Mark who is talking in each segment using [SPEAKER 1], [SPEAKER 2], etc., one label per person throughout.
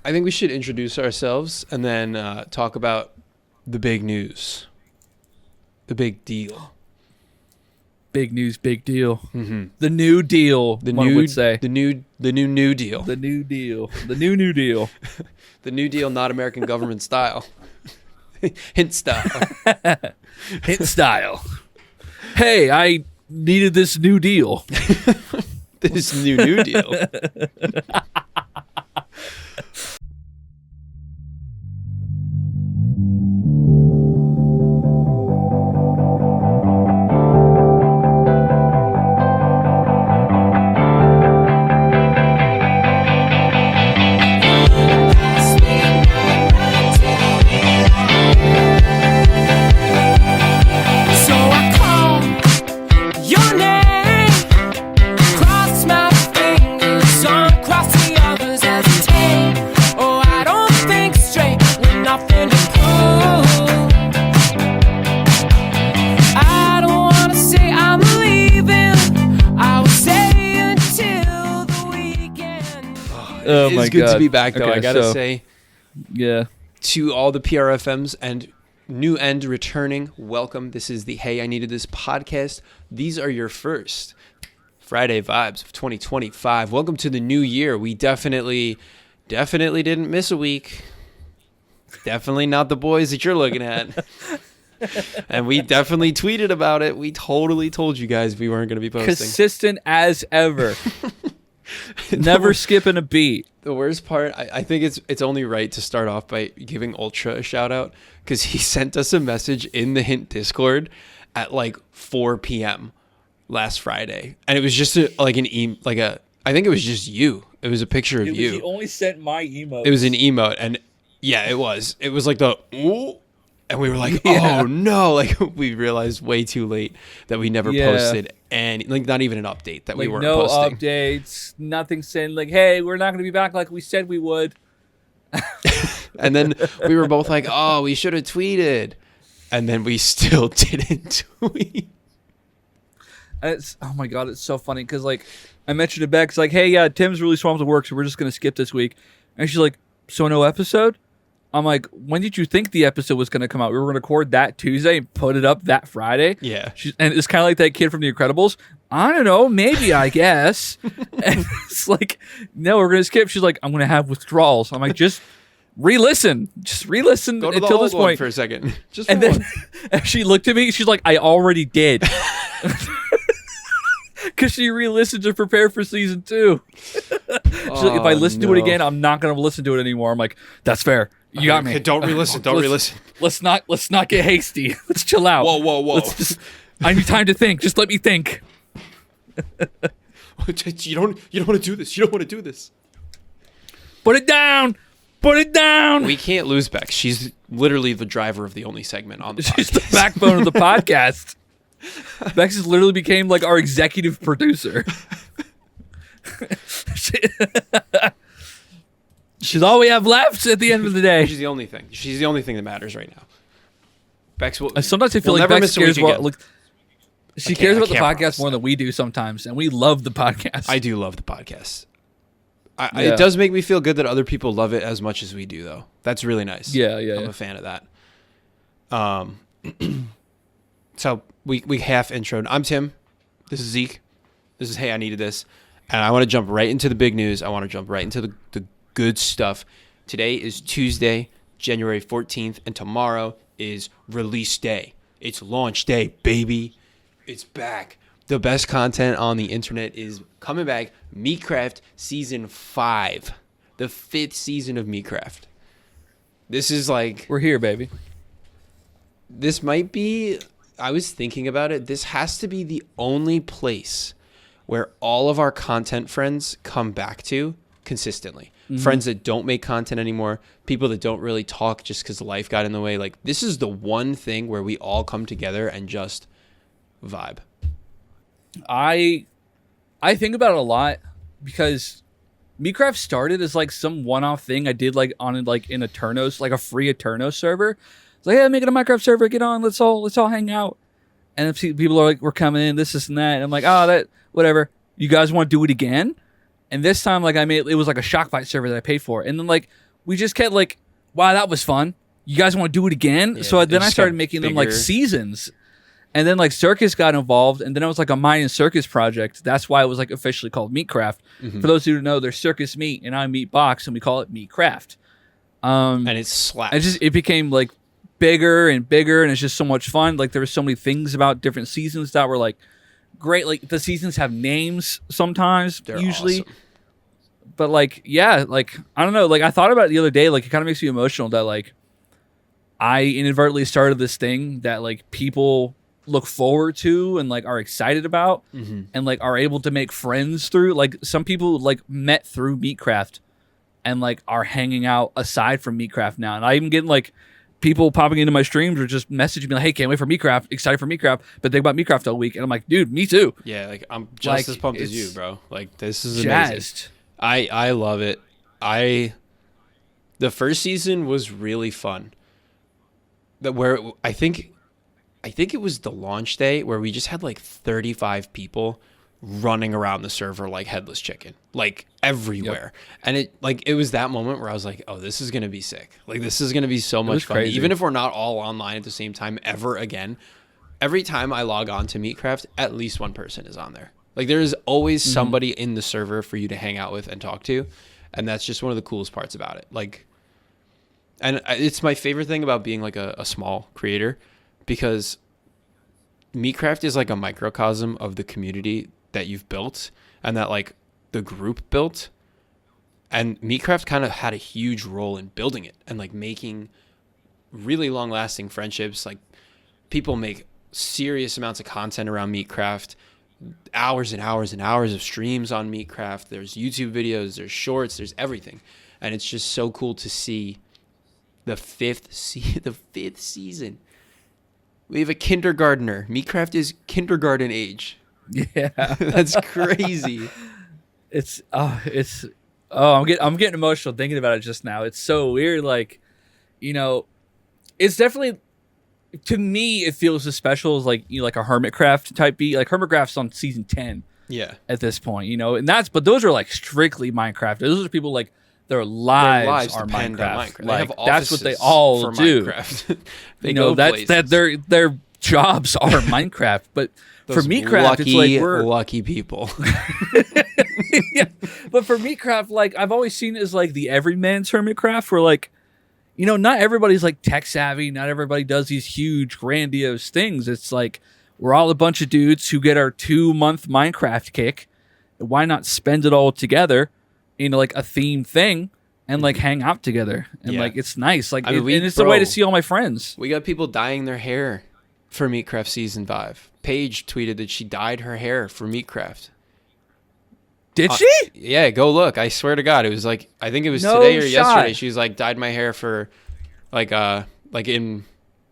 [SPEAKER 1] I think we should introduce ourselves and then talk about the big news, the big deal.
[SPEAKER 2] Big news, big deal.
[SPEAKER 1] Mm-hmm.
[SPEAKER 2] The new deal. One would say
[SPEAKER 1] the new New Deal.
[SPEAKER 2] the new deal. The new deal.
[SPEAKER 1] The New Deal, not American government style. Hint style.
[SPEAKER 2] Hit style. Hey, I needed this new deal.
[SPEAKER 1] This New Deal.
[SPEAKER 3] So I call your name, cross my fingers, uncross the others, hesitate. Oh, I don't think straight with nothing to prove. I don't wanna say I'm leaving. I will say until the weekend.
[SPEAKER 2] Oh
[SPEAKER 1] It's
[SPEAKER 2] my
[SPEAKER 1] good
[SPEAKER 2] god.
[SPEAKER 1] to be back, though.
[SPEAKER 2] Okay,
[SPEAKER 1] I gotta
[SPEAKER 2] so,
[SPEAKER 1] say,
[SPEAKER 2] Yeah.
[SPEAKER 1] to all the PRFMs and new end returning, welcome. This is the Hey, I Needed This podcast. These are your first Friday vibes of 2025. Welcome to the new year. We definitely didn't miss a week. Definitely not the boys that you're looking at. And we definitely tweeted about it. We totally told you guys we weren't going to be posting.
[SPEAKER 2] Consistent as ever. Never skipping a beat.
[SPEAKER 1] The worst part, I think it's only right to start off by giving Ultra a shout out because he sent us a message in the Hint Discord at like 4 p.m. last Friday, and it was just I think it was just you. It was a picture of you.
[SPEAKER 2] He only sent my emote.
[SPEAKER 1] It was an emote, and yeah, it was like the ooh, and we were like,
[SPEAKER 2] Yeah.
[SPEAKER 1] oh no, like we realized way too late that we never
[SPEAKER 2] Yeah.
[SPEAKER 1] posted, and like not even an update that we
[SPEAKER 2] like
[SPEAKER 1] weren't
[SPEAKER 2] no
[SPEAKER 1] posting.
[SPEAKER 2] updates, nothing saying like, hey, we're not going to be back like we said we would.
[SPEAKER 1] And then we were both like, oh, we should have tweeted. And then we still didn't tweet.
[SPEAKER 2] And it's, oh my god, it's so funny because like I mentioned to Bex like, hey, yeah, Tim's really swamped with work, so we're just gonna skip this week. And she's like, so no episode? I'm like, when did you think the episode was gonna come out? We were gonna record that Tuesday and put it up that Friday.
[SPEAKER 1] Yeah.
[SPEAKER 2] And it's kind of like that kid from The Incredibles. I don't know, maybe I guess. And it's like, no, we're gonna skip. She's like, I'm gonna have withdrawals. I'm like, just re-listen
[SPEAKER 1] Go to the
[SPEAKER 2] until
[SPEAKER 1] old
[SPEAKER 2] this
[SPEAKER 1] one
[SPEAKER 2] point.
[SPEAKER 1] for a second. Just for
[SPEAKER 2] And then
[SPEAKER 1] one.
[SPEAKER 2] and she looked at me. She's like, I already did. Because she re-listened to prepare for season 2. She's like, if I listen to it again, I'm not going to listen to it anymore. I'm like, that's fair. You got me.
[SPEAKER 1] Okay, don't re-listen. Don't re-listen.
[SPEAKER 2] Let's not get hasty. Let's chill out.
[SPEAKER 1] Whoa.
[SPEAKER 2] I need time to think. Just let me think.
[SPEAKER 1] You don't want to do this. You don't want to do this.
[SPEAKER 2] Put it down. Put it down.
[SPEAKER 1] We can't lose Bex. She's literally the driver of the only segment on the podcast.
[SPEAKER 2] She's the backbone of the podcast. Bex has literally became like our executive producer. She's all we have left at the end of the day.
[SPEAKER 1] She's the only thing. She's the only thing that matters right now. Bex will.
[SPEAKER 2] Sometimes I feel
[SPEAKER 1] we'll
[SPEAKER 2] like
[SPEAKER 1] never
[SPEAKER 2] Bex
[SPEAKER 1] miss a week
[SPEAKER 2] cares about.
[SPEAKER 1] again.
[SPEAKER 2] Like, she
[SPEAKER 1] I
[SPEAKER 2] cares about the
[SPEAKER 1] can't
[SPEAKER 2] podcast
[SPEAKER 1] promise
[SPEAKER 2] more
[SPEAKER 1] that.
[SPEAKER 2] than we do sometimes, and we love the podcast.
[SPEAKER 1] I do love the podcast.
[SPEAKER 2] Yeah.
[SPEAKER 1] It does make me feel good that other people love it as much as we do, though. That's really nice.
[SPEAKER 2] Yeah.
[SPEAKER 1] I'm a fan of that. So we half introed. I'm Tim. This is Zeke. This is Hey, I Needed This. And I want to jump right into the big news. I want to jump right into the good stuff. Today is Tuesday, January 14th, and tomorrow is release day. It's launch day, baby. It's back. The best content on the internet is coming back. Meatcraft Season 5. The 5th season of Meatcraft. This is like...
[SPEAKER 2] We're here, baby.
[SPEAKER 1] This might be... I was thinking about it. This has to be the only place where all of our content friends come back to consistently.
[SPEAKER 2] Mm-hmm.
[SPEAKER 1] Friends that don't make content anymore. People that don't really talk just because life got in the way. Like, this is the one thing where we all come together and just vibe.
[SPEAKER 2] I think about it a lot because Meatcraft started as like some one-off thing I did like on like in Eternos, like a free Eternos server. It's like, hey, I'm making a Minecraft server, get on, let's all hang out. And if people are like, we're coming in, this and that. And I'm like, oh, that whatever. You guys want to do it again? And this time, like it was like a Shockfight server that I paid for. And then like we just kept like, wow, that was fun. You guys want to do it again?
[SPEAKER 1] Yeah,
[SPEAKER 2] So
[SPEAKER 1] it
[SPEAKER 2] then I
[SPEAKER 1] just
[SPEAKER 2] started
[SPEAKER 1] got
[SPEAKER 2] making them like
[SPEAKER 1] bigger.
[SPEAKER 2] seasons. And then like Circus got involved, and then it was like a Mayan Circus project. That's why it was like officially called Meatcraft.
[SPEAKER 1] Mm-hmm.
[SPEAKER 2] For those who don't know, there's Circus Meat and I'm Meat Box, and we call it Meatcraft.
[SPEAKER 1] And it slaps.
[SPEAKER 2] It became like bigger and bigger, and it's just so much fun. Like there were so many things about different seasons that were like great. Like the seasons have names sometimes,
[SPEAKER 1] They're
[SPEAKER 2] usually.
[SPEAKER 1] awesome.
[SPEAKER 2] But like, yeah, like I don't know. Like I thought about it the other day. Like it kind of makes me emotional that like I inadvertently started this thing that like people look forward to and like are excited about and like are able to make friends through. Like some people like met through Meatcraft and like are hanging out aside from Meatcraft now. And I even get like people popping into my streams or just messaging me like, hey, can't wait for Meatcraft, excited for Meatcraft, but think about Meatcraft all week. And I'm like, dude, me too.
[SPEAKER 1] Yeah, like I'm just
[SPEAKER 2] Like,
[SPEAKER 1] as pumped as you,
[SPEAKER 2] it's
[SPEAKER 1] bro. Like this is amazing.
[SPEAKER 2] Jazzed.
[SPEAKER 1] I love it. The first season was really fun. I think it was the launch day where we just had like 35 people running around the server like headless chicken, like everywhere. And it was that moment where I was like, oh, this is going to be sick. Like this is going to be so much
[SPEAKER 2] was
[SPEAKER 1] fun.
[SPEAKER 2] crazy.
[SPEAKER 1] Even if we're not all online at the same time ever again, every time I log on to Meatcraft, at least one person is on there. Like there is always somebody in the server for you to hang out with and talk to. And that's just one of the coolest parts about it. Like, and it's my favorite thing about being like a small creator, because Meatcraft is like a microcosm of the community that you've built and that like the group built. And Meatcraft kind of had a huge role in building it and like making really long lasting friendships. Like people make serious amounts of content around Meatcraft, hours and hours and hours of streams on Meatcraft. There's YouTube videos, there's shorts, there's everything. And it's just so cool to see the fifth season. We have a kindergartner. Meatcraft is kindergarten age.
[SPEAKER 2] Yeah.
[SPEAKER 1] That's crazy.
[SPEAKER 2] I'm getting emotional thinking about it just now. It's so weird. Like, you know, it's definitely, to me, it feels as special as like, you know, like a Hermitcraft type beat. Like Hermitcraft's on season 10
[SPEAKER 1] Yeah.
[SPEAKER 2] at this point, you know, but those are like strictly Minecraft. Those are people like their lives are
[SPEAKER 1] depend
[SPEAKER 2] Minecraft.
[SPEAKER 1] on Minecraft. They
[SPEAKER 2] Like
[SPEAKER 1] have
[SPEAKER 2] that's what they
[SPEAKER 1] offices
[SPEAKER 2] all
[SPEAKER 1] for
[SPEAKER 2] do.
[SPEAKER 1] Minecraft. They
[SPEAKER 2] You know,
[SPEAKER 1] go
[SPEAKER 2] that's that
[SPEAKER 1] places.
[SPEAKER 2] their jobs are Minecraft. But for
[SPEAKER 1] Those
[SPEAKER 2] Meatcraft, it's like we're
[SPEAKER 1] lucky people.
[SPEAKER 2] yeah. But for Meatcraft, like I've always seen it as like the everyman's Hermitcraft, where like, you know, not everybody's like tech savvy, not everybody does these huge grandiose things. It's like we're all a bunch of dudes who get our 2-month Minecraft kick. Why not spend it all together in like a theme thing and like hang out together? And
[SPEAKER 1] Yeah.
[SPEAKER 2] like it's nice. Like
[SPEAKER 1] I mean,
[SPEAKER 2] and it's the way to
[SPEAKER 1] bro.
[SPEAKER 2] see all my friends.
[SPEAKER 1] We got people dyeing their hair for Meatcraft Season 5. Paige tweeted that she dyed her hair for Meatcraft.
[SPEAKER 2] Did she?
[SPEAKER 1] Yeah, go look. I swear to God, it was like, I think it was
[SPEAKER 2] No
[SPEAKER 1] today or
[SPEAKER 2] shot.
[SPEAKER 1] yesterday. She was like, dyed my hair for like in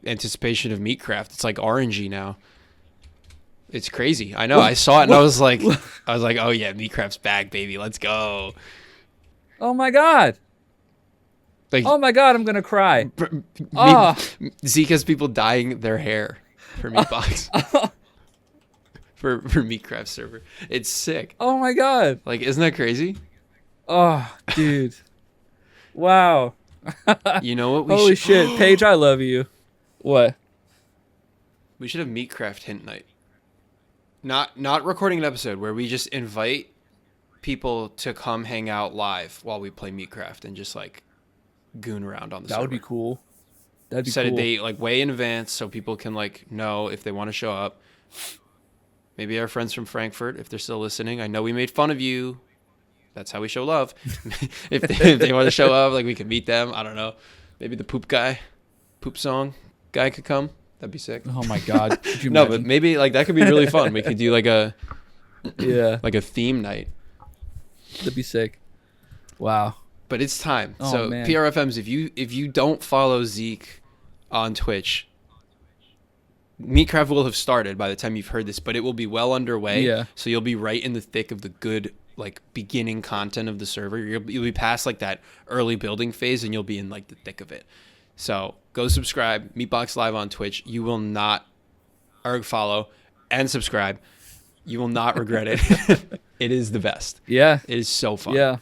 [SPEAKER 1] anticipation of Meatcraft. It's like orangey now. It's crazy. I know. I saw it and I was like, oh yeah, Meatcraft's back, baby. Let's go.
[SPEAKER 2] Oh my god.
[SPEAKER 1] Like,
[SPEAKER 2] Oh my god, I'm gonna cry. Ah.
[SPEAKER 1] Zeke has people dyeing their hair for Meatbox. for Meatcraft server. It's sick.
[SPEAKER 2] Oh my god.
[SPEAKER 1] Like, isn't that crazy?
[SPEAKER 2] Oh, dude. Wow.
[SPEAKER 1] You know what?
[SPEAKER 2] Holy shit, Paige, I love you. What?
[SPEAKER 1] We should have Meatcraft hint night. Not recording an episode where we just invite people to come hang out live while we play Meatcraft and just like goon around on the
[SPEAKER 2] That
[SPEAKER 1] server.
[SPEAKER 2] would be cool. That'd be
[SPEAKER 1] Set
[SPEAKER 2] cool.
[SPEAKER 1] a date like way in advance so people can like know if they want to show up. Maybe our friends from Frankfurt, if they're still listening. I know we made fun of you. That's how we show love. if they want to show up, like we could meet them. I don't know. Maybe the poop song guy could come. That'd be sick.
[SPEAKER 2] Oh my god. Could you
[SPEAKER 1] No, but
[SPEAKER 2] imagine?
[SPEAKER 1] maybe like that could be really fun. We could do like a
[SPEAKER 2] Yeah,
[SPEAKER 1] theme night.
[SPEAKER 2] that'd be sick. Wow.
[SPEAKER 1] But it's time.
[SPEAKER 2] Oh,
[SPEAKER 1] So
[SPEAKER 2] man.
[SPEAKER 1] PRFMs, if you don't follow Zeke on Twitch, Meatcraft will have started by the time you've heard this, but it will be well underway.
[SPEAKER 2] Yeah.
[SPEAKER 1] So you'll be right in the thick of the good like beginning content of the server. You'll be past like that early building phase and you'll be in like the thick of it. So go subscribe, Meatbox Live on Twitch. You will not, or follow and subscribe. You will not regret it. It is the best.
[SPEAKER 2] Yeah.
[SPEAKER 1] It is so fun.
[SPEAKER 2] Yeah.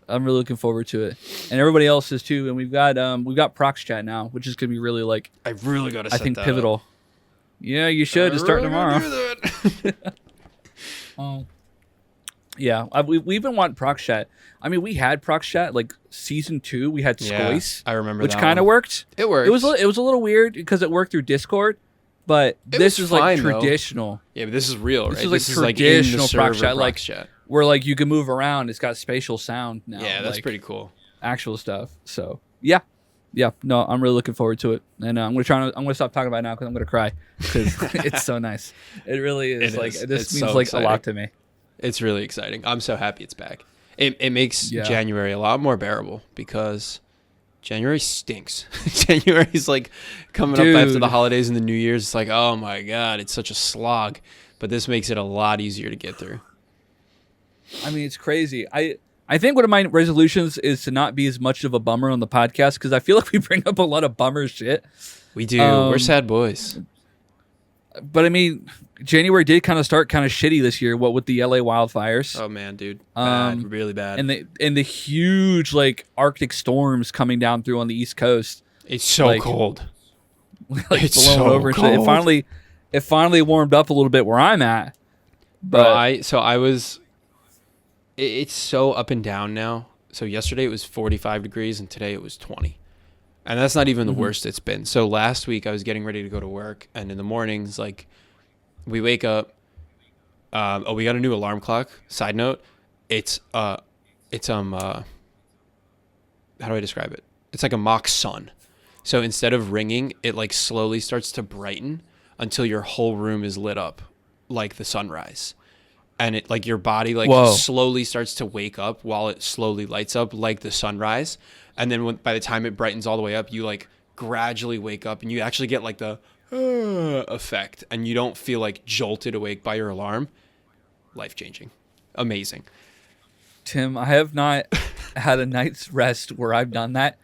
[SPEAKER 2] I'm really looking forward to it, and everybody else is too. And we've got Prox Chat now, which is gonna be really like
[SPEAKER 1] I really got to.
[SPEAKER 2] I think pivotal. Yeah, you should. It's starting tomorrow. Yeah, we've been wanting Prox Chat. I mean, we had Prox Chat like season 2. We had Squoise,
[SPEAKER 1] I remember
[SPEAKER 2] which
[SPEAKER 1] that
[SPEAKER 2] kind of
[SPEAKER 1] one.
[SPEAKER 2] worked.
[SPEAKER 1] It worked.
[SPEAKER 2] It was a little weird because it worked through Discord, but this
[SPEAKER 1] was
[SPEAKER 2] is like
[SPEAKER 1] fine, though.
[SPEAKER 2] traditional.
[SPEAKER 1] Yeah, but this is real, right?
[SPEAKER 2] This is like traditional Prox Chat, like
[SPEAKER 1] chat.
[SPEAKER 2] where like you can move around. It's got spatial sound now.
[SPEAKER 1] Yeah, that's
[SPEAKER 2] like,
[SPEAKER 1] pretty cool.
[SPEAKER 2] actual stuff. So yeah. No, I'm really looking forward to it, and I'm gonna stop talking about it now because I'm gonna cry because it's so nice. It really is.
[SPEAKER 1] It
[SPEAKER 2] like
[SPEAKER 1] is.
[SPEAKER 2] this
[SPEAKER 1] It's
[SPEAKER 2] means
[SPEAKER 1] so
[SPEAKER 2] like
[SPEAKER 1] exciting.
[SPEAKER 2] a lot to me.
[SPEAKER 1] It's really exciting. I'm so happy it's back. It makes
[SPEAKER 2] Yeah.
[SPEAKER 1] January a lot more bearable because January stinks. January's like coming up after
[SPEAKER 2] Dude.
[SPEAKER 1] the holidays and the New Year's. It's like, oh my God, it's such a slog. But this makes it a lot easier to get through.
[SPEAKER 2] I mean, it's crazy. I think one of my resolutions is to not be as much of a bummer on the podcast because I feel like we bring up a lot of bummer shit.
[SPEAKER 1] We do. We're sad boys.
[SPEAKER 2] But I mean, January did kind of start kind of shitty this year. What with the LA wildfires
[SPEAKER 1] Oh man, dude. Bad, really bad.
[SPEAKER 2] and the huge like Arctic storms coming down through on the East Coast,
[SPEAKER 1] it's so
[SPEAKER 2] like-
[SPEAKER 1] cold.
[SPEAKER 2] like
[SPEAKER 1] It's
[SPEAKER 2] blowing
[SPEAKER 1] so
[SPEAKER 2] over and shit.
[SPEAKER 1] cold.
[SPEAKER 2] It finally warmed up a little bit where I'm at.
[SPEAKER 1] Bro,
[SPEAKER 2] But
[SPEAKER 1] I was. It's so up and down now. So yesterday it was 45 degrees and today it was 20. And that's not even the worst it's been. So last week I was getting ready to go to work, and in the mornings, like, we wake up. We got a new alarm clock. Side note, how do I describe it? It's like a mock sun. So instead of ringing, it like slowly starts to brighten until your whole room is lit up like the sunrise. And it like your body like
[SPEAKER 2] Whoa.
[SPEAKER 1] slowly starts to wake up while it slowly lights up like the sunrise. And then by the time it brightens all the way up, you like gradually wake up and you actually get like the effect, and you don't feel like jolted awake by your alarm. Life-changing. Amazing.
[SPEAKER 2] Tim, I have not had a night's rest where I've done that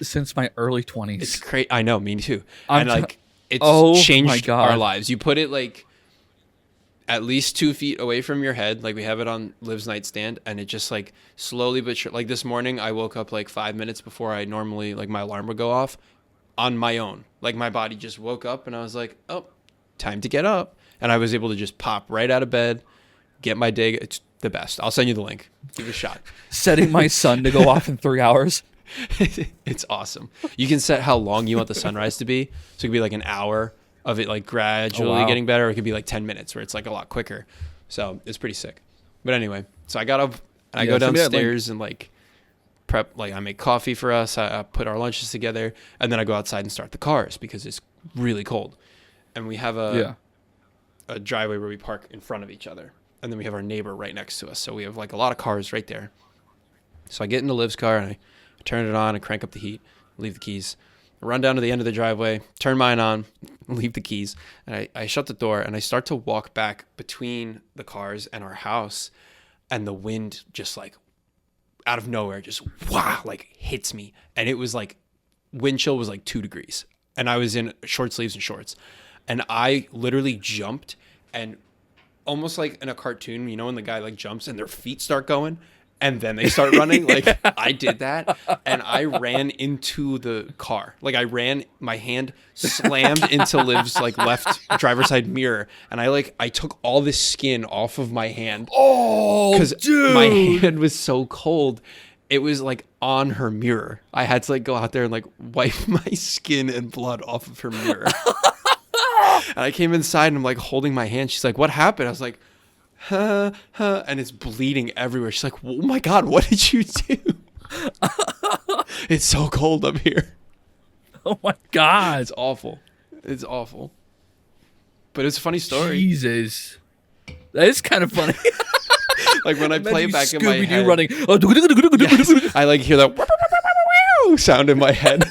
[SPEAKER 2] since my early 20s.
[SPEAKER 1] It's great. I know, me too.
[SPEAKER 2] I'm
[SPEAKER 1] And like it's
[SPEAKER 2] Oh my
[SPEAKER 1] changed
[SPEAKER 2] God.
[SPEAKER 1] our lives. You put it like at least 2 feet away from your head, like we have it on Liv's nightstand, and it just like slowly but sure. Like this morning, I woke up like 5 minutes before I normally like my alarm would go off, on my own. Like my body just woke up, and I was like, oh, time to get up, and I was able to just pop right out of bed, get my day. It's the best. I'll send you the link. Give it a shot.
[SPEAKER 2] Setting my sun to go off in 3 hours.
[SPEAKER 1] It's awesome. You can set how long you want the sunrise to be. So it could be like an hour of it like gradually
[SPEAKER 2] wow.
[SPEAKER 1] getting better. Or it could be like 10 minutes where it's like a lot quicker. So it's pretty sick. But anyway, so I got up and I
[SPEAKER 2] Yeah,
[SPEAKER 1] go
[SPEAKER 2] send me that link.
[SPEAKER 1] downstairs and like prep, like I make coffee for us. I put our lunches together, and then I go outside and start the cars because it's really cold. And we have a driveway where we park in front of each other. And then we have our neighbor right next to us. So we have like a lot of cars right there. So I get into Liv's car and I turn it on and crank up the heat, leave the keys, run down to the end of the driveway, turn mine on, leave the keys. And I shut the door and I start to walk back between the cars and our house. And the wind just like out of nowhere, just wow, like hits me. And it was like, wind chill was like 2 degrees. And I was in short sleeves and shorts. And I literally jumped, and almost like in a cartoon, you know, when the guy like jumps and their feet start going and then they start running. Like I did that, and I ran into the car. Like I ran, my hand slammed into Liv's like left driver's side mirror, and I took all this skin off of my hand.
[SPEAKER 2] Oh,
[SPEAKER 1] Because my hand was so cold, it was like on her mirror. I had to like go out there and like wipe my skin and blood off of her mirror. And I came inside and I'm like holding my hand. She's like, "What happened?" I was like, huh, and it's bleeding everywhere. She's like, "Oh my God, what did you do?" It's so cold up here.
[SPEAKER 2] Oh my God.
[SPEAKER 1] It's awful. It's awful. But it's a funny story.
[SPEAKER 2] Jesus. That is kind of funny.
[SPEAKER 1] Like when I play
[SPEAKER 2] Imagine
[SPEAKER 1] back in my
[SPEAKER 2] Scooby-Doo
[SPEAKER 1] head,
[SPEAKER 2] running.
[SPEAKER 1] yes, I like hear that sound in my head.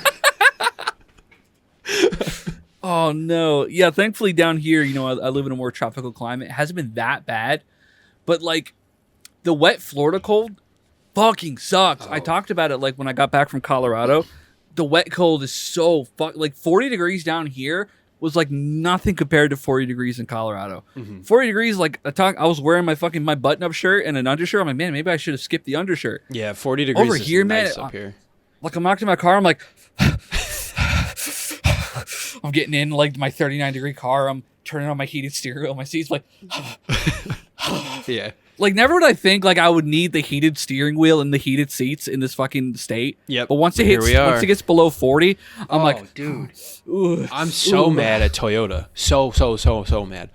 [SPEAKER 2] Oh no. Yeah, thankfully down here, you know, I live in a more tropical climate. It hasn't been that bad. But like the wet Florida cold fucking sucks. I talked about it like when I got back from Colorado. The wet cold is so like 40 degrees down here was like nothing compared to 40 degrees in Colorado.
[SPEAKER 1] Mm-hmm.
[SPEAKER 2] 40 degrees, like I was wearing my button-up shirt and an undershirt. I'm like, man, maybe I should have skipped the undershirt.
[SPEAKER 1] Yeah, 40 degrees
[SPEAKER 2] Over
[SPEAKER 1] is
[SPEAKER 2] here,
[SPEAKER 1] nice
[SPEAKER 2] man,
[SPEAKER 1] up here.
[SPEAKER 2] Like I'm locked in my car. I'm like, I'm getting in like my 39-degree car. I'm turning on my heated stereo. My seat's like,
[SPEAKER 1] Yeah.
[SPEAKER 2] like never would I think like I would need the heated steering wheel and the heated seats in this fucking state.
[SPEAKER 1] Yep.
[SPEAKER 2] But once
[SPEAKER 1] Here we are.
[SPEAKER 2] once it gets below 40, I'm like,
[SPEAKER 1] dude.
[SPEAKER 2] ooh,
[SPEAKER 1] I'm so
[SPEAKER 2] ooh.
[SPEAKER 1] mad at Toyota. So mad.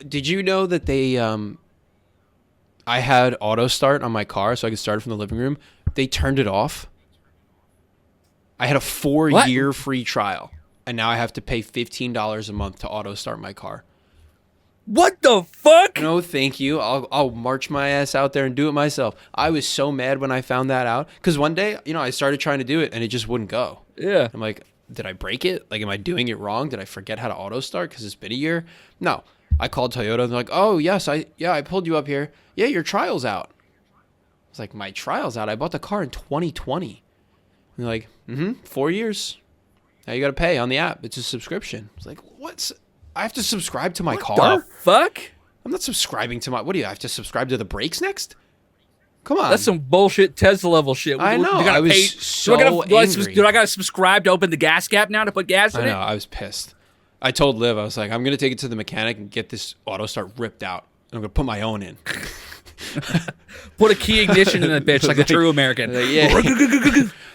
[SPEAKER 1] Did you know that they I had auto start on my car so I could start it from the living room. They turned it off. I had a 4-year free trial, and now I have to pay $15 a month to auto start my car.
[SPEAKER 2] What the fuck?
[SPEAKER 1] No, thank you. I'll march my ass out there and do it myself. I was so mad when I found that out because one day, I started trying to do it and it just wouldn't go.
[SPEAKER 2] Yeah.
[SPEAKER 1] I'm like, did I break it? Like, am I doing it wrong? Did I forget how to auto start because it's been a year? No. I called Toyota and they're like, oh, yes, I pulled you up here. Yeah, your trial's out. I was like, my trial's out? I bought the car in 2020. And they're like, 4 years. Now you got to pay on the app. It's a subscription. I was like, I have to subscribe to my car?
[SPEAKER 2] The fuck?
[SPEAKER 1] I'm not subscribing to what do you, I have to subscribe to the brakes next? Come on.
[SPEAKER 2] That's some bullshit Tesla level shit.
[SPEAKER 1] I know.
[SPEAKER 2] You gotta
[SPEAKER 1] I was
[SPEAKER 2] pay-
[SPEAKER 1] so angry.
[SPEAKER 2] Do I gotta subscribe to open the gas gap now to put gas in
[SPEAKER 1] I know.
[SPEAKER 2] it?
[SPEAKER 1] I was pissed. I told Liv, I was like, I'm going to take it to the mechanic and get this auto start ripped out. And I'm going to put my own in.
[SPEAKER 2] Put a key ignition in that bitch like a true American.
[SPEAKER 1] Like, yeah.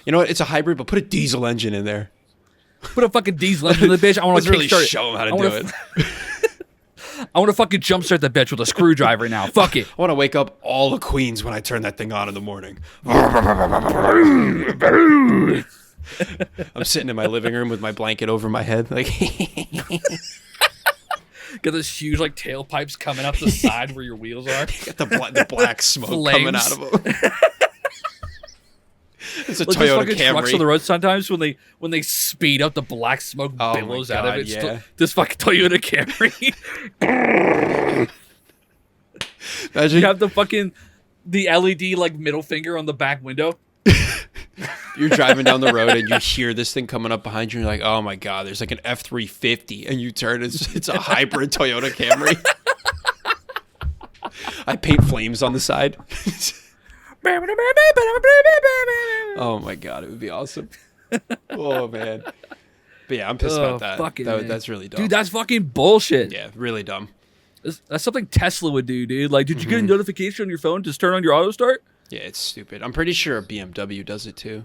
[SPEAKER 1] You know what? It's a hybrid, but put a diesel engine in there.
[SPEAKER 2] Put a fucking diesel engine in the bitch. I want
[SPEAKER 1] Let's
[SPEAKER 2] to
[SPEAKER 1] really
[SPEAKER 2] kickstart it.
[SPEAKER 1] show them how to
[SPEAKER 2] I
[SPEAKER 1] do
[SPEAKER 2] wanna-
[SPEAKER 1] it.
[SPEAKER 2] I want to fucking jumpstart the bitch with a screwdriver now. Fuck it.
[SPEAKER 1] I want to wake up all the queens when I turn that thing on in the morning. I'm sitting in my living room with my blanket over my head. Like,
[SPEAKER 2] Got this huge like tailpipes coming up the side where your wheels are.
[SPEAKER 1] got the black smoke coming out of them. It's a
[SPEAKER 2] Like those
[SPEAKER 1] Toyota
[SPEAKER 2] fucking trucks on the
[SPEAKER 1] Camry.
[SPEAKER 2] road sometimes when they speed up, the black smoke
[SPEAKER 1] Oh my
[SPEAKER 2] billows out of
[SPEAKER 1] God,
[SPEAKER 2] it.
[SPEAKER 1] yeah.
[SPEAKER 2] This fucking Toyota Camry.
[SPEAKER 1] Imagine
[SPEAKER 2] You have the LED like middle finger on the back window.
[SPEAKER 1] you're driving down the road and you hear this thing coming up behind you and you're like, oh my God, there's like an F-350 and you turn, it's a hybrid Toyota Camry. I paint flames on the side. Oh my God, it would be awesome. Oh man. But yeah, I'm pissed about that.
[SPEAKER 2] Fucking man.
[SPEAKER 1] That's really dumb.
[SPEAKER 2] Dude, that's fucking bullshit.
[SPEAKER 1] Yeah, really dumb.
[SPEAKER 2] That's something Tesla would do, dude. Like, did you
[SPEAKER 1] Mm-hmm.
[SPEAKER 2] get a notification on your phone to turn on your auto start?
[SPEAKER 1] Yeah, it's stupid. I'm pretty sure a BMW does it too.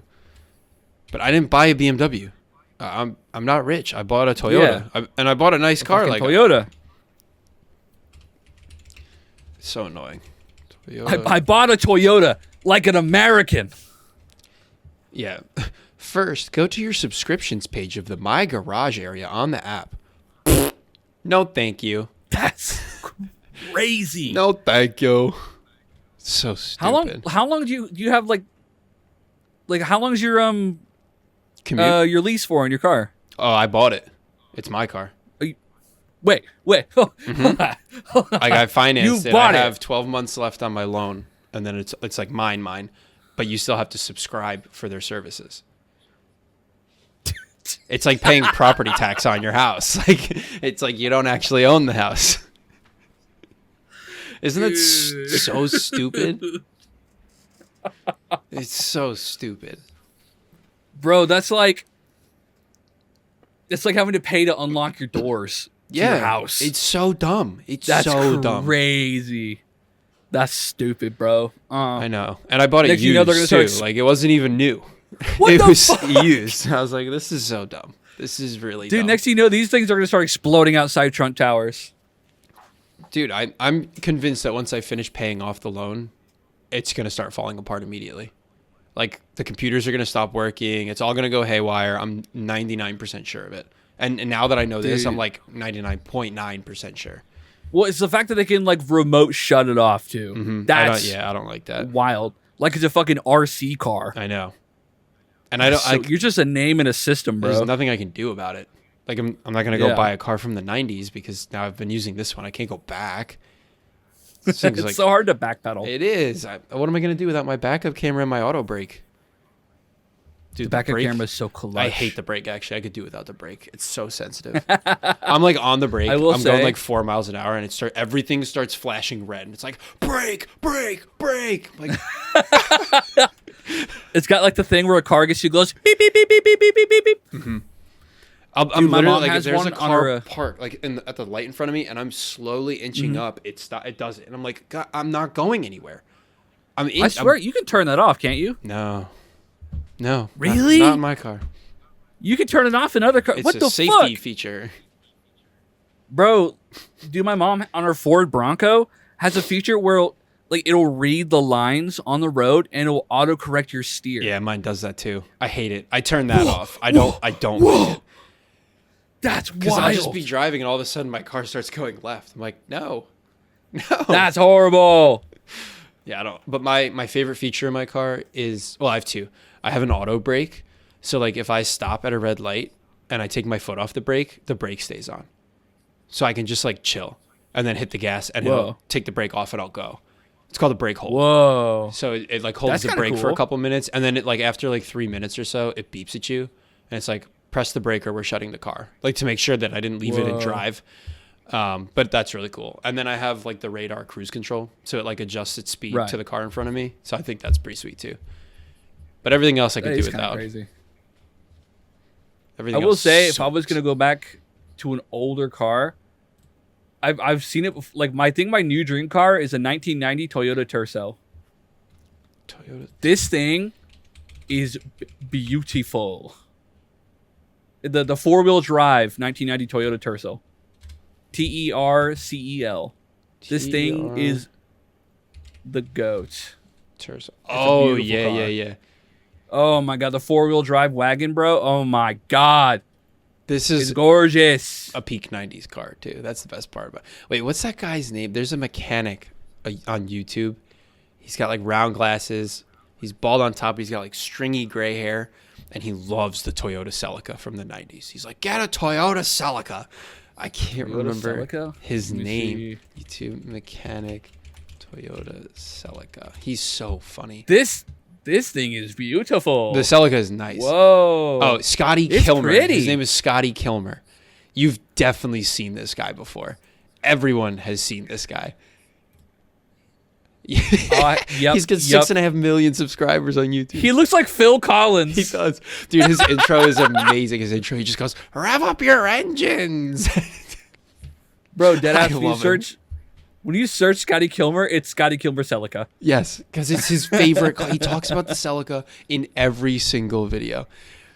[SPEAKER 1] But I didn't buy a BMW. I'm not rich. I bought a Toyota. And I bought a nice car.
[SPEAKER 2] Fucking
[SPEAKER 1] Like
[SPEAKER 2] Toyota.
[SPEAKER 1] It's so annoying. Toyota.
[SPEAKER 2] I bought a Toyota like an American.
[SPEAKER 1] Yeah. First, go to your subscriptions page of the My Garage area on the app. No, thank you.
[SPEAKER 2] That's crazy.
[SPEAKER 1] No, thank you. So stupid.
[SPEAKER 2] How long do you have like how long is your
[SPEAKER 1] Commute?
[SPEAKER 2] your lease for on your car?
[SPEAKER 1] Oh, I bought it. It's my car.
[SPEAKER 2] Wait.
[SPEAKER 1] I financed
[SPEAKER 2] You
[SPEAKER 1] it.
[SPEAKER 2] bought
[SPEAKER 1] I
[SPEAKER 2] it.
[SPEAKER 1] have 12 months left on my loan, and then it's like mine. But you still have to subscribe for their services. It's like paying property tax on your house. Like it's like you don't actually own the house. Isn't that so stupid? It's so stupid.
[SPEAKER 2] Bro, it's like having to pay to unlock your doors to your house.
[SPEAKER 1] It's so dumb. It's
[SPEAKER 2] That's
[SPEAKER 1] so dumb.
[SPEAKER 2] crazy. That's stupid, bro.
[SPEAKER 1] I know. And I bought it
[SPEAKER 2] Next
[SPEAKER 1] used
[SPEAKER 2] you know, they're gonna
[SPEAKER 1] too.
[SPEAKER 2] start
[SPEAKER 1] Like it wasn't even new.
[SPEAKER 2] What
[SPEAKER 1] it
[SPEAKER 2] the
[SPEAKER 1] was
[SPEAKER 2] fuck?
[SPEAKER 1] used. I was like, this is so dumb. This is really
[SPEAKER 2] Dude,
[SPEAKER 1] dumb.
[SPEAKER 2] next thing you know, these things are gonna start exploding outside Trump Towers.
[SPEAKER 1] Dude, I'm convinced that once I finish paying off the loan, it's going to start falling apart immediately. Like, the computers are going to stop working. It's all going to go haywire. I'm 99% sure of it. And now that I know this, I'm
[SPEAKER 2] Dude.
[SPEAKER 1] like 99.9% sure.
[SPEAKER 2] Well, it's the fact that they can like remote shut it off too. That's
[SPEAKER 1] I don't like that.
[SPEAKER 2] wild. Like it's a fucking RC car.
[SPEAKER 1] I know. And I don't.
[SPEAKER 2] So you're just a name in a system, bro.
[SPEAKER 1] There's nothing I can do about it. Like I'm not gonna go
[SPEAKER 2] Yeah.
[SPEAKER 1] buy a car from the '90s because now I've been using this one. I can't go back. This thing's
[SPEAKER 2] It's
[SPEAKER 1] like,
[SPEAKER 2] so hard to backpedal.
[SPEAKER 1] it is. What am I gonna do without my backup camera and my auto brake? Dude,
[SPEAKER 2] The backup
[SPEAKER 1] brake-
[SPEAKER 2] camera is so clutch.
[SPEAKER 1] I hate the brake. Actually, I could do without the brake. It's so sensitive. I'm like on the brake.
[SPEAKER 2] I will
[SPEAKER 1] I'm going
[SPEAKER 2] say-
[SPEAKER 1] like 4 miles an hour, and everything starts flashing red, and it's like brake, brake, brake. I'm like,
[SPEAKER 2] It's got like the thing where a car gets you glows. Beep beep beep beep beep beep beep beep beep.
[SPEAKER 1] I'm
[SPEAKER 2] Dude, my
[SPEAKER 1] literally
[SPEAKER 2] mom
[SPEAKER 1] like, if
[SPEAKER 2] has
[SPEAKER 1] there's a
[SPEAKER 2] one on
[SPEAKER 1] car
[SPEAKER 2] her,
[SPEAKER 1] parked like at the light in front of me, and I'm slowly inching up, it does it, and I'm like, God, I'm not going anywhere.
[SPEAKER 2] I swear you can turn that off, can't you?
[SPEAKER 1] No, not-
[SPEAKER 2] Really?
[SPEAKER 1] Not in my car.
[SPEAKER 2] You can turn it off in other cars.
[SPEAKER 1] It's
[SPEAKER 2] What
[SPEAKER 1] a
[SPEAKER 2] the
[SPEAKER 1] safety
[SPEAKER 2] fuck,
[SPEAKER 1] feature.
[SPEAKER 2] bro? Dude, my mom on her Ford Bronco has a feature where like it'll read the lines on the road and it'll autocorrect your steer.
[SPEAKER 1] Yeah, mine does that too. I hate it. I turn that off. I don't like it.
[SPEAKER 2] That's
[SPEAKER 1] Because
[SPEAKER 2] wild.
[SPEAKER 1] I'll just be driving and all of a sudden my car starts going left. I'm like, no.
[SPEAKER 2] That's horrible.
[SPEAKER 1] Yeah, I don't. But my favorite feature in my car is, well, I have two. I have an auto brake. So like if I stop at a red light and I take my foot off the brake stays on. So I can just like chill and then hit the gas and
[SPEAKER 2] Whoa.
[SPEAKER 1] it'll take the brake off and I'll go. It's called a brake hold.
[SPEAKER 2] Whoa.
[SPEAKER 1] So it like holds
[SPEAKER 2] That's
[SPEAKER 1] the
[SPEAKER 2] kinda
[SPEAKER 1] brake for a
[SPEAKER 2] cool.
[SPEAKER 1] couple minutes, and then it like after like 3 minutes or so, it beeps at you, and it's like press the brake or we're shutting the car, like to make sure that I didn't leave it in
[SPEAKER 2] Whoa.
[SPEAKER 1] drive. But that's really cool. And then I have like the radar cruise control, so it like adjusts its speed
[SPEAKER 2] Right.
[SPEAKER 1] to the car in front of me. So I think that's pretty sweet too. But everything else I could
[SPEAKER 2] That
[SPEAKER 1] do
[SPEAKER 2] is kind of
[SPEAKER 1] without.
[SPEAKER 2] crazy.
[SPEAKER 1] Everything
[SPEAKER 2] I will
[SPEAKER 1] else
[SPEAKER 2] say, if I
[SPEAKER 1] sucks.
[SPEAKER 2] was gonna go back to an older car, I've seen it. Like my new dream car is a 1990 Toyota Tercel.
[SPEAKER 1] Toyota.
[SPEAKER 2] This thing is beautiful. The 4-wheel drive 1990 Toyota Tercel. Tercel. This thing is the goat.
[SPEAKER 1] Tercel.
[SPEAKER 2] a
[SPEAKER 1] Oh
[SPEAKER 2] beautiful
[SPEAKER 1] yeah,
[SPEAKER 2] car.
[SPEAKER 1] yeah, yeah.
[SPEAKER 2] Oh my god, the 4-wheel drive wagon, bro. Oh my god,
[SPEAKER 1] This
[SPEAKER 2] it's
[SPEAKER 1] is
[SPEAKER 2] gorgeous.
[SPEAKER 1] a peak 90s car too. That's the best part about. Wait, what's that guy's name? There's a mechanic on YouTube. He's got like round glasses. He's bald on top. He's got like stringy gray hair, and he loves the Toyota Celica from the 90s. He's like, get a Toyota Celica. I can't
[SPEAKER 2] Toyota
[SPEAKER 1] remember
[SPEAKER 2] Celica?
[SPEAKER 1] his
[SPEAKER 2] Let me
[SPEAKER 1] name.
[SPEAKER 2] see.
[SPEAKER 1] YouTube mechanic Toyota Celica. He's so funny.
[SPEAKER 2] This thing is beautiful.
[SPEAKER 1] The Celica is nice.
[SPEAKER 2] Whoa.
[SPEAKER 1] Oh, Scotty
[SPEAKER 2] It's
[SPEAKER 1] Kilmer.
[SPEAKER 2] pretty.
[SPEAKER 1] His name is Scotty Kilmer. You've definitely seen this guy before. Everyone has seen this guy.
[SPEAKER 2] Yep,
[SPEAKER 1] He's got
[SPEAKER 2] yep.
[SPEAKER 1] 6.5 million subscribers on YouTube.
[SPEAKER 2] He looks like Phil Collins.
[SPEAKER 1] He does. Dude, his intro is amazing. His intro, he just goes, rev up your engines.
[SPEAKER 2] Bro, deadass,
[SPEAKER 1] I
[SPEAKER 2] when you
[SPEAKER 1] love him.
[SPEAKER 2] search when you search Scotty Kilmer, it's Scotty Kilmer Celica.
[SPEAKER 1] Yes, because it's his favorite car. He talks about the Celica in every single video.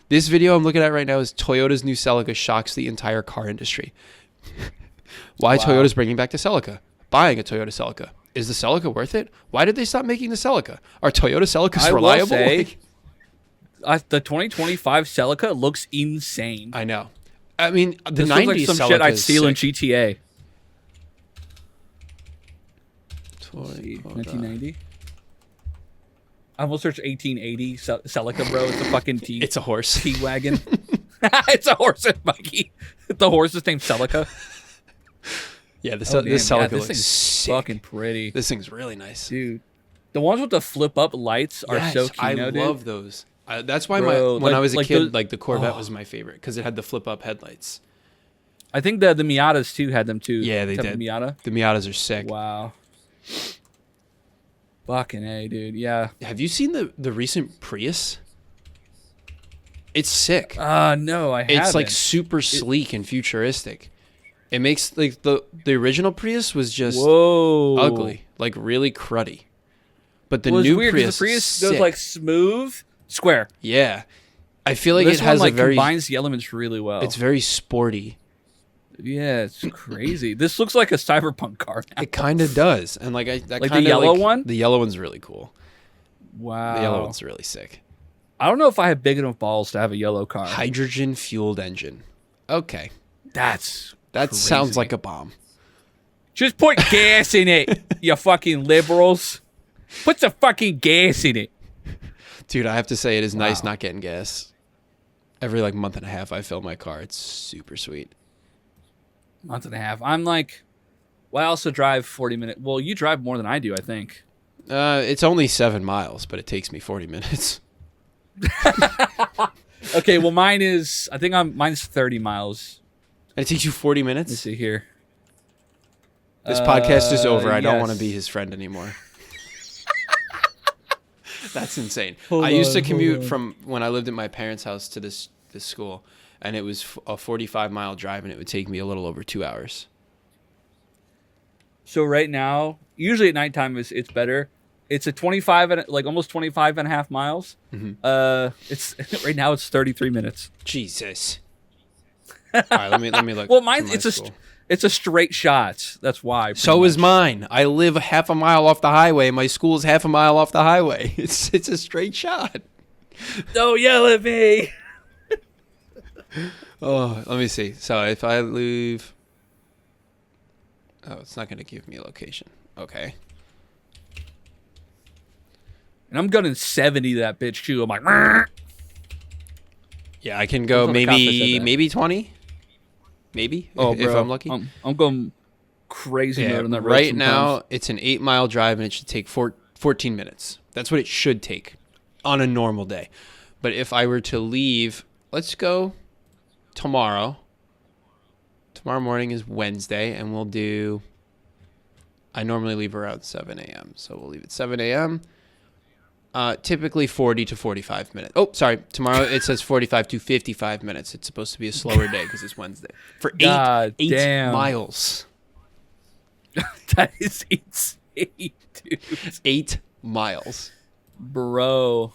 [SPEAKER 1] This video I'm looking at right now is Toyota's new Celica shocks the entire car industry. Why
[SPEAKER 2] Wow.
[SPEAKER 1] Toyota's bringing back the Celica? Buying a Toyota Celica. Is the Celica worth it? Why did they stop making the Celica? Are Toyota Celicas
[SPEAKER 2] I will
[SPEAKER 1] reliable?
[SPEAKER 2] say- The 2025 Celica looks insane.
[SPEAKER 1] I know. I mean, the
[SPEAKER 2] This
[SPEAKER 1] 90s
[SPEAKER 2] looks like some
[SPEAKER 1] Celica
[SPEAKER 2] shit I'd
[SPEAKER 1] is
[SPEAKER 2] steal in
[SPEAKER 1] sick.
[SPEAKER 2] GTA.
[SPEAKER 1] Toyota.
[SPEAKER 2] 1990. I will search 1880 Celica, bro. It's a fucking T.
[SPEAKER 1] It's a horse.
[SPEAKER 2] T-wagon. It's a horse and buggy. The horse is named Celica.
[SPEAKER 1] Yeah, this
[SPEAKER 2] Oh, damn,
[SPEAKER 1] this
[SPEAKER 2] yeah,
[SPEAKER 1] Celica
[SPEAKER 2] this
[SPEAKER 1] looks
[SPEAKER 2] thing's
[SPEAKER 1] sick.
[SPEAKER 2] fucking pretty.
[SPEAKER 1] This thing's really nice.
[SPEAKER 2] Dude. The ones with the flip up lights are
[SPEAKER 1] Yes,
[SPEAKER 2] so kino,
[SPEAKER 1] I
[SPEAKER 2] dude.
[SPEAKER 1] love those. That's why
[SPEAKER 2] Bro,
[SPEAKER 1] when I
[SPEAKER 2] like-
[SPEAKER 1] was a
[SPEAKER 2] like
[SPEAKER 1] kid,
[SPEAKER 2] those-
[SPEAKER 1] like the Corvette
[SPEAKER 2] Oh.
[SPEAKER 1] was my favorite because it had the flip up headlights.
[SPEAKER 2] I think the Miatas too had them too.
[SPEAKER 1] Yeah, they
[SPEAKER 2] Type of
[SPEAKER 1] did.
[SPEAKER 2] Miata.
[SPEAKER 1] The Miatas are sick.
[SPEAKER 2] Wow. Fucking A, dude. Yeah.
[SPEAKER 1] Have you seen the recent Prius? It's sick.
[SPEAKER 2] No, I haven't.
[SPEAKER 1] It's like super sleek and futuristic. It makes like the original Prius was just
[SPEAKER 2] Whoa.
[SPEAKER 1] ugly, like really cruddy. But the
[SPEAKER 2] Well, it's
[SPEAKER 1] new
[SPEAKER 2] weird 'cause
[SPEAKER 1] Prius,
[SPEAKER 2] the Prius
[SPEAKER 1] is
[SPEAKER 2] goes
[SPEAKER 1] sick.
[SPEAKER 2] like smooth, square.
[SPEAKER 1] Yeah, I feel like
[SPEAKER 2] This
[SPEAKER 1] it has
[SPEAKER 2] one like
[SPEAKER 1] a very.
[SPEAKER 2] combines the elements really well.
[SPEAKER 1] It's very sporty.
[SPEAKER 2] Yeah, it's crazy. This looks like a cyberpunk car now.
[SPEAKER 1] It kind of does, and like that
[SPEAKER 2] Like the
[SPEAKER 1] kinda,
[SPEAKER 2] yellow one?
[SPEAKER 1] The yellow one's really cool.
[SPEAKER 2] Wow.
[SPEAKER 1] The yellow one's really sick.
[SPEAKER 2] I don't know if I have big enough balls to have a yellow car.
[SPEAKER 1] Hydrogen fueled engine. Okay,
[SPEAKER 2] That's
[SPEAKER 1] that
[SPEAKER 2] crazy.
[SPEAKER 1] sounds like a bomb.
[SPEAKER 2] Just put gas in it, you fucking liberals. Put some fucking gas in it.
[SPEAKER 1] Dude, I have to say it is nice
[SPEAKER 2] Wow.
[SPEAKER 1] not getting gas. Every like month and a half, I fill my car. It's super sweet.
[SPEAKER 2] Month and a half. I'm like, well, I also drive 40 minutes. Well, you drive more than I do, I think.
[SPEAKER 1] It's only 7 miles, but it takes me 40 minutes.
[SPEAKER 2] Okay, well, mine's 30 miles.
[SPEAKER 1] And it takes you 40
[SPEAKER 2] Let's
[SPEAKER 1] minutes?
[SPEAKER 2] see here.
[SPEAKER 1] This podcast is over. I don't want to
[SPEAKER 2] yes.
[SPEAKER 1] be his friend anymore. That's insane.
[SPEAKER 2] Hold
[SPEAKER 1] I used to
[SPEAKER 2] on,
[SPEAKER 1] commute
[SPEAKER 2] hold on.
[SPEAKER 1] from when I lived at my parents' house to this school, and it was a 45-mile drive, and it would take me a little over 2 hours.
[SPEAKER 2] So right now, usually at nighttime it's better. It's a 25 and like almost 25 and a half miles. It's right now it's 33 minutes.
[SPEAKER 1] Jesus. All right, let me look.
[SPEAKER 2] Well,
[SPEAKER 1] for
[SPEAKER 2] mine
[SPEAKER 1] my
[SPEAKER 2] it's
[SPEAKER 1] school.
[SPEAKER 2] it's a straight shot. That's why. pretty
[SPEAKER 1] So is
[SPEAKER 2] much.
[SPEAKER 1] mine. I live half a mile off the highway. My school's half a mile off the highway. It's a straight shot.
[SPEAKER 2] Don't yell at me.
[SPEAKER 1] Oh, let me see. So if I leave, it's not going to give me a location. Okay.
[SPEAKER 2] And I'm gunning 70 to that bitch too. I'm like, "Meh."
[SPEAKER 1] Yeah, I can go
[SPEAKER 2] Until the cop has said
[SPEAKER 1] maybe
[SPEAKER 2] that.
[SPEAKER 1] 20. Maybe
[SPEAKER 2] Oh,
[SPEAKER 1] if
[SPEAKER 2] bro,
[SPEAKER 1] I'm lucky.
[SPEAKER 2] I'm going crazy
[SPEAKER 1] Yeah,
[SPEAKER 2] mode on that road
[SPEAKER 1] right
[SPEAKER 2] sometimes.
[SPEAKER 1] now it's an 8-mile drive and it should take 14 minutes. That's what it should take on a normal day. But if I were to leave, let's go tomorrow. Tomorrow morning is Wednesday, and we'll do. I normally leave around 7 a.m., so we'll leave at 7 a.m. Typically 40 to 45 minutes. Oh, sorry. Tomorrow it says 45 to 55 minutes. It's supposed to be a slower day because it's Wednesday. For
[SPEAKER 2] God
[SPEAKER 1] eight
[SPEAKER 2] damn.
[SPEAKER 1] miles.
[SPEAKER 2] That is insane, dude.
[SPEAKER 1] 8 miles.
[SPEAKER 2] Bro.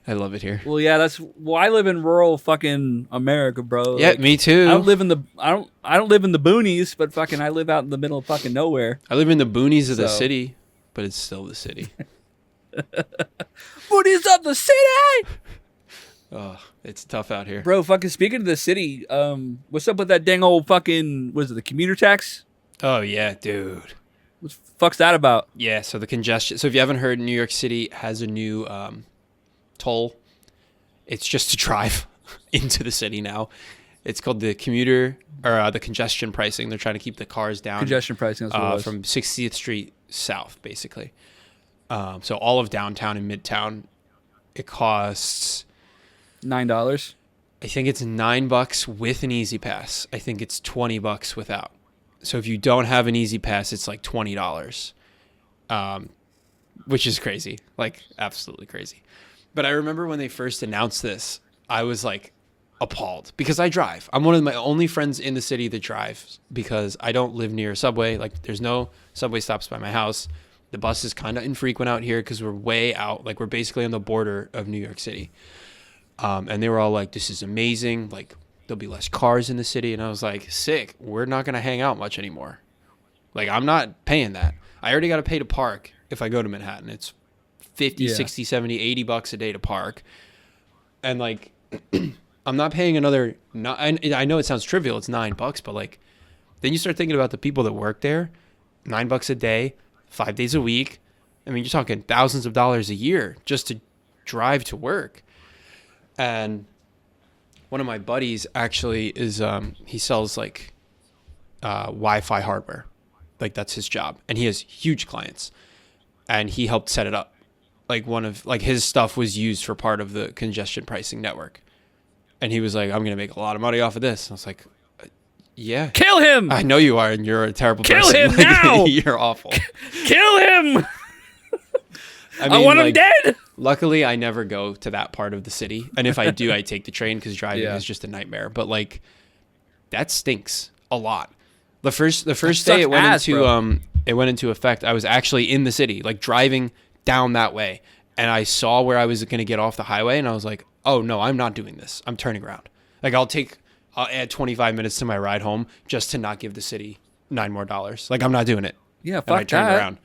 [SPEAKER 1] I love it here.
[SPEAKER 2] Well, yeah, I live in rural fucking America, bro.
[SPEAKER 1] Yeah,
[SPEAKER 2] Like,
[SPEAKER 1] me too.
[SPEAKER 2] I don't live in the boonies, but fucking I live out in the middle of fucking nowhere.
[SPEAKER 1] I live in the boonies of the
[SPEAKER 2] So-
[SPEAKER 1] city, but it's still the city.
[SPEAKER 2] Boonies of the city,
[SPEAKER 1] Oh, it's tough out here.
[SPEAKER 2] bro. Fucking speaking of the city, what's up with that dang old fucking what is it, the commuter tax?
[SPEAKER 1] Oh yeah, dude.
[SPEAKER 2] What the fuck's that about?
[SPEAKER 1] Yeah, so the congestion. So if you haven't heard, New York City has a new toll. It's just to drive into the city now. It's called the commuter or the congestion pricing. They're trying to keep the cars down.
[SPEAKER 2] Congestion pricing. That's what it was.
[SPEAKER 1] From 60th Street south, basically. So all of downtown and midtown, it costs.
[SPEAKER 2] $9.
[SPEAKER 1] I think it's $9 with an Easy Pass. I think it's $20 without. So if you don't have an Easy Pass, it's like $20, which is crazy, like absolutely crazy. But I remember when they first announced this, I was like appalled because I drive. I'm one of my only friends in the city that drives because I don't live near a subway. Like there's no subway stops by my house. The bus is kind of infrequent out here because we're way out. Like we're basically on the border of New York City. And they were all like, this is amazing. Like, there'll be less cars in the city. And I was like, sick. We're not going to hang out much anymore. Like, I'm not paying that. I already got to pay to park if I go to Manhattan. It's 50,
[SPEAKER 2] Yeah.
[SPEAKER 1] 60, 70, $80 a day to park. And, like, I'm not paying another... I know it sounds trivial. It's $9. But, like, then you start thinking about the people that work there. $9 a day, 5 days a week. I mean, you're talking thousands of dollars a year just to drive to work. And one of my buddies actually is he sells like Wi-Fi hardware, like that's his job, and he has huge clients, and he helped set it up. Like one of like his stuff was used for part of the congestion pricing network, and he was like, "I'm gonna make a lot of money off of this." And I was like, "Yeah,
[SPEAKER 2] Kill him!
[SPEAKER 1] I know you are, and you're a terrible
[SPEAKER 2] Kill
[SPEAKER 1] person.
[SPEAKER 2] him
[SPEAKER 1] Like,
[SPEAKER 2] now!
[SPEAKER 1] You're awful."
[SPEAKER 2] Kill him!
[SPEAKER 1] I
[SPEAKER 2] I want him
[SPEAKER 1] like,
[SPEAKER 2] dead.
[SPEAKER 1] Luckily, I never go to that part of the city, and if I do, I take the train because driving
[SPEAKER 2] Yeah.
[SPEAKER 1] is just a nightmare. But like, that stinks a lot. The first day
[SPEAKER 2] sucks
[SPEAKER 1] it went
[SPEAKER 2] ass,
[SPEAKER 1] into
[SPEAKER 2] bro.
[SPEAKER 1] it went into effect. I was actually in the city, like driving down that way, and I saw where I was going to get off the highway, and I was like, "Oh no, I'm not doing this. I'm turning around. Like I'll add 25 minutes to my ride home just to not give the city $9 more. Like I'm not doing it."
[SPEAKER 2] Yeah,
[SPEAKER 1] And I
[SPEAKER 2] fuck
[SPEAKER 1] turned
[SPEAKER 2] that.
[SPEAKER 1] around.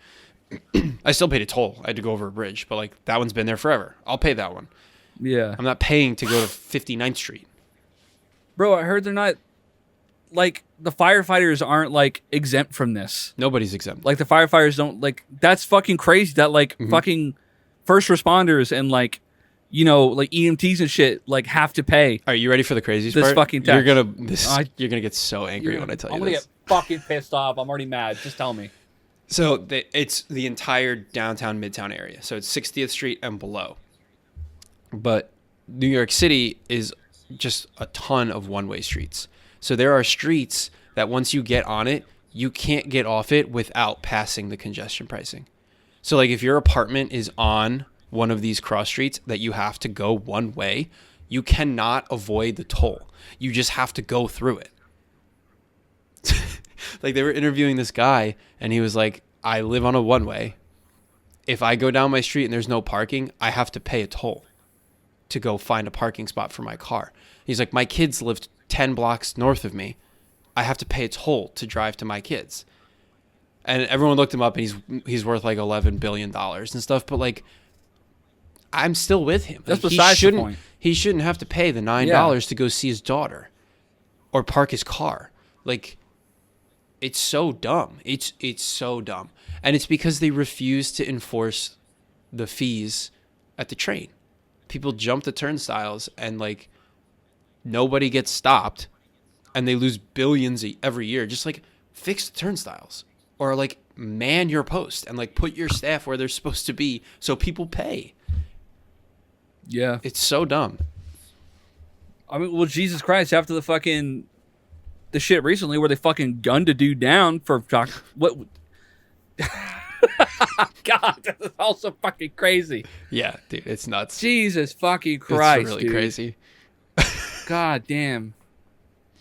[SPEAKER 1] I still paid a toll. I had to go over a bridge, but like that one's been there forever. I'll pay that one.
[SPEAKER 2] Yeah.
[SPEAKER 1] I'm not paying to go to 59th Street.
[SPEAKER 2] Bro, I heard they're not like the firefighters aren't like exempt from this.
[SPEAKER 1] Nobody's exempt.
[SPEAKER 2] Like the firefighters don't like that's fucking crazy that like fucking first responders and like you know like EMTs and shit like have to pay.
[SPEAKER 1] Are you ready for the craziest
[SPEAKER 2] This
[SPEAKER 1] part?
[SPEAKER 2] fucking
[SPEAKER 1] You're
[SPEAKER 2] text.
[SPEAKER 1] gonna you're gonna get so angry when I tell you
[SPEAKER 2] I'm gonna
[SPEAKER 1] this.
[SPEAKER 2] get fucking pissed off. I'm already mad. Just tell me.
[SPEAKER 1] So it's the entire downtown midtown area. So it's 60th Street and below. But New York City is just a ton of one-way streets. So there are streets that once you get on it, you can't get off it without passing the congestion pricing. So like if your apartment is on one of these cross streets that you have to go one way, you cannot avoid the toll. You just have to go through it. Like they were interviewing this guy and he was like, I live on a one way. If I go down my street and there's no parking, I have to pay a toll to go find a parking spot for my car. He's like, my kids live 10 blocks north of me. I have to pay a toll to drive to my kids. And everyone looked him up and he's worth like $11 billion and stuff. But like, I'm still with him.
[SPEAKER 2] That's
[SPEAKER 1] Like,
[SPEAKER 2] besides the point.
[SPEAKER 1] He shouldn't have to pay the $9 to go see his daughter or park his car. Like, it's so dumb. It's so dumb. And it's because they refuse to enforce the fees at the train. People jump the turnstiles and like nobody gets stopped and they lose billions every year. Just like fix the turnstiles or like man your post and like put your staff where they're supposed to be so people pay.
[SPEAKER 2] Yeah.
[SPEAKER 1] It's so dumb.
[SPEAKER 2] I mean, well, Jesus Christ, after the shit recently where they fucking gunned a dude down for what? God, that's also fucking crazy.
[SPEAKER 1] Yeah, dude, it's nuts.
[SPEAKER 2] Jesus fucking Christ,
[SPEAKER 1] it's really
[SPEAKER 2] dude.
[SPEAKER 1] crazy.
[SPEAKER 2] God damn.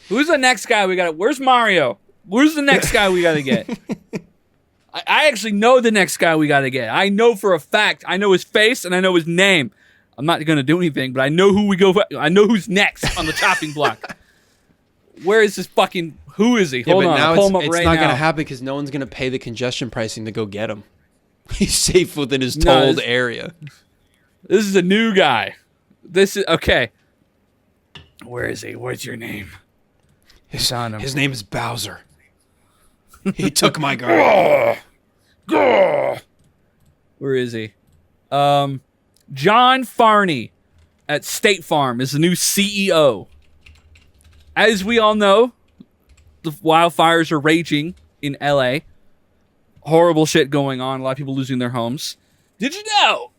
[SPEAKER 2] Who's the next guy we got? Where's Mario? Where's the next guy we got to get? I actually know the next guy we got to get. I know for a fact. I know his face and I know his name. I'm not going to do anything, but I know who we go for. I know who's next on the chopping block. Where is this fucking... Who is he? Hold
[SPEAKER 1] but
[SPEAKER 2] on.
[SPEAKER 1] now
[SPEAKER 2] I'll pull him up
[SPEAKER 1] it's
[SPEAKER 2] right
[SPEAKER 1] not
[SPEAKER 2] now.
[SPEAKER 1] going to happen because no one's going to pay the congestion pricing to go get him. He's safe within his
[SPEAKER 2] No,
[SPEAKER 1] tolled
[SPEAKER 2] this-
[SPEAKER 1] area.
[SPEAKER 2] This is a new guy. This is... Okay. Where is he? What's your name? Found him.
[SPEAKER 1] His name is Bowser. He took my girl.
[SPEAKER 2] Where is he? John Farney at State Farm is the new CEO. As we all know, the wildfires are raging in LA. Horrible shit going on. A lot of people losing their homes. Did you know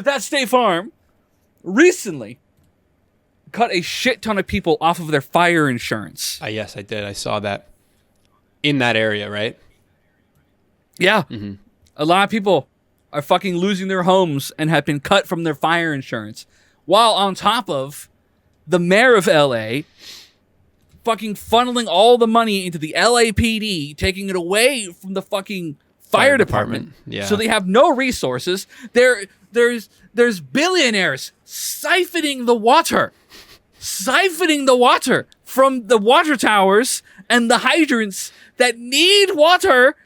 [SPEAKER 2] that State Farm recently cut a shit ton of people off of their fire insurance?
[SPEAKER 1] Yes, I did. I saw that. In that area, right?
[SPEAKER 2] Yeah. Mm-hmm. A lot of people are fucking losing their homes and have been cut from their fire insurance. While on top of the mayor of LA fucking funneling all the money into the LAPD, taking it away from the fucking fire department.
[SPEAKER 1] Yeah.
[SPEAKER 2] So they have no resources. There's billionaires siphoning the water from the water towers and the hydrants that need water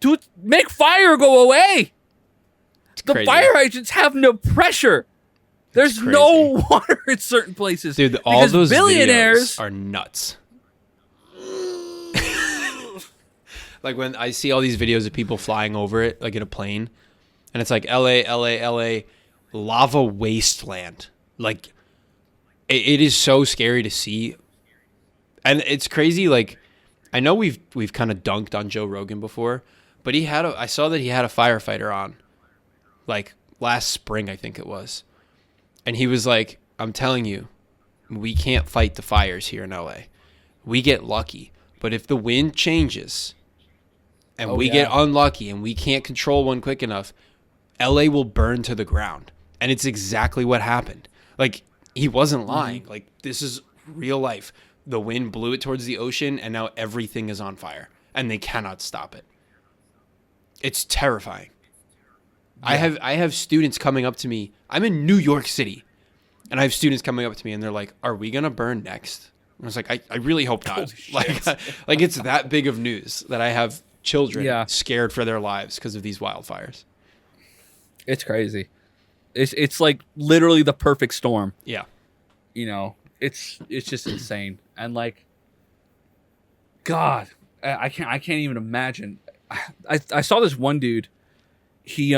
[SPEAKER 2] to make fire go away. The
[SPEAKER 1] crazy.
[SPEAKER 2] fire hydrants have no pressure. There's
[SPEAKER 1] crazy.
[SPEAKER 2] no water in certain places.
[SPEAKER 1] Dude, all
[SPEAKER 2] because
[SPEAKER 1] those
[SPEAKER 2] billionaires
[SPEAKER 1] videos are nuts. Like when I see all these videos of people flying over it, like in a plane, and it's like LA, lava wasteland. Like, it is so scary to see. And it's crazy, like, I know we've kind of dunked on Joe Rogan before, but I saw that he had a firefighter on, like, last spring, I think it was. And he was like, I'm telling you, we can't fight the fires here in LA. We get lucky. But if the wind changes and we get unlucky and we can't control one quick enough, LA will burn to the ground. And it's exactly what happened. Like, he wasn't lying. Like, this is real life. The wind blew it towards the ocean and now everything is on fire and they cannot stop it. It's terrifying. Yeah. I have students coming up to me. I'm in New York City, and I have students coming up to me, and they're like, "Are we gonna burn next?" And I was like, "I really hope not." Like it's that big of news that I have children scared for their lives because of these wildfires.
[SPEAKER 2] It's crazy. It's like literally the perfect storm.
[SPEAKER 1] Yeah,
[SPEAKER 2] You know, it's just insane, and like, God, I can't even imagine. I saw this one dude. He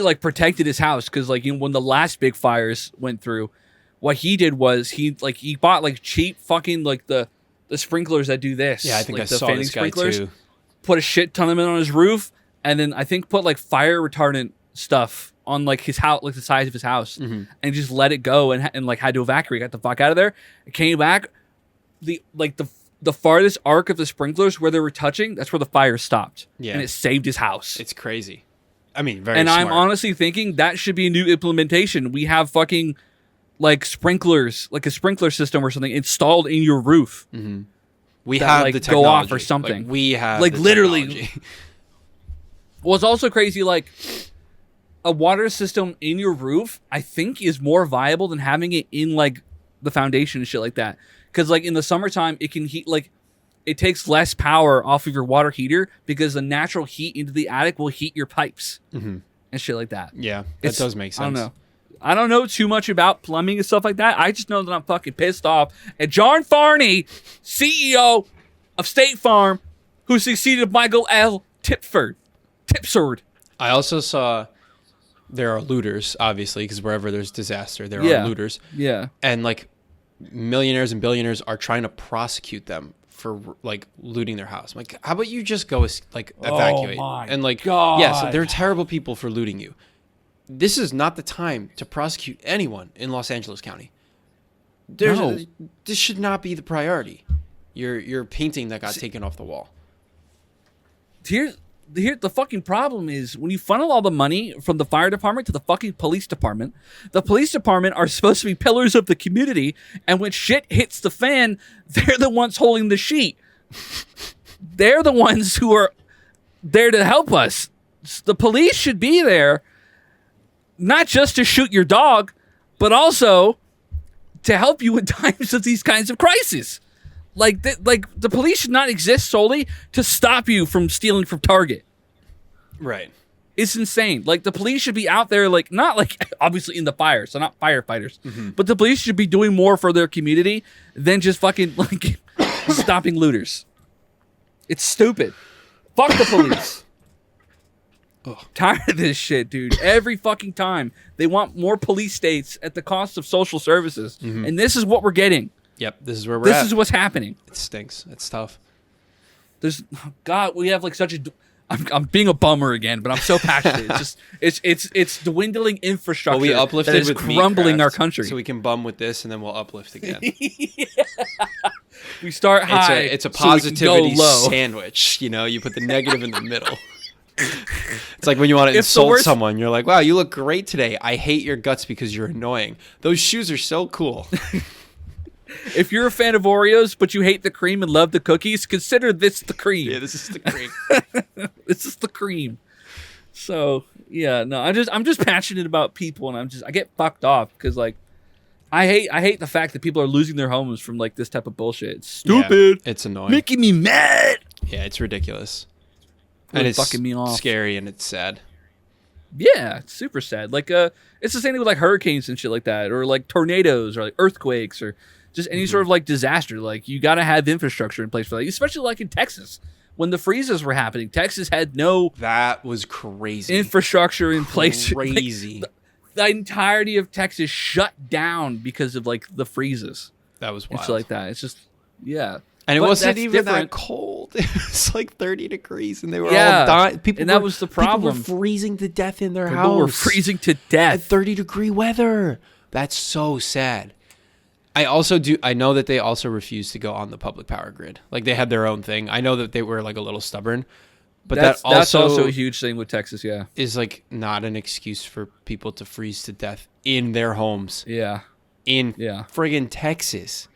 [SPEAKER 2] like protected his house because like when the last big fires went through, what he did was he bought like cheap fucking like the sprinklers that do this.
[SPEAKER 1] yeah. I think
[SPEAKER 2] like
[SPEAKER 1] I
[SPEAKER 2] the
[SPEAKER 1] saw
[SPEAKER 2] fanning
[SPEAKER 1] this guy
[SPEAKER 2] sprinklers,
[SPEAKER 1] too.
[SPEAKER 2] Put a shit ton of them on his roof, and then I think put like fire retardant stuff on like his house, like the size of his house,
[SPEAKER 1] Mm-hmm.
[SPEAKER 2] and just let it go and like had to evacuate, got the fuck out of there. It came back, the farthest arc of the sprinklers where they were touching, that's where the fire stopped.
[SPEAKER 1] Yeah.
[SPEAKER 2] And it saved his house.
[SPEAKER 1] It's crazy. I mean, very
[SPEAKER 2] And
[SPEAKER 1] smart.
[SPEAKER 2] I'm honestly thinking that should be a new implementation. We have fucking like sprinklers, like a sprinkler system or something installed in your roof.
[SPEAKER 1] we
[SPEAKER 2] that,
[SPEAKER 1] have
[SPEAKER 2] like,
[SPEAKER 1] the
[SPEAKER 2] go
[SPEAKER 1] technology.
[SPEAKER 2] off or something.
[SPEAKER 1] Like, we have
[SPEAKER 2] Like,
[SPEAKER 1] the
[SPEAKER 2] literally.
[SPEAKER 1] technology.
[SPEAKER 2] Well, it's also crazy, like a water system in your roof, I think is more viable than having it in like the foundation and shit like that. Because like in the summertime, it can heat like it takes less power off of your water heater because the natural heat into the attic will heat your pipes and shit like that.
[SPEAKER 1] Yeah, that
[SPEAKER 2] It's-
[SPEAKER 1] does make sense.
[SPEAKER 2] I don't know. I don't know too much about plumbing and stuff like that. I just know that I'm fucking pissed off at John Farney, CEO of State Farm, who succeeded Michael L. Tipsord.
[SPEAKER 1] I also saw there are looters, obviously, because wherever there's disaster, there
[SPEAKER 2] Yeah.
[SPEAKER 1] are looters.
[SPEAKER 2] Yeah.
[SPEAKER 1] And like millionaires and billionaires are trying to prosecute them for like looting their house. I'm like, how about you just go like evacuate?
[SPEAKER 2] my
[SPEAKER 1] and like,
[SPEAKER 2] God.
[SPEAKER 1] yeah, so they're terrible people for looting you. This is not the time to prosecute anyone in Los Angeles County.
[SPEAKER 2] No.
[SPEAKER 1] This should not be the priority. Your painting that got taken off the wall.
[SPEAKER 2] Here, the fucking problem is when you funnel all the money from the fire department to the fucking police department, the police department are supposed to be pillars of the community, and when shit hits the fan, they're the ones holding the sheet. They're the ones who are there to help us. The police should be there, not just to shoot your dog, but also to help you in times of these kinds of crises. Like the police should not exist solely to stop you from stealing from Target.
[SPEAKER 1] Right.
[SPEAKER 2] It's insane. Like the police should be out there, like not like obviously in the fire, so not firefighters, but the police should be doing more for their community than just fucking like stopping looters. It's stupid. Fuck the police. Tired of this shit, dude. Every fucking time they want more police states at the cost of social services, and this is what we're getting.
[SPEAKER 1] Yep. This is where we're
[SPEAKER 2] This
[SPEAKER 1] at.
[SPEAKER 2] is what's happening.
[SPEAKER 1] It stinks. It's tough.
[SPEAKER 2] There's God, we have like such a. I'm being a bummer again, but I'm so passionate. It's just it's dwindling infrastructure.
[SPEAKER 1] Well, we uplifted
[SPEAKER 2] that is
[SPEAKER 1] with
[SPEAKER 2] crumbling
[SPEAKER 1] Meatcraft,
[SPEAKER 2] our country.
[SPEAKER 1] so we can bum with this, and then we'll uplift again.
[SPEAKER 2] We start high.
[SPEAKER 1] It's a
[SPEAKER 2] so we can
[SPEAKER 1] positivity
[SPEAKER 2] go low.
[SPEAKER 1] sandwich. You know, you put the negative in the middle. It's like when you want to
[SPEAKER 2] If the
[SPEAKER 1] insult
[SPEAKER 2] worst-
[SPEAKER 1] someone, you're like, "Wow, you look great today. I hate your guts because you're annoying. Those shoes are so cool."
[SPEAKER 2] If you're a fan of Oreos but you hate the cream and love the cookies, consider this the cream.
[SPEAKER 1] Yeah, this is the cream.
[SPEAKER 2] This is the cream. So yeah, no, I'm just passionate about people, and I get fucked off because like I hate the fact that people are losing their homes from like this type of bullshit. It's stupid.
[SPEAKER 1] Yeah, it's annoying.
[SPEAKER 2] Making me mad.
[SPEAKER 1] Yeah, it's ridiculous.
[SPEAKER 2] Really
[SPEAKER 1] And it's
[SPEAKER 2] fucking me off.
[SPEAKER 1] scary and it's sad.
[SPEAKER 2] Yeah, it's super sad. Like it's the same thing with like hurricanes and shit like that, or like tornadoes, or like earthquakes, or just any sort of like disaster. Like you got to have infrastructure in place for that, especially like in Texas when the freezes were happening. Texas had no
[SPEAKER 1] That was crazy.
[SPEAKER 2] infrastructure in place. Like,
[SPEAKER 1] Crazy.
[SPEAKER 2] the entirety of Texas shut down because of like the freezes
[SPEAKER 1] That was
[SPEAKER 2] and
[SPEAKER 1] wild.
[SPEAKER 2] shit like that. It's just yeah.
[SPEAKER 1] And it
[SPEAKER 2] But
[SPEAKER 1] wasn't
[SPEAKER 2] that's
[SPEAKER 1] even
[SPEAKER 2] different.
[SPEAKER 1] that cold. It was like 30 degrees, and they were
[SPEAKER 2] Yeah,
[SPEAKER 1] all dying. People
[SPEAKER 2] and that
[SPEAKER 1] were-
[SPEAKER 2] was the
[SPEAKER 1] People
[SPEAKER 2] problem.
[SPEAKER 1] were freezing to death in their
[SPEAKER 2] People
[SPEAKER 1] house.
[SPEAKER 2] were freezing to
[SPEAKER 1] at
[SPEAKER 2] death.
[SPEAKER 1] 30-degree weather. That's so sad. I know that they also refused to go on the public power grid. Like they had their own thing. I know that they were like a little stubborn, but
[SPEAKER 2] That's
[SPEAKER 1] that's
[SPEAKER 2] also a huge thing with Texas. Yeah,
[SPEAKER 1] is like not an excuse for people to freeze to death in their homes
[SPEAKER 2] yeah,
[SPEAKER 1] in
[SPEAKER 2] yeah.
[SPEAKER 1] friggin' Texas.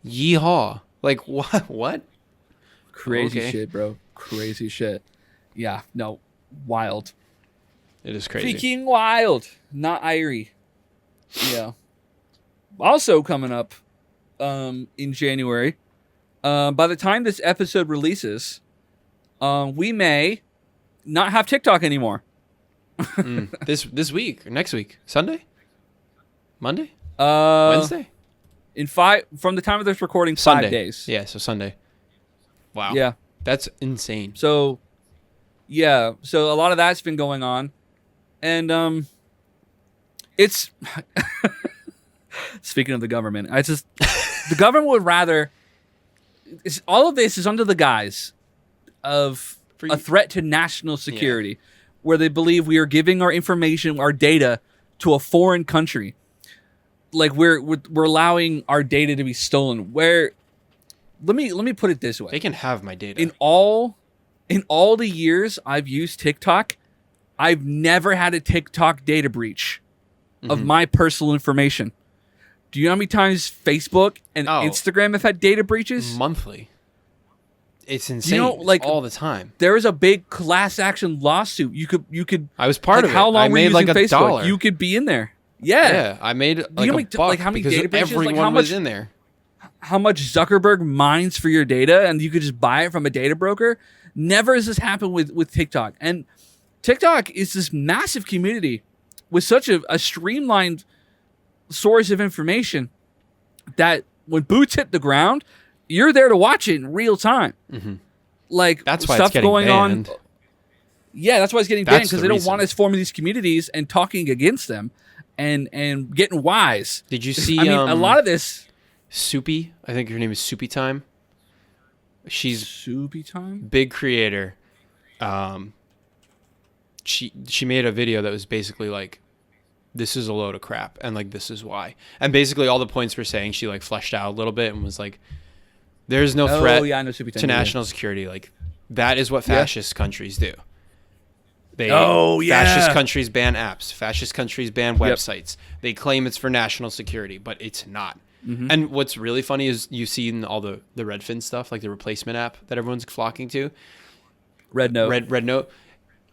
[SPEAKER 1] Yeehaw. Like what? What?
[SPEAKER 2] Crazy
[SPEAKER 1] Okay.
[SPEAKER 2] shit, bro. Crazy shit. Yeah, no, wild.
[SPEAKER 1] It is crazy.
[SPEAKER 2] Freaking wild. Not Irie. Yeah. Also coming up in January, by the time this episode releases, we may not have TikTok anymore.
[SPEAKER 1] This week or next week? Sunday? Monday?
[SPEAKER 2] Uh,
[SPEAKER 1] Wednesday?
[SPEAKER 2] from the time of this recording,
[SPEAKER 1] Sunday.
[SPEAKER 2] 5 days.
[SPEAKER 1] Yeah, so Sunday. Wow.
[SPEAKER 2] Yeah.
[SPEAKER 1] That's insane.
[SPEAKER 2] So, yeah. So a lot of that's been going on, and it's speaking of the government. The government would rather. All of this is under the guise of
[SPEAKER 1] For
[SPEAKER 2] a
[SPEAKER 1] you-
[SPEAKER 2] threat to national security, where they believe we are giving our information, our data, to a foreign country. Like we're allowing our data to be stolen. Where let me put it this way:
[SPEAKER 1] They can have my data.
[SPEAKER 2] in all the years I've used TikTok, I've never had a TikTok data breach of my personal information. Do you know how many times Facebook and Instagram have had data breaches?
[SPEAKER 1] Monthly. It's insane.
[SPEAKER 2] like,
[SPEAKER 1] it's all the time.
[SPEAKER 2] There is a big class action lawsuit. You could.
[SPEAKER 1] I was part
[SPEAKER 2] like,
[SPEAKER 1] of it.
[SPEAKER 2] How long
[SPEAKER 1] I
[SPEAKER 2] were
[SPEAKER 1] made
[SPEAKER 2] you
[SPEAKER 1] like
[SPEAKER 2] using
[SPEAKER 1] a
[SPEAKER 2] Facebook?
[SPEAKER 1] dollar.
[SPEAKER 2] You could be in there. Yeah.
[SPEAKER 1] Yeah, I made like
[SPEAKER 2] know how
[SPEAKER 1] a
[SPEAKER 2] many-
[SPEAKER 1] buck
[SPEAKER 2] like, how many
[SPEAKER 1] because
[SPEAKER 2] data breaches? Like,
[SPEAKER 1] everyone
[SPEAKER 2] how
[SPEAKER 1] was
[SPEAKER 2] much-
[SPEAKER 1] in there.
[SPEAKER 2] How much Zuckerberg mines for your data, and you could just buy it from a data broker. Never has this happened with TikTok. And TikTok is this massive community with such a streamlined source of information that when boots hit the ground, you're there to watch it in real time. Like
[SPEAKER 1] That's why
[SPEAKER 2] stuff
[SPEAKER 1] it's getting
[SPEAKER 2] going
[SPEAKER 1] banned.
[SPEAKER 2] on. Yeah, that's why it's getting banned,
[SPEAKER 1] That's
[SPEAKER 2] because
[SPEAKER 1] the
[SPEAKER 2] they don't
[SPEAKER 1] reason.
[SPEAKER 2] want us forming these communities and talking against them and getting wise.
[SPEAKER 1] Did you see?
[SPEAKER 2] I mean, a lot of this
[SPEAKER 1] Soupy, I think her name is Soupy Time. She's
[SPEAKER 2] soupy time.
[SPEAKER 1] big creator. She made a video that was basically like, this is a load of crap, and like this is why. And basically all the points we're saying, she like fleshed out a little bit and was like, there's no threat
[SPEAKER 2] yeah, I know soupy time.
[SPEAKER 1] to
[SPEAKER 2] Yeah.
[SPEAKER 1] national security. Like that is what fascist countries do. They
[SPEAKER 2] Oh,
[SPEAKER 1] fascist
[SPEAKER 2] yeah.
[SPEAKER 1] countries ban apps. Fascist countries ban websites. They claim it's for national security, but it's not. And what's really funny is you've seen all the Redfin stuff, like the replacement app that everyone's flocking to.
[SPEAKER 2] Red Note.
[SPEAKER 1] Red Note.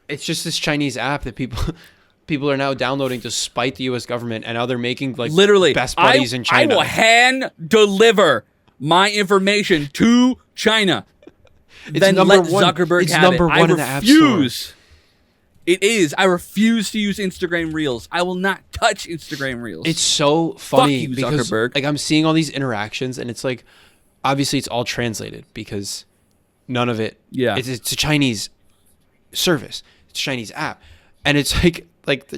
[SPEAKER 1] It's just this Chinese app that people are now downloading to spite the U.S. government, and now they're making like
[SPEAKER 2] Literally,
[SPEAKER 1] best buddies in China.
[SPEAKER 2] I will hand deliver my information to China. Then
[SPEAKER 1] number
[SPEAKER 2] let
[SPEAKER 1] one-
[SPEAKER 2] Zuckerberg
[SPEAKER 1] it's
[SPEAKER 2] have
[SPEAKER 1] number
[SPEAKER 2] it.
[SPEAKER 1] one
[SPEAKER 2] I
[SPEAKER 1] in the App Store.
[SPEAKER 2] refuse. It is. I refuse to use Instagram Reels. I will not touch Instagram Reels.
[SPEAKER 1] It's so funny
[SPEAKER 2] you,
[SPEAKER 1] because
[SPEAKER 2] Zuckerberg.
[SPEAKER 1] like I'm seeing all these interactions, and it's like obviously it's all translated because none of it.
[SPEAKER 2] Yeah.
[SPEAKER 1] It's a Chinese service. It's a Chinese app, and it's like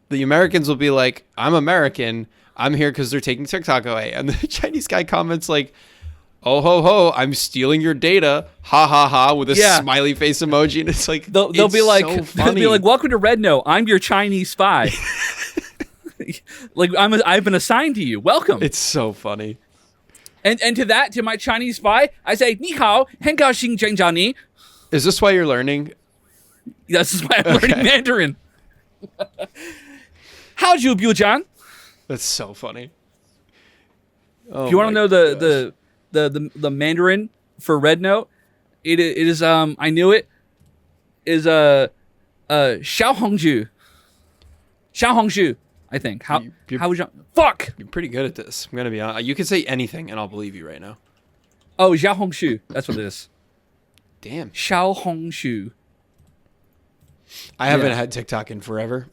[SPEAKER 1] the Americans will be like, I'm American. I'm here because they're taking TikTok away, and the Chinese guy comments like, oh ho ho, I'm stealing your data, ha ha ha, with a
[SPEAKER 2] Yeah.
[SPEAKER 1] smiley face emoji, and it's like
[SPEAKER 2] they'll
[SPEAKER 1] it's
[SPEAKER 2] be like,
[SPEAKER 1] so
[SPEAKER 2] they'll
[SPEAKER 1] funny.
[SPEAKER 2] be like, welcome to Red Note. I'm your Chinese spy. Like I've been assigned to you. Welcome.
[SPEAKER 1] It's so funny.
[SPEAKER 2] And to my Chinese spy, I say, 你好,很高兴见到你.
[SPEAKER 1] Is this why you're learning?
[SPEAKER 2] This is why I'm learning Mandarin. How'd you, Biujian?
[SPEAKER 1] That's so funny. Oh
[SPEAKER 2] If you want to
[SPEAKER 1] my
[SPEAKER 2] know
[SPEAKER 1] gosh.
[SPEAKER 2] the Mandarin for Red Note, it is I knew it is Xiaohongshu. Xiaohongshu, I think. How would you fuck?
[SPEAKER 1] You're pretty good at this. I'm gonna be honest. You can say anything, and I'll believe you right now.
[SPEAKER 2] Oh, Xiaohongshu. That's what it is.
[SPEAKER 1] Damn.
[SPEAKER 2] Xiaohongshu.
[SPEAKER 1] I haven't
[SPEAKER 2] Yeah.
[SPEAKER 1] had TikTok in forever,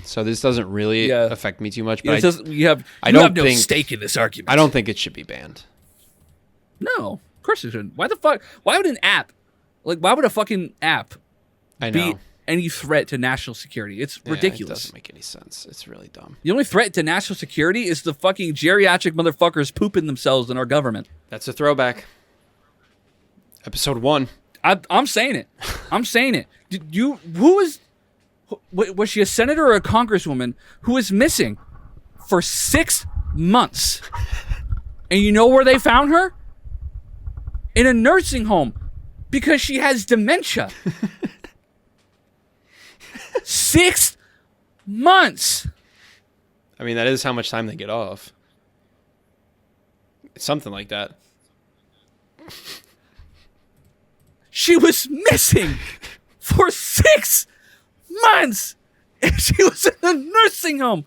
[SPEAKER 1] so this doesn't really
[SPEAKER 2] Yeah.
[SPEAKER 1] affect me too much.
[SPEAKER 2] Yeah,
[SPEAKER 1] But
[SPEAKER 2] it says you have
[SPEAKER 1] I
[SPEAKER 2] you
[SPEAKER 1] don't
[SPEAKER 2] have no
[SPEAKER 1] think-
[SPEAKER 2] stake in this argument.
[SPEAKER 1] I don't think it should be banned.
[SPEAKER 2] No, of course it shouldn't. Why the fuck? Why would an app, like, why would a fucking app
[SPEAKER 1] I
[SPEAKER 2] be
[SPEAKER 1] know.
[SPEAKER 2] any threat to national security? It's
[SPEAKER 1] Yeah,
[SPEAKER 2] ridiculous.
[SPEAKER 1] it doesn't make any sense. It's really dumb.
[SPEAKER 2] The only threat to national security is the fucking geriatric motherfuckers pooping themselves in our government.
[SPEAKER 1] That's a throwback. Episode 1.
[SPEAKER 2] I'm saying it. I'm saying it. Was she a senator or a congresswoman who was missing for 6 months? And you know where they found her? In a nursing home because she has dementia. 6 months.
[SPEAKER 1] I mean, that is how much time they get off. It's something like that.
[SPEAKER 2] She was missing for 6 months. And she was in a nursing home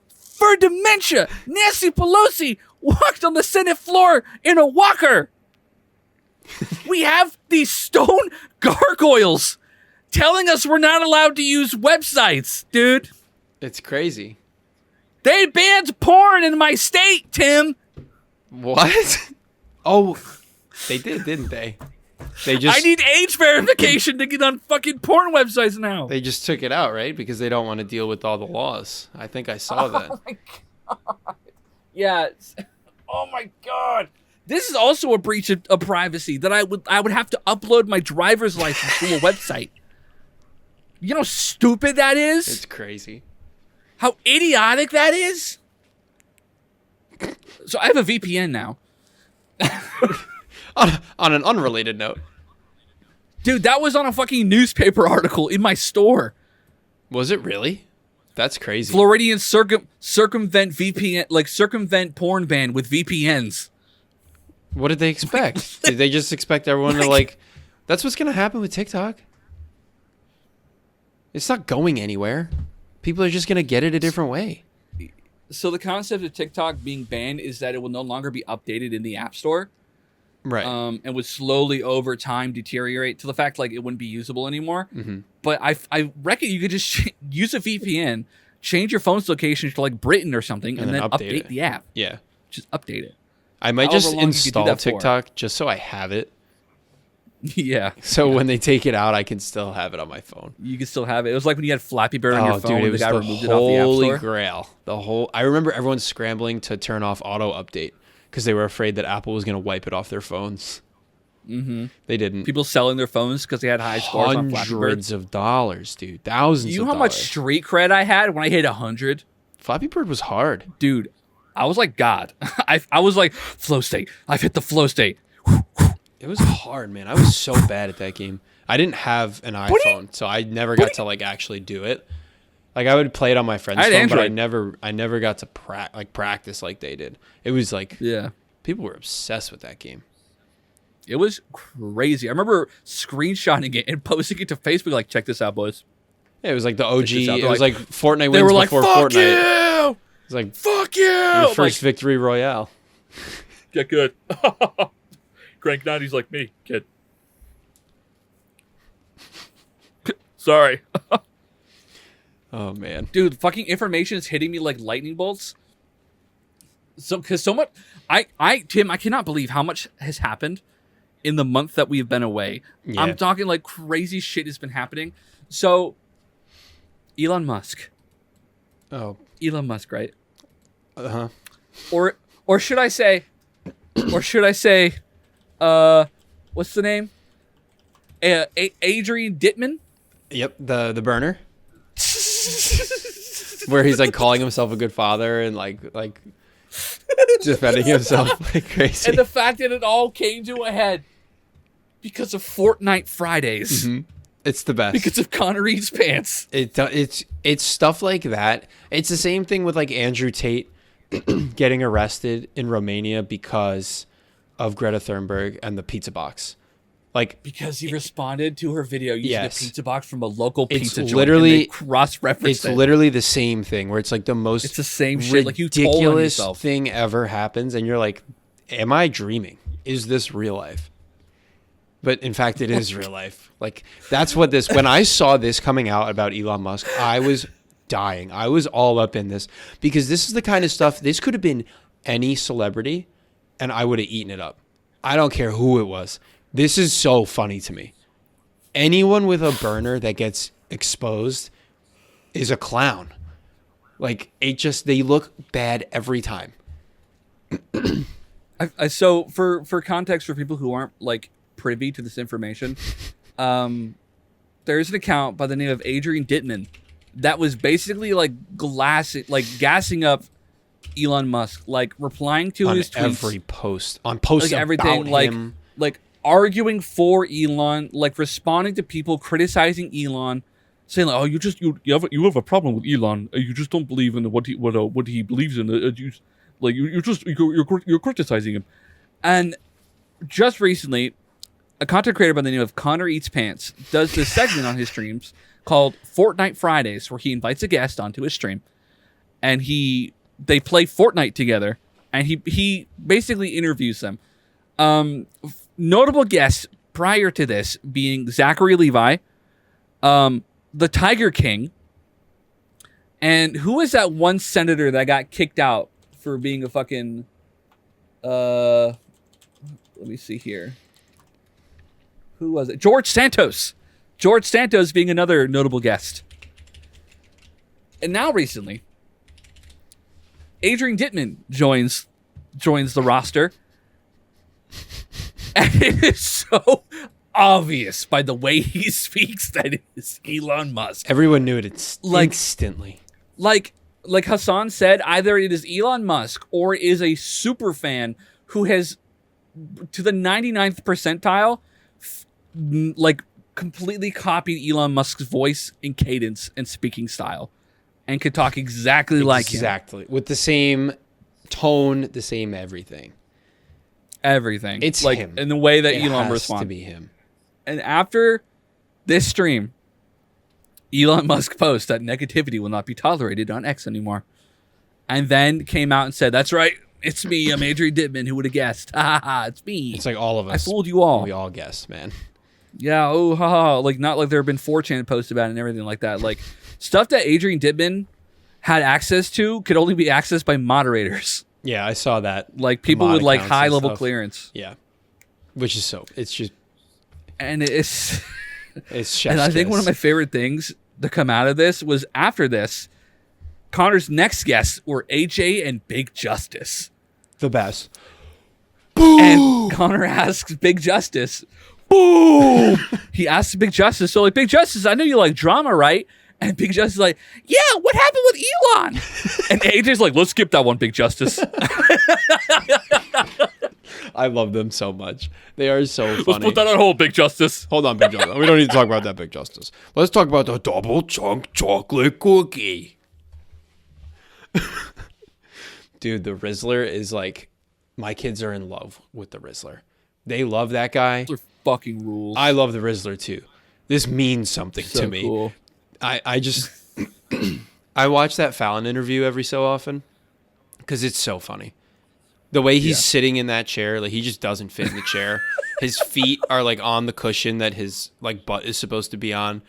[SPEAKER 2] for dementia. Nancy Pelosi walked on the Senate floor in a walker. We have these stone gargoyles telling us we're not allowed to use websites, dude.
[SPEAKER 1] It's crazy.
[SPEAKER 2] They banned porn in my state, Tim.
[SPEAKER 1] What? Oh, they did, didn't they? They just
[SPEAKER 2] I need age verification to get on fucking porn websites now.
[SPEAKER 1] they just took it out, right? Because they don't want to deal with all the laws. I think I saw that.
[SPEAKER 2] Yeah. Oh my god. This is also a breach of privacy that I would have to upload my driver's license to a website. You know how stupid that is?
[SPEAKER 1] It's crazy.
[SPEAKER 2] How idiotic that is? So I have a VPN now.
[SPEAKER 1] On an unrelated note,
[SPEAKER 2] Dude, that was on a fucking newspaper article in my store.
[SPEAKER 1] was it really? That's crazy.
[SPEAKER 2] Floridians circumvent VPN, like circumvent porn ban with VPNs.
[SPEAKER 1] What did they expect? Did they just expect everyone to like? That's what's gonna happen with TikTok. It's not going anywhere. People are just gonna get it a different way.
[SPEAKER 2] So the concept of TikTok being banned is that it will no longer be updated in the App Store,
[SPEAKER 1] Right.
[SPEAKER 2] and would slowly over time deteriorate to the fact like it wouldn't be usable anymore.
[SPEAKER 1] Mm-hmm.
[SPEAKER 2] But I reckon you could just use a VPN, change your phone's location to like Britain or something, and then update
[SPEAKER 1] it.
[SPEAKER 2] the app.
[SPEAKER 1] Yeah.
[SPEAKER 2] Just update it.
[SPEAKER 1] I might
[SPEAKER 2] However
[SPEAKER 1] just
[SPEAKER 2] long you could do
[SPEAKER 1] install
[SPEAKER 2] that for.
[SPEAKER 1] TikTok just so I have it.
[SPEAKER 2] Yeah,
[SPEAKER 1] So when they take it out, I can still have it on my phone.
[SPEAKER 2] you can still have it. It was like when you had Flappy Bird on your phone
[SPEAKER 1] it
[SPEAKER 2] when the
[SPEAKER 1] was
[SPEAKER 2] guy
[SPEAKER 1] the
[SPEAKER 2] removed it off the App
[SPEAKER 1] holy
[SPEAKER 2] Store.
[SPEAKER 1] grail. I remember everyone scrambling to turn off auto update because they were afraid that Apple was going to wipe it off their phones. Mm-hmm. They didn't.
[SPEAKER 2] People selling their phones because they had high scores on Flappy Bird.
[SPEAKER 1] Hundreds of dollars, dude. Thousands.
[SPEAKER 2] You know
[SPEAKER 1] of
[SPEAKER 2] how much
[SPEAKER 1] dollars.
[SPEAKER 2] street cred I had when I hit 100?
[SPEAKER 1] Flappy Bird was hard.
[SPEAKER 2] Dude, I was like God. I was like, flow state. I've hit the flow state.
[SPEAKER 1] It was hard, man. I was so bad at that game. I didn't have an iPhone, so I never got to like actually do it. Like I would play it on my friend's
[SPEAKER 2] I had
[SPEAKER 1] phone, but
[SPEAKER 2] Android.
[SPEAKER 1] I never got to practice like they did. It was like
[SPEAKER 2] Yeah.
[SPEAKER 1] people were obsessed with that game.
[SPEAKER 2] It was crazy. I remember screenshotting it and posting it to Facebook like, check this out, boys.
[SPEAKER 1] Yeah, it was like the OG.
[SPEAKER 2] this out.
[SPEAKER 1] It
[SPEAKER 2] They're
[SPEAKER 1] was
[SPEAKER 2] like-
[SPEAKER 1] like Fortnite
[SPEAKER 2] They
[SPEAKER 1] wins
[SPEAKER 2] were like,
[SPEAKER 1] before
[SPEAKER 2] fuck
[SPEAKER 1] Fortnite.
[SPEAKER 2] you!
[SPEAKER 1] It was like
[SPEAKER 2] Fuck you!
[SPEAKER 1] your first victory royale.
[SPEAKER 2] Get good. Crank 90s like me, kid. Sorry.
[SPEAKER 1] Oh man.
[SPEAKER 2] Dude, fucking information is hitting me like lightning bolts. Because so much, Tim, I cannot believe how much has happened in the month that we've been away.
[SPEAKER 1] Yeah.
[SPEAKER 2] I'm talking like crazy shit has been happening. So, Elon Musk,
[SPEAKER 1] Oh.
[SPEAKER 2] right?
[SPEAKER 1] Uh-huh.
[SPEAKER 2] Or should I say, what's the name? Adrian Dittman.
[SPEAKER 1] Yep, the burner. Where he's like calling himself a good father and like defending himself like crazy.
[SPEAKER 2] And the fact that it all came to a head because of Fortnite Fridays.
[SPEAKER 1] Mhm. It's the best.
[SPEAKER 2] Because of Connor Eats Pants.
[SPEAKER 1] It's stuff like that. It's the same thing with like Andrew Tate getting arrested in Romania because of Greta Thunberg and the pizza box. Like
[SPEAKER 2] Because he responded to her video using
[SPEAKER 1] Yes.
[SPEAKER 2] a pizza box from a local
[SPEAKER 1] It's
[SPEAKER 2] pizza joint.
[SPEAKER 1] literally-
[SPEAKER 2] and they cross-referenced
[SPEAKER 1] it's
[SPEAKER 2] it.
[SPEAKER 1] literally the same thing where it's like the most
[SPEAKER 2] It's the same shit, like you told on
[SPEAKER 1] ridiculous
[SPEAKER 2] yourself.
[SPEAKER 1] thing ever happens and you're like, am I dreaming? Is this real life? But in fact it is real life. Like that's what this when I saw this coming out about Elon Musk, I was dying. I was all up in this because this is the kind of stuff this could have been any celebrity and I would have eaten it up. I don't care who it was. This is so funny to me. Anyone with a burner that gets exposed is a clown. Like they look bad every time.
[SPEAKER 2] So for context for people who aren't like privy to this information, there's an account by the name of Adrian Dittman that was basically like gassing up Elon Musk, like replying to
[SPEAKER 1] On
[SPEAKER 2] his tweets,
[SPEAKER 1] every post. On posts
[SPEAKER 2] like everything,
[SPEAKER 1] about
[SPEAKER 2] like
[SPEAKER 1] him.
[SPEAKER 2] like arguing for Elon, like responding to people criticizing Elon, saying like, "Oh, you have a problem with Elon. You just don't believe in what he believes in. You're criticizing him." And just recently, a content creator by the name of Connor Eats Pants does this segment on his streams called Fortnite Fridays, where he invites a guest onto his stream, and they play Fortnite together, and he basically interviews them. Notable guests prior to this being Zachary Levi, the Tiger King, and who was that one senator that got kicked out for being a fucking let me see here. Who was it? George Santos. George Santos being another notable guest. And now recently, Adrian Dittman joins the roster. And it is so obvious by the way he speaks that it is Elon Musk.
[SPEAKER 1] Everyone knew it
[SPEAKER 2] Like-
[SPEAKER 1] instantly.
[SPEAKER 2] Like Hassan said, either it is Elon Musk or it is a super fan who has, to the 99th percentile, like completely copied Elon Musk's voice and cadence and speaking style, and could talk exactly like him.
[SPEAKER 1] Exactly. With the same tone, the same everything.
[SPEAKER 2] Everything.
[SPEAKER 1] It's
[SPEAKER 2] like
[SPEAKER 1] him.
[SPEAKER 2] in the way that
[SPEAKER 1] It
[SPEAKER 2] Elon
[SPEAKER 1] has
[SPEAKER 2] responds.
[SPEAKER 1] to be him.
[SPEAKER 2] And after this stream, Elon Musk posts that negativity will not be tolerated on X anymore. And then came out and said, "That's right, it's me. I'm Adrian Dittman. Who would have guessed? Ha ha ha, it's me.
[SPEAKER 1] It's like all of
[SPEAKER 2] I
[SPEAKER 1] us.
[SPEAKER 2] fooled you all."
[SPEAKER 1] We all guessed, man.
[SPEAKER 2] Yeah, oh, haha. Like, not like there have been 4chan posts about it and everything like that. Like, stuff that Adrian Dittman had access to could only be accessed by moderators.
[SPEAKER 1] Yeah, I saw that.
[SPEAKER 2] Like, people
[SPEAKER 1] Mod
[SPEAKER 2] with, like,
[SPEAKER 1] accounts and
[SPEAKER 2] high-level
[SPEAKER 1] stuff.
[SPEAKER 2] clearance.
[SPEAKER 1] Yeah. Which is so. It's just.
[SPEAKER 2] And it's...
[SPEAKER 1] It's chef's
[SPEAKER 2] and I think one of
[SPEAKER 1] kiss.
[SPEAKER 2] my favorite things to come out of this was after this, Connor's next guests were AJ and Big Justice.
[SPEAKER 1] The best.
[SPEAKER 2] And Connor asks Big Justice, boom! He asks Big Justice, so like, Big Justice, I know you like drama, right? And Big Justice is like, yeah, what happened with Elon? And AJ's like, let's skip that one, Big Justice.
[SPEAKER 1] I love them so much. They are so funny.
[SPEAKER 2] Let's put that on hold, Big Justice.
[SPEAKER 1] Hold on, Big Justice. We don't need to talk about that, Big Justice. Let's talk about the double chunk chocolate cookie. Dude, the Rizzler is like, my kids are in love with the Rizzler. They love that guy.
[SPEAKER 2] Those are fucking rules.
[SPEAKER 1] I love the Rizzler too. This means something
[SPEAKER 2] So
[SPEAKER 1] to me.
[SPEAKER 2] cool.
[SPEAKER 1] I just I watch that Fallon interview every so often because it's so funny. The way he's sitting in that chair, like he just doesn't fit in the chair. His feet are like on the cushion that his like butt is supposed to be on.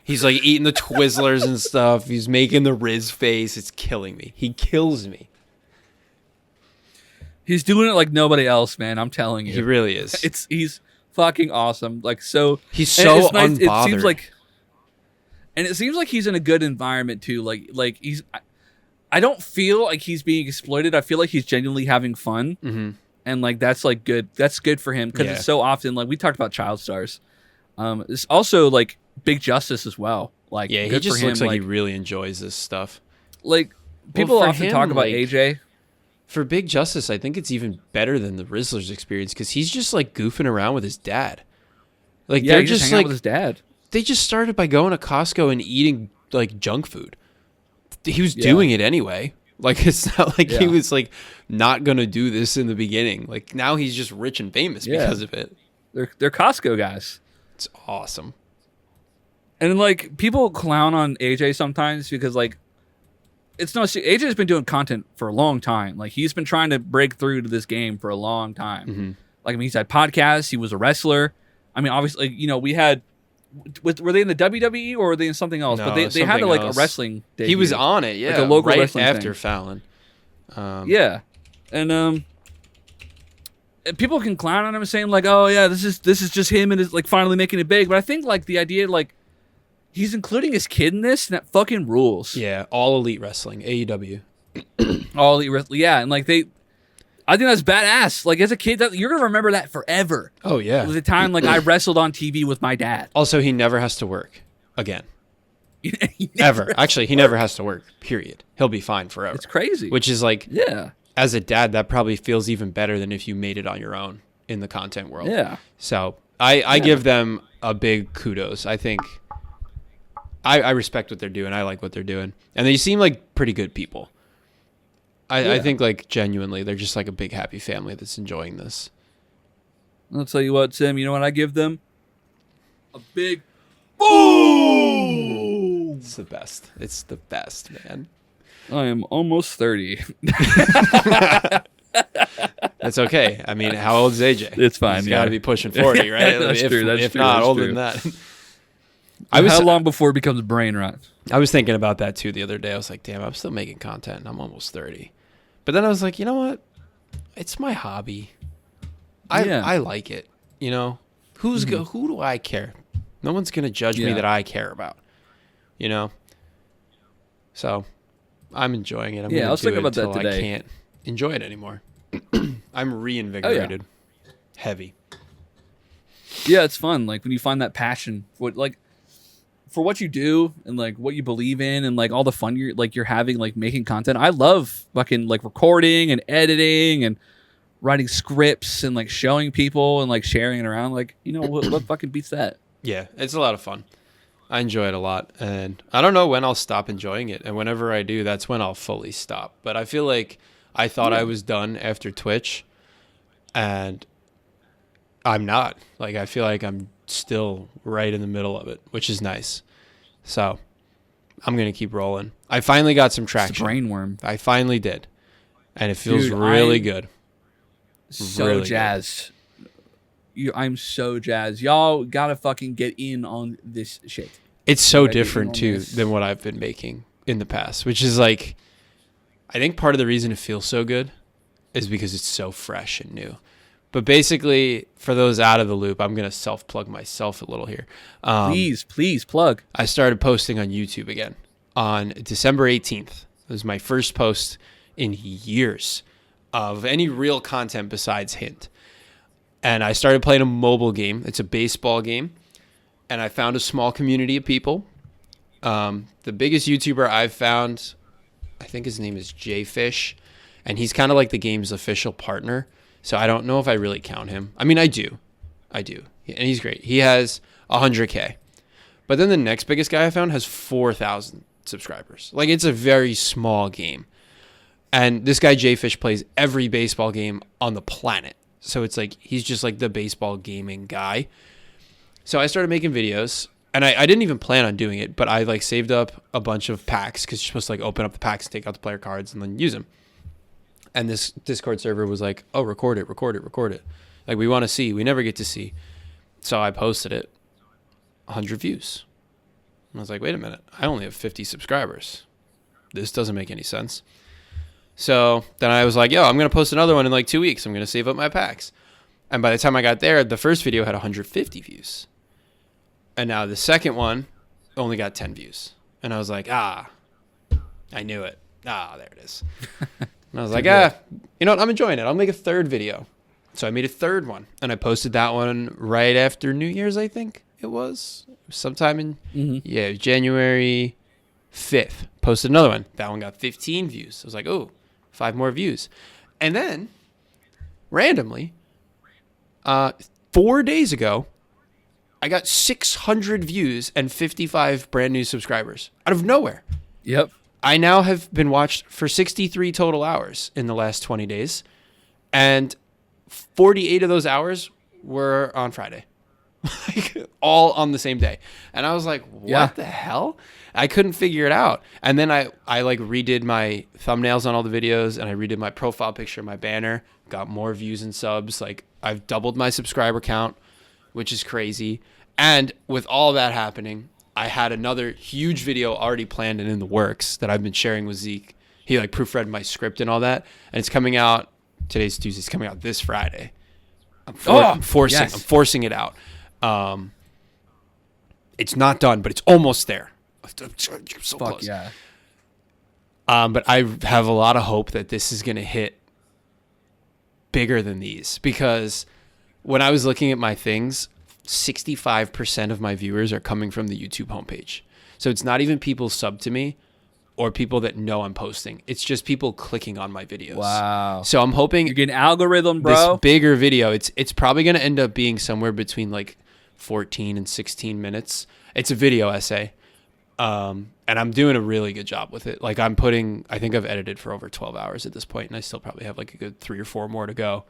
[SPEAKER 1] He's like eating the Twizzlers and stuff. He's making the Riz face. It's killing me. He kills me.
[SPEAKER 2] He's doing it like nobody else, man. I'm telling you.
[SPEAKER 1] He really is.
[SPEAKER 2] He's fucking awesome. Like so
[SPEAKER 1] He's
[SPEAKER 2] and
[SPEAKER 1] so
[SPEAKER 2] it's nice. It
[SPEAKER 1] unbothered.
[SPEAKER 2] seems like and it seems like he's in a good environment too. Like he's I don't feel like he's being exploited. I feel like he's genuinely having fun.
[SPEAKER 1] Mm-hmm.
[SPEAKER 2] And like that's like good. That's good for him because
[SPEAKER 1] Yeah.
[SPEAKER 2] it's so often like we talked about child stars. It's also Big Justice as well. Like
[SPEAKER 1] Yeah, he
[SPEAKER 2] good
[SPEAKER 1] just
[SPEAKER 2] for him.
[SPEAKER 1] looks like he really enjoys this stuff.
[SPEAKER 2] Like people
[SPEAKER 1] for
[SPEAKER 2] often
[SPEAKER 1] him,
[SPEAKER 2] talk about
[SPEAKER 1] like,
[SPEAKER 2] AJ.
[SPEAKER 1] For Big Justice, I think it's even better than the Rizzler's experience because he's just like goofing around with his dad. Like
[SPEAKER 2] Yeah,
[SPEAKER 1] they're
[SPEAKER 2] he just
[SPEAKER 1] just
[SPEAKER 2] hang out
[SPEAKER 1] like
[SPEAKER 2] with his dad.
[SPEAKER 1] they just started by going to Costco and eating like junk food. He was
[SPEAKER 2] Yeah.
[SPEAKER 1] doing it anyway. Like it's not like he
[SPEAKER 2] Yeah.
[SPEAKER 1] was like not gonna do this in the beginning. Like now he's just rich and famous
[SPEAKER 2] Yeah.
[SPEAKER 1] because of it.
[SPEAKER 2] They're Costco guys.
[SPEAKER 1] It's awesome.
[SPEAKER 2] And like people clown on AJ sometimes because like it's no AJ's been doing content for a long time. Like he's been trying to break through to this game for a long time.
[SPEAKER 1] Mm-hmm.
[SPEAKER 2] Like I mean, he's had podcasts. He was a wrestler. I mean, obviously, you know, we had. Were they in the WWE or were they in something else?
[SPEAKER 1] No,
[SPEAKER 2] but they had
[SPEAKER 1] something
[SPEAKER 2] like
[SPEAKER 1] else.
[SPEAKER 2] a wrestling.
[SPEAKER 1] He was
[SPEAKER 2] debut.
[SPEAKER 1] on it, yeah,
[SPEAKER 2] a local
[SPEAKER 1] right
[SPEAKER 2] wrestling
[SPEAKER 1] after
[SPEAKER 2] thing.
[SPEAKER 1] Fallon.
[SPEAKER 2] Yeah, and people can clown on him saying like, "Oh yeah, this is just him and is like finally making it big." But I think like the idea like he's including his kid in this and that fucking rules.
[SPEAKER 1] Yeah, all elite wrestling, AEW.
[SPEAKER 2] All the yeah, and like I think that's badass. Like as a kid, you're gonna remember that forever.
[SPEAKER 1] Oh yeah.
[SPEAKER 2] The time like I wrestled on TV with my dad.
[SPEAKER 1] Also, he never has to work again.
[SPEAKER 2] He
[SPEAKER 1] Ever.
[SPEAKER 2] never-
[SPEAKER 1] Actually, he never has to work. Period. He'll be fine forever.
[SPEAKER 2] It's crazy.
[SPEAKER 1] Which is like,
[SPEAKER 2] yeah,
[SPEAKER 1] as a dad, that probably feels even better than if you made it on your own in the content world.
[SPEAKER 2] yeah.
[SPEAKER 1] So I give them a big kudos. I think I respect what they're doing. I like what they're doing, and they seem like pretty good people. I
[SPEAKER 2] Yeah.
[SPEAKER 1] think like genuinely, they're just like a big happy family that's enjoying this.
[SPEAKER 2] I'll tell you what, Tim. You know what I give them? A big boom.
[SPEAKER 1] It's the best. It's the best, man.
[SPEAKER 2] I am almost 30.
[SPEAKER 1] That's okay. I mean, how old is AJ?
[SPEAKER 2] It's fine,
[SPEAKER 1] He's
[SPEAKER 2] yeah.
[SPEAKER 1] got to be pushing 40, right?
[SPEAKER 2] That's
[SPEAKER 1] if,
[SPEAKER 2] true, that's
[SPEAKER 1] if
[SPEAKER 2] true,
[SPEAKER 1] not
[SPEAKER 2] that's
[SPEAKER 1] older
[SPEAKER 2] true.
[SPEAKER 1] than that.
[SPEAKER 2] How long before it becomes brain rot?
[SPEAKER 1] I was thinking about that too the other day. I was like, damn, I'm still making content and I'm almost 30. But then I was like, you know what? It's my hobby.
[SPEAKER 2] Yeah.
[SPEAKER 1] I like it. You know, who do I care? No one's going to judge me
[SPEAKER 2] Yeah.
[SPEAKER 1] that I care about. You know? So I'm enjoying it. I'm
[SPEAKER 2] Yeah,
[SPEAKER 1] gonna
[SPEAKER 2] I was
[SPEAKER 1] do
[SPEAKER 2] thinking
[SPEAKER 1] it
[SPEAKER 2] about that
[SPEAKER 1] until
[SPEAKER 2] today.
[SPEAKER 1] I can't enjoy it anymore. I'm reinvigorated. Heavy.
[SPEAKER 2] Yeah, it's fun. Like when you find that passion, for what you do and like what you believe in and like all the fun you're having like making content. I love fucking like recording and editing and writing scripts and like showing people and like sharing it around. Like, you know, what fucking beats that?
[SPEAKER 1] Yeah, it's a lot of fun. I enjoy it a lot, and I don't know when I'll stop enjoying it. And whenever I do, that's when I'll fully stop. But I feel like I thought I was done after Twitch, and I'm not. Like, I feel like I'm still right in the middle of it, which is nice. So I'm going to keep rolling. I finally got some
[SPEAKER 2] It's a
[SPEAKER 1] traction.
[SPEAKER 2] brain worm.
[SPEAKER 1] I finally did. And it feels
[SPEAKER 2] Dude,
[SPEAKER 1] really good.
[SPEAKER 2] So
[SPEAKER 1] Really good.
[SPEAKER 2] jazzed. I'm so jazzed. Y'all gotta fucking get in on this shit.
[SPEAKER 1] It's so
[SPEAKER 2] Gotta get in
[SPEAKER 1] different
[SPEAKER 2] on
[SPEAKER 1] too
[SPEAKER 2] this.
[SPEAKER 1] than what I've been making in the past, which is like, I think part of the reason it feels so good is because it's so fresh and new. But basically, for those out of the loop, I'm going to self-plug myself a little here.
[SPEAKER 2] Please plug.
[SPEAKER 1] I started posting on YouTube again on December 18th. It was my first post in years of any real content besides Hint. And I started playing a mobile game. It's a baseball game. And I found a small community of people. The biggest YouTuber I've found, I think his name is Jfish. And he's kind of like the game's official partner. So I don't know if I really count him. I mean, I do. And he's great. He has 100K. But then the next biggest guy I found has 4,000 subscribers. Like, it's a very small game. And this guy, Jfish, plays every baseball game on the planet. So it's like, he's just like the baseball gaming guy. So I started making videos. And I didn't even plan on doing it, but I like saved up a bunch of packs because you're supposed to like open up the packs and take out the player cards and then use them. And this Discord server was like, oh, record it. Like, we want to see. We never get to see. So I posted it. 100 views. And I was like, wait a minute. I only have 50 subscribers. This doesn't make any sense. So then I was like, yo, I'm going to post another one in like 2 weeks. I'm going to save up my packs. And by the time I got there, the first video had 150 views. And now the second one only got 10 views. And I was like, I knew it. There it is. And I was like, you know what? I'm enjoying it. I'll make a third video. So I made a third one. And I posted that one right after New Year's, I think it was. Sometime in, January 5th. Posted another one. That one got 15 views. I was like, 5 more views. And then, randomly, 4 days ago, I got 600 views and 55 brand new subscribers out of nowhere.
[SPEAKER 2] Yep.
[SPEAKER 1] I now have been watched for 63 total hours in the last 20 days. And 48 of those hours were on Friday. Like, all on the same day. And I was like, what the hell? I couldn't figure it out. And then I like redid my thumbnails on all the videos, and I redid my profile picture, my banner, got more views and subs. Like, I've doubled my subscriber count, which is crazy. And with all that happening, I had another huge video already planned and in the works that I've been sharing with Zeke. He like proofread my script and all that. And it's coming out, today's Tuesday, it's coming out this Friday. I'm forcing it out. It's not done, but it's almost there. I'm so
[SPEAKER 2] Fuck
[SPEAKER 1] close.
[SPEAKER 2] yeah.
[SPEAKER 1] But I have a lot of hope that this is going to hit bigger than these, because when I was looking at my things, 65% of my viewers are coming from the YouTube homepage. So it's not even people sub to me or people that know I'm posting. It's just people clicking on my videos.
[SPEAKER 2] Wow.
[SPEAKER 1] So I'm hoping
[SPEAKER 2] You're getting algorithm, bro.
[SPEAKER 1] this bigger video, it's probably going to end up being somewhere between like 14 and 16 minutes. It's a video essay. And I'm doing a really good job with it. Like, I think I've edited for over 12 hours at this point, and I still probably have like a good 3 or 4 more to go.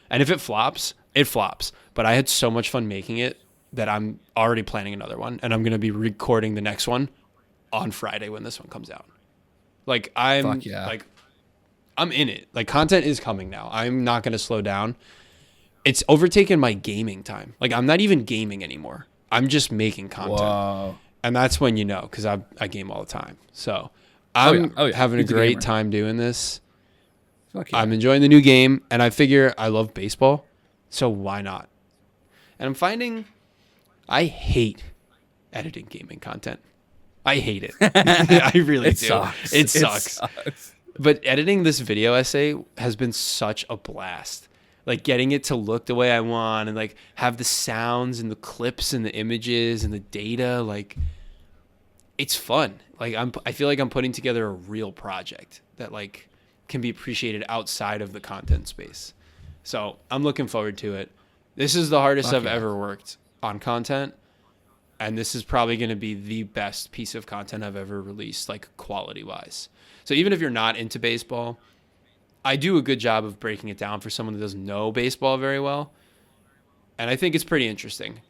[SPEAKER 1] And if it flops, it flops. But I had so much fun making it that I'm already planning another one, and I'm going to be recording the next one on Friday when this one comes out. Like, I'm in it. Like, content is coming now. I'm not going to slow down. It's overtaken my gaming time. Like, I'm not even gaming anymore. I'm just making content.
[SPEAKER 2] Whoa.
[SPEAKER 1] And that's when you know, because I game all the time. So I'm having a
[SPEAKER 2] He's a
[SPEAKER 1] great
[SPEAKER 2] gamer.
[SPEAKER 1] time doing this.
[SPEAKER 2] Fuck yeah.
[SPEAKER 1] I'm enjoying the new game, and I figure I love baseball, so why not? And I'm finding I hate editing gaming content. I hate it. I really do.
[SPEAKER 2] Sucks.
[SPEAKER 1] It sucks. But editing this video essay has been such a blast. like getting it to look the way I want and like have the sounds and the clips and the images and the data, like it's fun. Like I feel like I'm putting together a real project that like can be appreciated outside of the content space. So I'm looking forward to it. This is the hardest I've ever worked on content. And this is probably going to be the best piece of content I've ever released, like quality wise. So even if you're not into baseball, I do a good job of breaking it down for someone that doesn't know baseball very well. And I think it's pretty interesting.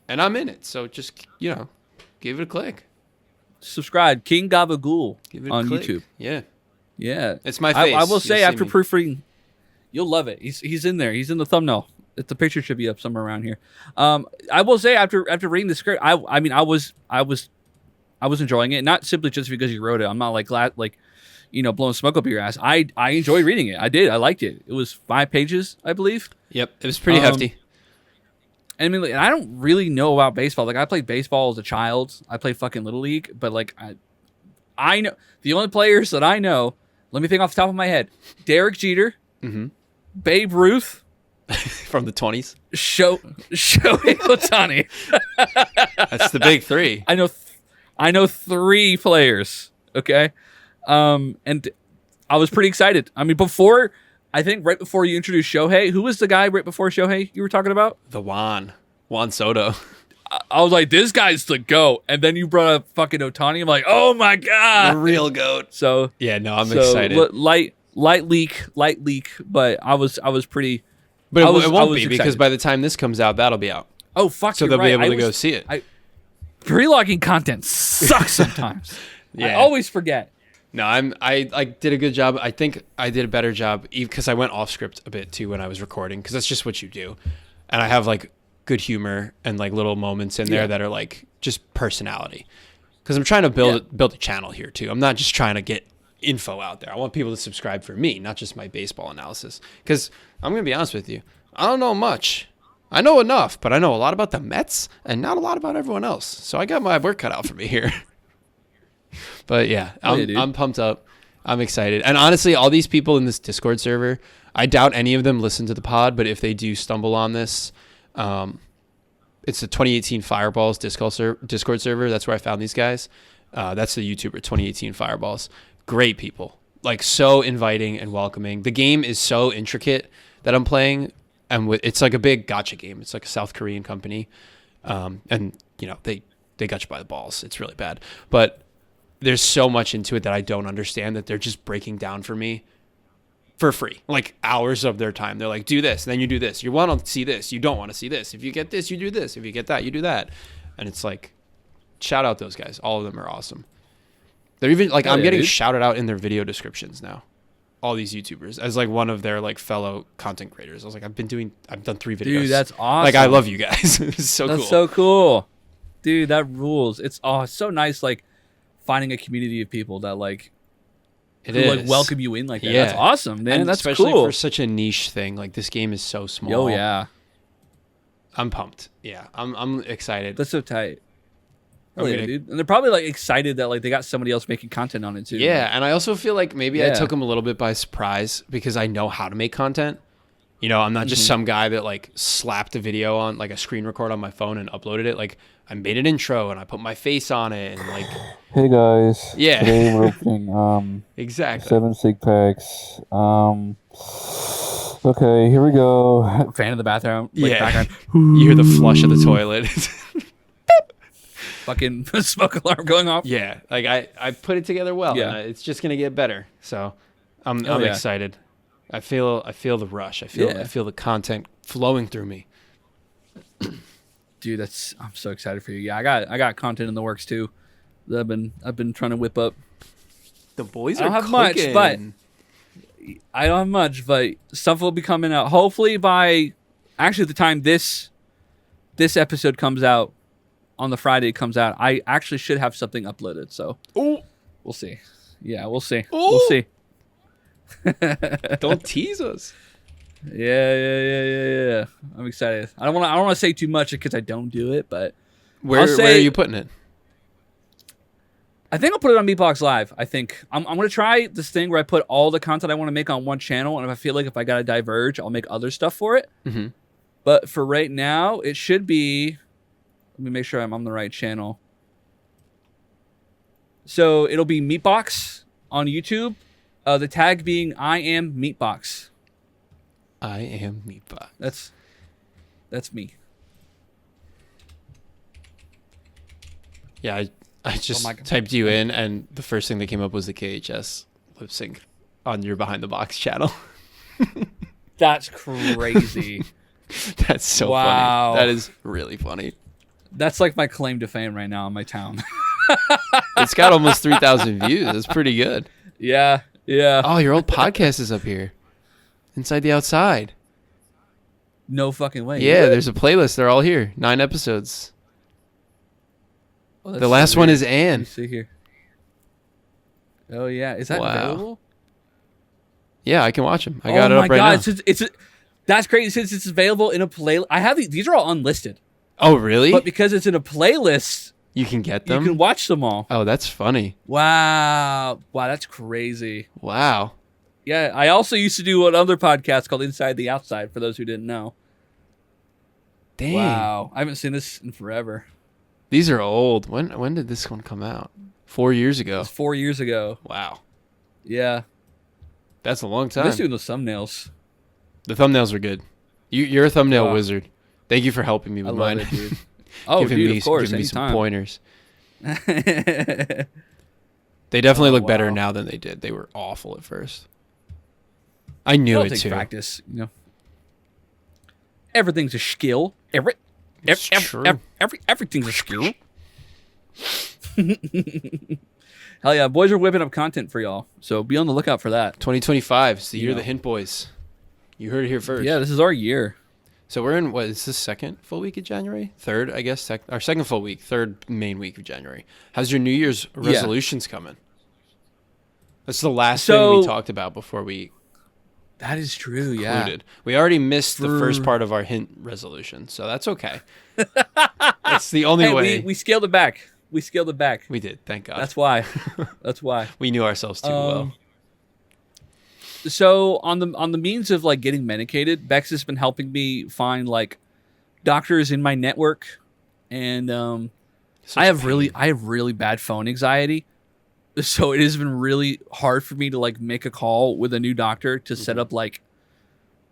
[SPEAKER 1] And I'm in it. So just, give it a click.
[SPEAKER 2] Subscribe, King Gabagool
[SPEAKER 1] Give it
[SPEAKER 2] on
[SPEAKER 1] a click.
[SPEAKER 2] YouTube.
[SPEAKER 1] Yeah.
[SPEAKER 2] Yeah.
[SPEAKER 1] It's my face.
[SPEAKER 2] I will say,
[SPEAKER 1] You'll see
[SPEAKER 2] after
[SPEAKER 1] me.
[SPEAKER 2] proofreading, you'll love it. He's in there. He's in the thumbnail. The picture should be up somewhere around here. I will say, after reading the script, I was enjoying it. Not simply just because you wrote it. I'm not like glad, blowing smoke up your ass. I enjoyed reading it. I did. I liked it. It was 5 pages, I believe.
[SPEAKER 1] Yep. It was pretty hefty.
[SPEAKER 2] I mean, like, I don't really know about baseball. Like, I played baseball as a child. I played fucking Little League. But, like, I know the only players that I know, let me think off the top of my head. Derek Jeter, Babe Ruth.
[SPEAKER 1] From the 20s.
[SPEAKER 2] Shohei Ohtani.
[SPEAKER 1] That's the big 3.
[SPEAKER 2] I know 3 players. Okay. And I was pretty excited. I mean, right before you introduced Shohei, who was the guy right before Shohei you were talking about?
[SPEAKER 1] The Juan Soto.
[SPEAKER 2] I was like, this guy's the GOAT. And then you brought up fucking Ohtani. I'm like, oh my God.
[SPEAKER 1] The real GOAT.
[SPEAKER 2] So
[SPEAKER 1] yeah, no, I'm excited.
[SPEAKER 2] Light leak, but I was pretty.
[SPEAKER 1] But
[SPEAKER 2] it
[SPEAKER 1] won't be
[SPEAKER 2] excited.
[SPEAKER 1] because by the time this comes out, that'll be out.
[SPEAKER 2] Oh fuck!
[SPEAKER 1] So
[SPEAKER 2] you're
[SPEAKER 1] they'll
[SPEAKER 2] right.
[SPEAKER 1] be able to go see it.
[SPEAKER 2] Pre-logging content sucks sometimes. I
[SPEAKER 1] Yeah.
[SPEAKER 2] always forget.
[SPEAKER 1] No, I did a good job. I think I did a better job because I went off script a bit too when I was recording because that's just what you do. And I have like good humor and like little moments in there that are like just personality. Because I'm trying to build a channel here too. I'm not just trying to get info out there. I want people to subscribe for me, not just my baseball analysis. Because I'm going to be honest with you, I don't know much. I know enough, but I know a lot about the Mets and not a lot about everyone else. So I got my work cut out for me here. But yeah, I'm pumped up. I'm excited. And honestly, all these people in this Discord server, I doubt any of them listen to the pod, but if they do stumble on this, it's the 2018 Fireballs Discord server. That's where I found these guys. That's the YouTuber 2018 Fireballs. Great people. Like so inviting and welcoming. The game is so intricate that I'm playing. And it's like a big gacha game. It's like a South Korean company. And they got you by the balls. It's really bad. But there's so much into it that I don't understand that they're just breaking down for me for free. Like hours of their time. They're like, do this, then you do this. You want to see this. You don't want to see this. If you get this, you do this. If you get that, you do that. And it's like, shout out those guys. All of them are awesome. They're even like, I'm getting shouted out in their video descriptions now. All these YouTubers as like one of their like fellow content creators. I was like, I've done 3 videos.
[SPEAKER 2] Dude, that's awesome.
[SPEAKER 1] Like, I love you guys. It's so cool.
[SPEAKER 2] That's so cool. Dude, that rules. It's so nice, like finding a community of people that like like welcome you in like that. Yeah. That's awesome, man.
[SPEAKER 1] And
[SPEAKER 2] that's
[SPEAKER 1] especially
[SPEAKER 2] cool.
[SPEAKER 1] for such a niche thing. Like this game is so small.
[SPEAKER 2] Oh yeah.
[SPEAKER 1] I'm pumped. Yeah. I'm excited.
[SPEAKER 2] That's so tight. Oh yeah, dude. And they're probably like excited that like they got somebody else making content on it too.
[SPEAKER 1] Yeah, and I also feel like maybe I took them a little bit by surprise because I know how to make content. I'm not just some guy that like slapped a video on like a screen record on my phone and uploaded it. Like I made an intro and I put my face on it and like
[SPEAKER 4] hey guys.
[SPEAKER 1] Yeah.
[SPEAKER 4] Today we're opening
[SPEAKER 1] exactly
[SPEAKER 4] 7 sig packs. Okay, here we go.
[SPEAKER 2] Fan of the bathroom.
[SPEAKER 1] Like,
[SPEAKER 2] yeah. Background.
[SPEAKER 1] You hear the flush of the toilet.
[SPEAKER 2] Fucking smoke alarm going off.
[SPEAKER 1] Yeah, like I put it together well.
[SPEAKER 2] Yeah.
[SPEAKER 1] And it's just gonna get better. So I'm
[SPEAKER 2] yeah.
[SPEAKER 1] excited. I feel the rush. I feel the content flowing through me.
[SPEAKER 2] Dude, I'm so excited for you. Yeah, I got content in the works too. That I've been trying to whip up.
[SPEAKER 1] The boys
[SPEAKER 2] I don't
[SPEAKER 1] are
[SPEAKER 2] have much,
[SPEAKER 1] cooking.
[SPEAKER 2] but I don't have much, but stuff will be coming out. Hopefully by actually the time this episode comes out. On the Friday it comes out, I actually should have something uploaded. So we'll see. Yeah, we'll see.
[SPEAKER 1] Ooh.
[SPEAKER 2] We'll see.
[SPEAKER 1] Don't tease us.
[SPEAKER 2] Yeah. I'm excited. I don't want to say too much because I don't do it, but
[SPEAKER 1] where are you putting it?
[SPEAKER 2] I think I'll put it on Meatbox Live. I think I'm going to try this thing where I put all the content I want to make on one channel, and if I feel like if I got to diverge, I'll make other stuff for it.
[SPEAKER 1] Mm-hmm.
[SPEAKER 2] But for right now, it should be. Let me make sure I'm on the right channel. So it'll be Meatbox on YouTube. The tag being I am Meatbox.
[SPEAKER 1] I am Meatbox.
[SPEAKER 2] That's me.
[SPEAKER 1] Yeah, I just
[SPEAKER 2] my God.
[SPEAKER 1] typed you in, and the first thing that came up was the KHS lip sync on your Behind the Box channel.
[SPEAKER 2] That's crazy.
[SPEAKER 1] That's so
[SPEAKER 2] Wow.
[SPEAKER 1] funny. That is really funny.
[SPEAKER 2] That's like my claim to fame right now in my town.
[SPEAKER 1] It's got almost 3,000 views. That's pretty good.
[SPEAKER 2] Yeah.
[SPEAKER 1] Oh, your old podcast is up here. Inside the Outside.
[SPEAKER 2] No fucking way.
[SPEAKER 1] Yeah, there's a playlist. They're all here. 9 episodes.
[SPEAKER 2] Oh, that's
[SPEAKER 1] The
[SPEAKER 2] so
[SPEAKER 1] last one
[SPEAKER 2] weird.
[SPEAKER 1] is
[SPEAKER 2] Let me
[SPEAKER 1] Anne.
[SPEAKER 2] see here. Oh yeah, is that
[SPEAKER 1] Wow.
[SPEAKER 2] available?
[SPEAKER 1] Yeah, I can watch them. I got it
[SPEAKER 2] oh my
[SPEAKER 1] up right
[SPEAKER 2] god,
[SPEAKER 1] now.
[SPEAKER 2] that's crazy since it's available in a play. I have these are all unlisted,
[SPEAKER 1] Oh, really?
[SPEAKER 2] but because it's in a playlist,
[SPEAKER 1] You can get
[SPEAKER 2] you
[SPEAKER 1] them?
[SPEAKER 2] can watch them all.
[SPEAKER 1] Oh, that's funny.
[SPEAKER 2] Wow, that's crazy.
[SPEAKER 1] Wow.
[SPEAKER 2] Yeah, I also used to do another podcast called Inside the Outside. For those who didn't know.
[SPEAKER 1] Dang.
[SPEAKER 2] Wow, I haven't seen this in forever.
[SPEAKER 1] These are old. When did this one come out? 4 years
[SPEAKER 2] It
[SPEAKER 1] ago.
[SPEAKER 2] was 4 years ago.
[SPEAKER 1] Wow.
[SPEAKER 2] Yeah,
[SPEAKER 1] That's a long
[SPEAKER 2] I
[SPEAKER 1] time.
[SPEAKER 2] miss doing those thumbnails.
[SPEAKER 1] The thumbnails are good. You're a thumbnail
[SPEAKER 2] Wow.
[SPEAKER 1] wizard. Thank you for helping me
[SPEAKER 2] I
[SPEAKER 1] with
[SPEAKER 2] love
[SPEAKER 1] mine.
[SPEAKER 2] it, dude. Oh,
[SPEAKER 1] giving
[SPEAKER 2] dude,
[SPEAKER 1] me,
[SPEAKER 2] of course,
[SPEAKER 1] giving me some
[SPEAKER 2] anytime.
[SPEAKER 1] pointers. They definitely
[SPEAKER 2] Oh,
[SPEAKER 1] look better
[SPEAKER 2] wow.
[SPEAKER 1] now than they did. They were awful at first. I knew
[SPEAKER 2] It'll
[SPEAKER 1] it
[SPEAKER 2] take
[SPEAKER 1] too.
[SPEAKER 2] practice, you know. Everything's a skill.
[SPEAKER 1] It's true.
[SPEAKER 2] Everything's a skill. Hell yeah, boys are whipping up content for y'all, so be on the lookout for that.
[SPEAKER 1] 2025 is the year of
[SPEAKER 2] Yeah.
[SPEAKER 1] the Hint Boys. You heard it here first.
[SPEAKER 2] Yeah, this is our year.
[SPEAKER 1] So we're in, what is this, second full week of January? Third, I guess. Our second full week, third main week of January. How's your New Year's resolutions coming? That's the last thing we
[SPEAKER 2] So-
[SPEAKER 1] talked about before we
[SPEAKER 2] That is true. Yeah.
[SPEAKER 1] concluded. We already missed the first
[SPEAKER 2] For-
[SPEAKER 1] part of our hint resolution, so that's okay. That's the only
[SPEAKER 2] Hey,
[SPEAKER 1] way.
[SPEAKER 2] we scaled it back. We scaled it back.
[SPEAKER 1] We did, thank God.
[SPEAKER 2] That's why. That's why.
[SPEAKER 1] We knew ourselves too well.
[SPEAKER 2] So on the means of like getting medicated, Bex has been helping me find like doctors in my network, and
[SPEAKER 1] Such
[SPEAKER 2] I have
[SPEAKER 1] pain.
[SPEAKER 2] really bad phone anxiety. So it has been really hard for me to like make a call with a new doctor to set up like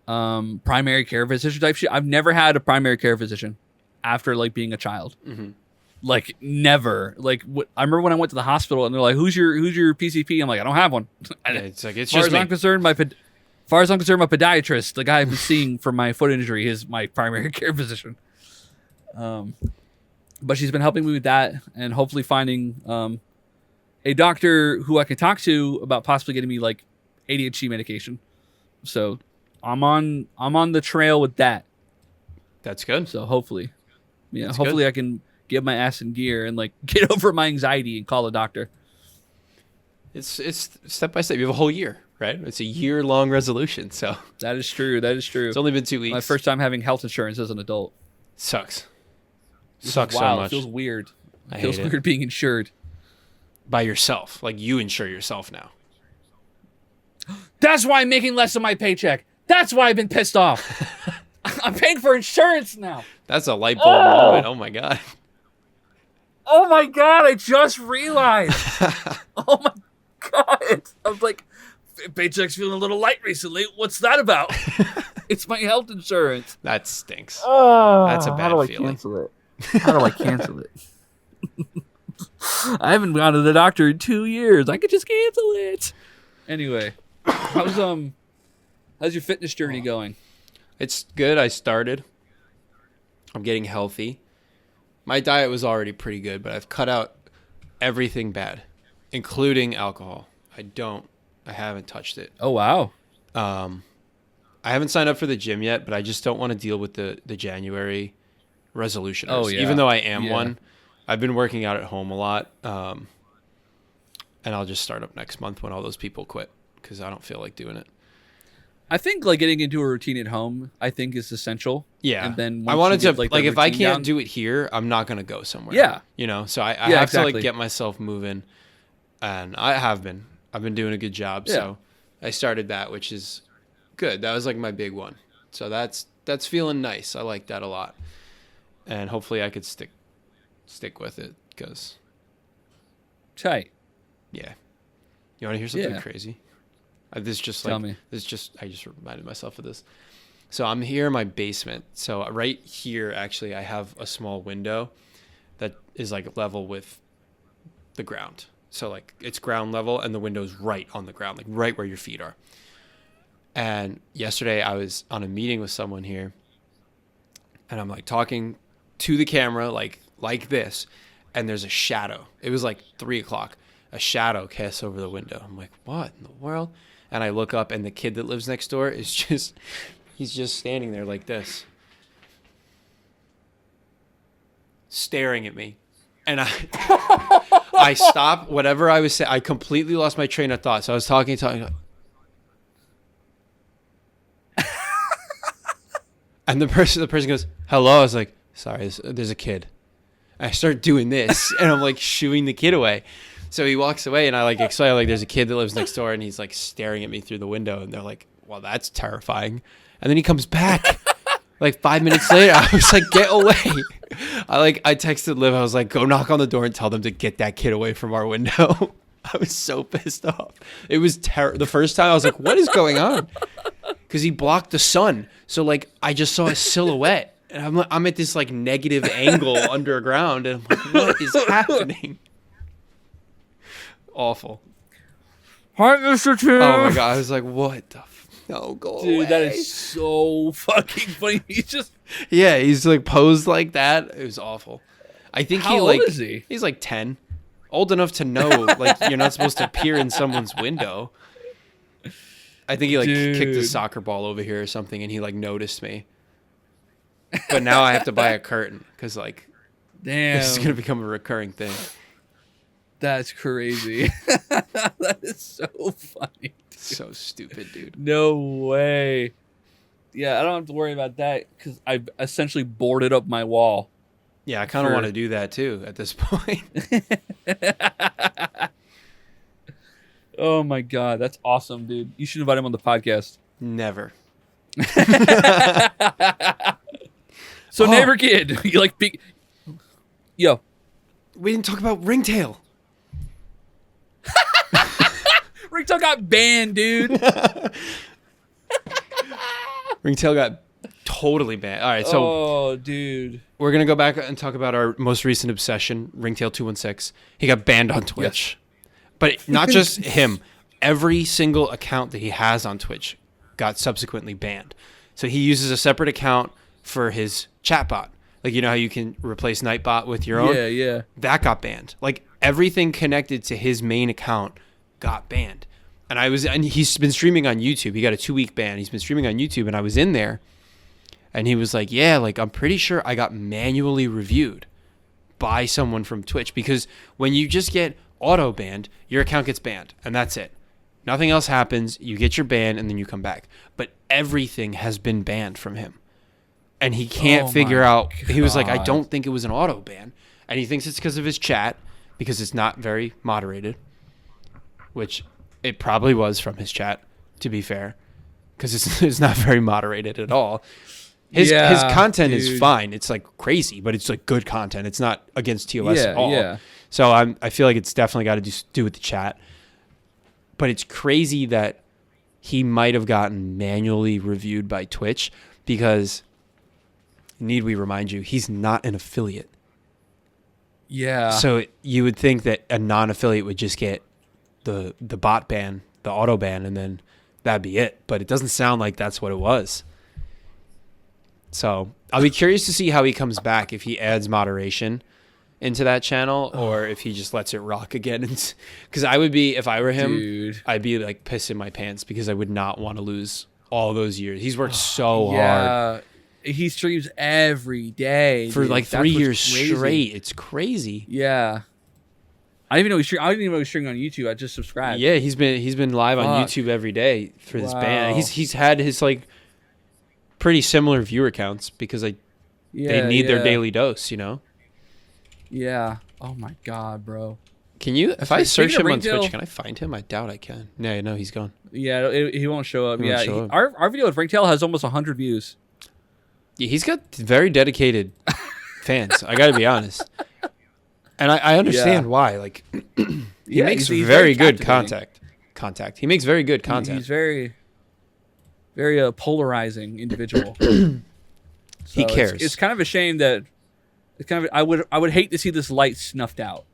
[SPEAKER 2] primary care physician type shit. I've never had a primary care physician after like being a child.
[SPEAKER 1] Mhm.
[SPEAKER 2] Like never. Like I remember when I went to the hospital and they're like, "Who's your PCP?" I'm like, "I don't have one."
[SPEAKER 1] Yeah, it's like it's
[SPEAKER 2] As far
[SPEAKER 1] just
[SPEAKER 2] as
[SPEAKER 1] me.
[SPEAKER 2] I'm concerned, my podiatrist, the guy I've been seeing for my foot injury, is my primary care physician. But she's been helping me with that, and hopefully finding a doctor who I can talk to about possibly getting me like ADHD medication. So I'm on the trail with that.
[SPEAKER 1] That's good.
[SPEAKER 2] So hopefully,
[SPEAKER 1] That's
[SPEAKER 2] hopefully I can get my ass in gear and like get over my anxiety and call a doctor.
[SPEAKER 1] It's step by step. You have a whole year, right? It's a year-long resolution, so
[SPEAKER 2] That is true. That is true.
[SPEAKER 1] it's only been 2 weeks.
[SPEAKER 2] My first time having health insurance as an adult.
[SPEAKER 1] Sucks.
[SPEAKER 2] This is
[SPEAKER 1] Sucks so
[SPEAKER 2] wild.
[SPEAKER 1] much.
[SPEAKER 2] It feels weird.
[SPEAKER 1] I
[SPEAKER 2] It feels
[SPEAKER 1] hate it.
[SPEAKER 2] weird being insured.
[SPEAKER 1] By yourself. Like you insure yourself now.
[SPEAKER 2] That's why I'm making less of my paycheck. That's why I've been pissed off. I'm paying for insurance now.
[SPEAKER 1] That's a light bulb moment. Oh my God.
[SPEAKER 2] Oh my god, I just realized. Oh my god. I was like, paycheck's feeling a little light recently. What's that about? It's my health insurance.
[SPEAKER 1] That stinks.
[SPEAKER 2] Oh,
[SPEAKER 1] That's a bad feeling.
[SPEAKER 2] cancel it? How do I cancel it? I haven't gone to the doctor in 2 years. I could just cancel it. Anyway, how's your fitness journey going?
[SPEAKER 1] It's good. I started. I'm getting healthy. My diet was already pretty good, but I've cut out everything bad, including alcohol. I haven't touched it.
[SPEAKER 2] Oh wow.
[SPEAKER 1] I haven't signed up for the gym yet, but I just don't want to deal with the January resolution.
[SPEAKER 2] Oh, yeah.
[SPEAKER 1] Even though I am
[SPEAKER 2] Yeah.
[SPEAKER 1] one, I've been working out at home a lot. And I'll just start up next month when all those people quit because I don't feel like doing it.
[SPEAKER 2] I think like getting into a routine at home, I think is essential.
[SPEAKER 1] Yeah.
[SPEAKER 2] And then
[SPEAKER 1] I
[SPEAKER 2] once
[SPEAKER 1] wanted
[SPEAKER 2] you
[SPEAKER 1] to,
[SPEAKER 2] get,
[SPEAKER 1] like,
[SPEAKER 2] the
[SPEAKER 1] if I
[SPEAKER 2] routine
[SPEAKER 1] can't
[SPEAKER 2] down-
[SPEAKER 1] do it here, I'm not going to go somewhere.
[SPEAKER 2] Yeah.
[SPEAKER 1] You know, so I
[SPEAKER 2] Yeah,
[SPEAKER 1] have to
[SPEAKER 2] exactly.
[SPEAKER 1] like get myself moving. and I've been doing a good job.
[SPEAKER 2] Yeah.
[SPEAKER 1] So I started that, which is good. That was like my big one. So that's feeling nice. I like that a lot, and hopefully I could stick with it because
[SPEAKER 2] Tight.
[SPEAKER 1] yeah. You want to hear something
[SPEAKER 2] Yeah.
[SPEAKER 1] crazy? This just
[SPEAKER 2] Tell
[SPEAKER 1] like
[SPEAKER 2] me.
[SPEAKER 1] this just I just reminded myself of this. So I'm here in my basement. So right here, actually, I have a small window that is like level with the ground. So like it's ground level and the window's right on the ground, like right where your feet are. And yesterday I was on a meeting with someone here and I'm like talking to the camera like this, and there's a shadow. It was like 3:00. A shadow casts over the window. I'm like, what in the world? And I look up and the kid that lives next door is he's just standing there like this, staring at me. And I stopped whatever I was saying. I completely lost my train of thought. So I was talking. And the person goes, hello. I was like, sorry, there's a kid. I start doing this and I'm like shooing the kid away. So he walks away and I like explain like there's a kid that lives next door and he's like staring at me through the window and they're like, well, that's terrifying. And then he comes back like 5 minutes later. I was like, get away. I texted Liv. I was like, go knock on the door and tell them to get that kid away from our window. I was so pissed off. It was the first time I was like, what is going on? Because he blocked the sun. So like I just saw a silhouette. And I'm at this like negative angle underground and I'm like, what is happening? Awful.
[SPEAKER 2] Hi, Mr. Tim.
[SPEAKER 1] Oh my god! I was like, "What the? No, go away!"
[SPEAKER 2] Dude, that is so fucking funny. He's just
[SPEAKER 1] Yeah, he's like posed like that. It was awful. I think
[SPEAKER 2] How
[SPEAKER 1] he
[SPEAKER 2] old
[SPEAKER 1] like
[SPEAKER 2] is he?
[SPEAKER 1] he's like 10, old enough to know like you're not supposed to peer in someone's window. I think he like kicked a
[SPEAKER 2] Dude.
[SPEAKER 1] soccer ball over here or something, and he like noticed me. But now I have to buy a curtain because like
[SPEAKER 2] damn.
[SPEAKER 1] this is gonna become a recurring thing.
[SPEAKER 2] That's crazy. That is so funny.
[SPEAKER 1] So stupid, dude.
[SPEAKER 2] No way. Yeah, I don't have to worry about that because I've essentially boarded up my wall.
[SPEAKER 1] Yeah, I kind of
[SPEAKER 2] Sure.
[SPEAKER 1] want to do that too at this point.
[SPEAKER 2] Oh my god, that's awesome, dude. You should invite him on the podcast.
[SPEAKER 1] Never.
[SPEAKER 2] So
[SPEAKER 1] Oh.
[SPEAKER 2] neighbor kid, you like big. Yo,
[SPEAKER 1] We didn't talk about Ringtail.
[SPEAKER 2] Ringtail got banned, dude.
[SPEAKER 1] Ringtail got totally banned. All right, so
[SPEAKER 2] Oh, dude.
[SPEAKER 1] we're gonna go back and talk about our most recent obsession, Ringtail 216. He got banned on Twitch, but not just him. Every single account that he has on Twitch got subsequently banned. So he uses a separate account for his chatbot. Like you know how you can replace Nightbot with your own.
[SPEAKER 2] Yeah.
[SPEAKER 1] That got banned. Like everything connected to his main account got banned. And he's been streaming on YouTube. He got a 2-week ban. He's been streaming on YouTube and I was in there and he was like, yeah, like I'm pretty sure I got manually reviewed by someone from Twitch because when you just get auto banned, your account gets banned and that's it. Nothing else happens. You get your ban and then you come back. But everything has been banned from him. And he can't
[SPEAKER 2] Oh
[SPEAKER 1] figure
[SPEAKER 2] my
[SPEAKER 1] out. He was like, I
[SPEAKER 2] God.
[SPEAKER 1] don't think it was an auto ban. And he thinks it's because of his chat because it's not very moderated, which it probably was from his chat, to be fair, because it's not very moderated at all. His content is
[SPEAKER 2] dude.
[SPEAKER 1] fine. It's like crazy, but it's like good content. It's not against TOS at all.
[SPEAKER 2] Yeah.
[SPEAKER 1] So I feel like it's definitely got to do with the chat. But it's crazy that he might have gotten manually reviewed by Twitch because, need we remind you, he's not an affiliate.
[SPEAKER 2] Yeah.
[SPEAKER 1] So you would think that a non-affiliate would just get the bot ban, the auto ban, and then that'd be it. But it doesn't sound like that's what it was. So I'll be curious to see how he comes back, if he adds moderation into that channel or if he just lets it rock again. Because I would be, if I were him,
[SPEAKER 2] Dude.
[SPEAKER 1] I'd be like pissing my pants because I would not want to lose all those years. He's worked so hard
[SPEAKER 2] Yeah. He streams every day
[SPEAKER 1] for
[SPEAKER 2] dude.
[SPEAKER 1] like
[SPEAKER 2] That's
[SPEAKER 1] 3
[SPEAKER 2] what's
[SPEAKER 1] years
[SPEAKER 2] crazy.
[SPEAKER 1] straight. It's crazy.
[SPEAKER 2] Yeah. I didn't even know I didn't even know he was streaming on YouTube. I just subscribed.
[SPEAKER 1] Yeah, he's been live on
[SPEAKER 2] Fuck.
[SPEAKER 1] YouTube every day for this
[SPEAKER 2] Wow.
[SPEAKER 1] band. He's had his like pretty similar viewer counts because they need their
[SPEAKER 2] yeah.
[SPEAKER 1] daily dose, you know.
[SPEAKER 2] Yeah. Oh my god, bro.
[SPEAKER 1] Can you? If I
[SPEAKER 2] right.
[SPEAKER 1] search
[SPEAKER 2] Speaking
[SPEAKER 1] him
[SPEAKER 2] of
[SPEAKER 1] on Twitch,
[SPEAKER 2] Ringtail-
[SPEAKER 1] can I find him? I doubt I can. No, he's gone.
[SPEAKER 2] Yeah, he won't show up.
[SPEAKER 1] He won't
[SPEAKER 2] Yeah,
[SPEAKER 1] show up.
[SPEAKER 2] Our video with Ringtail has almost 100 views.
[SPEAKER 1] Yeah, he's got very dedicated fans. I got to be honest, and I understand why. Like, he makes
[SPEAKER 2] he's
[SPEAKER 1] very good
[SPEAKER 2] captivating.
[SPEAKER 1] contact. He makes very good content.
[SPEAKER 2] He's very, very polarizing individual.
[SPEAKER 1] He cares.
[SPEAKER 2] It's kind of a shame that it's kind of. I would hate to see this light snuffed out.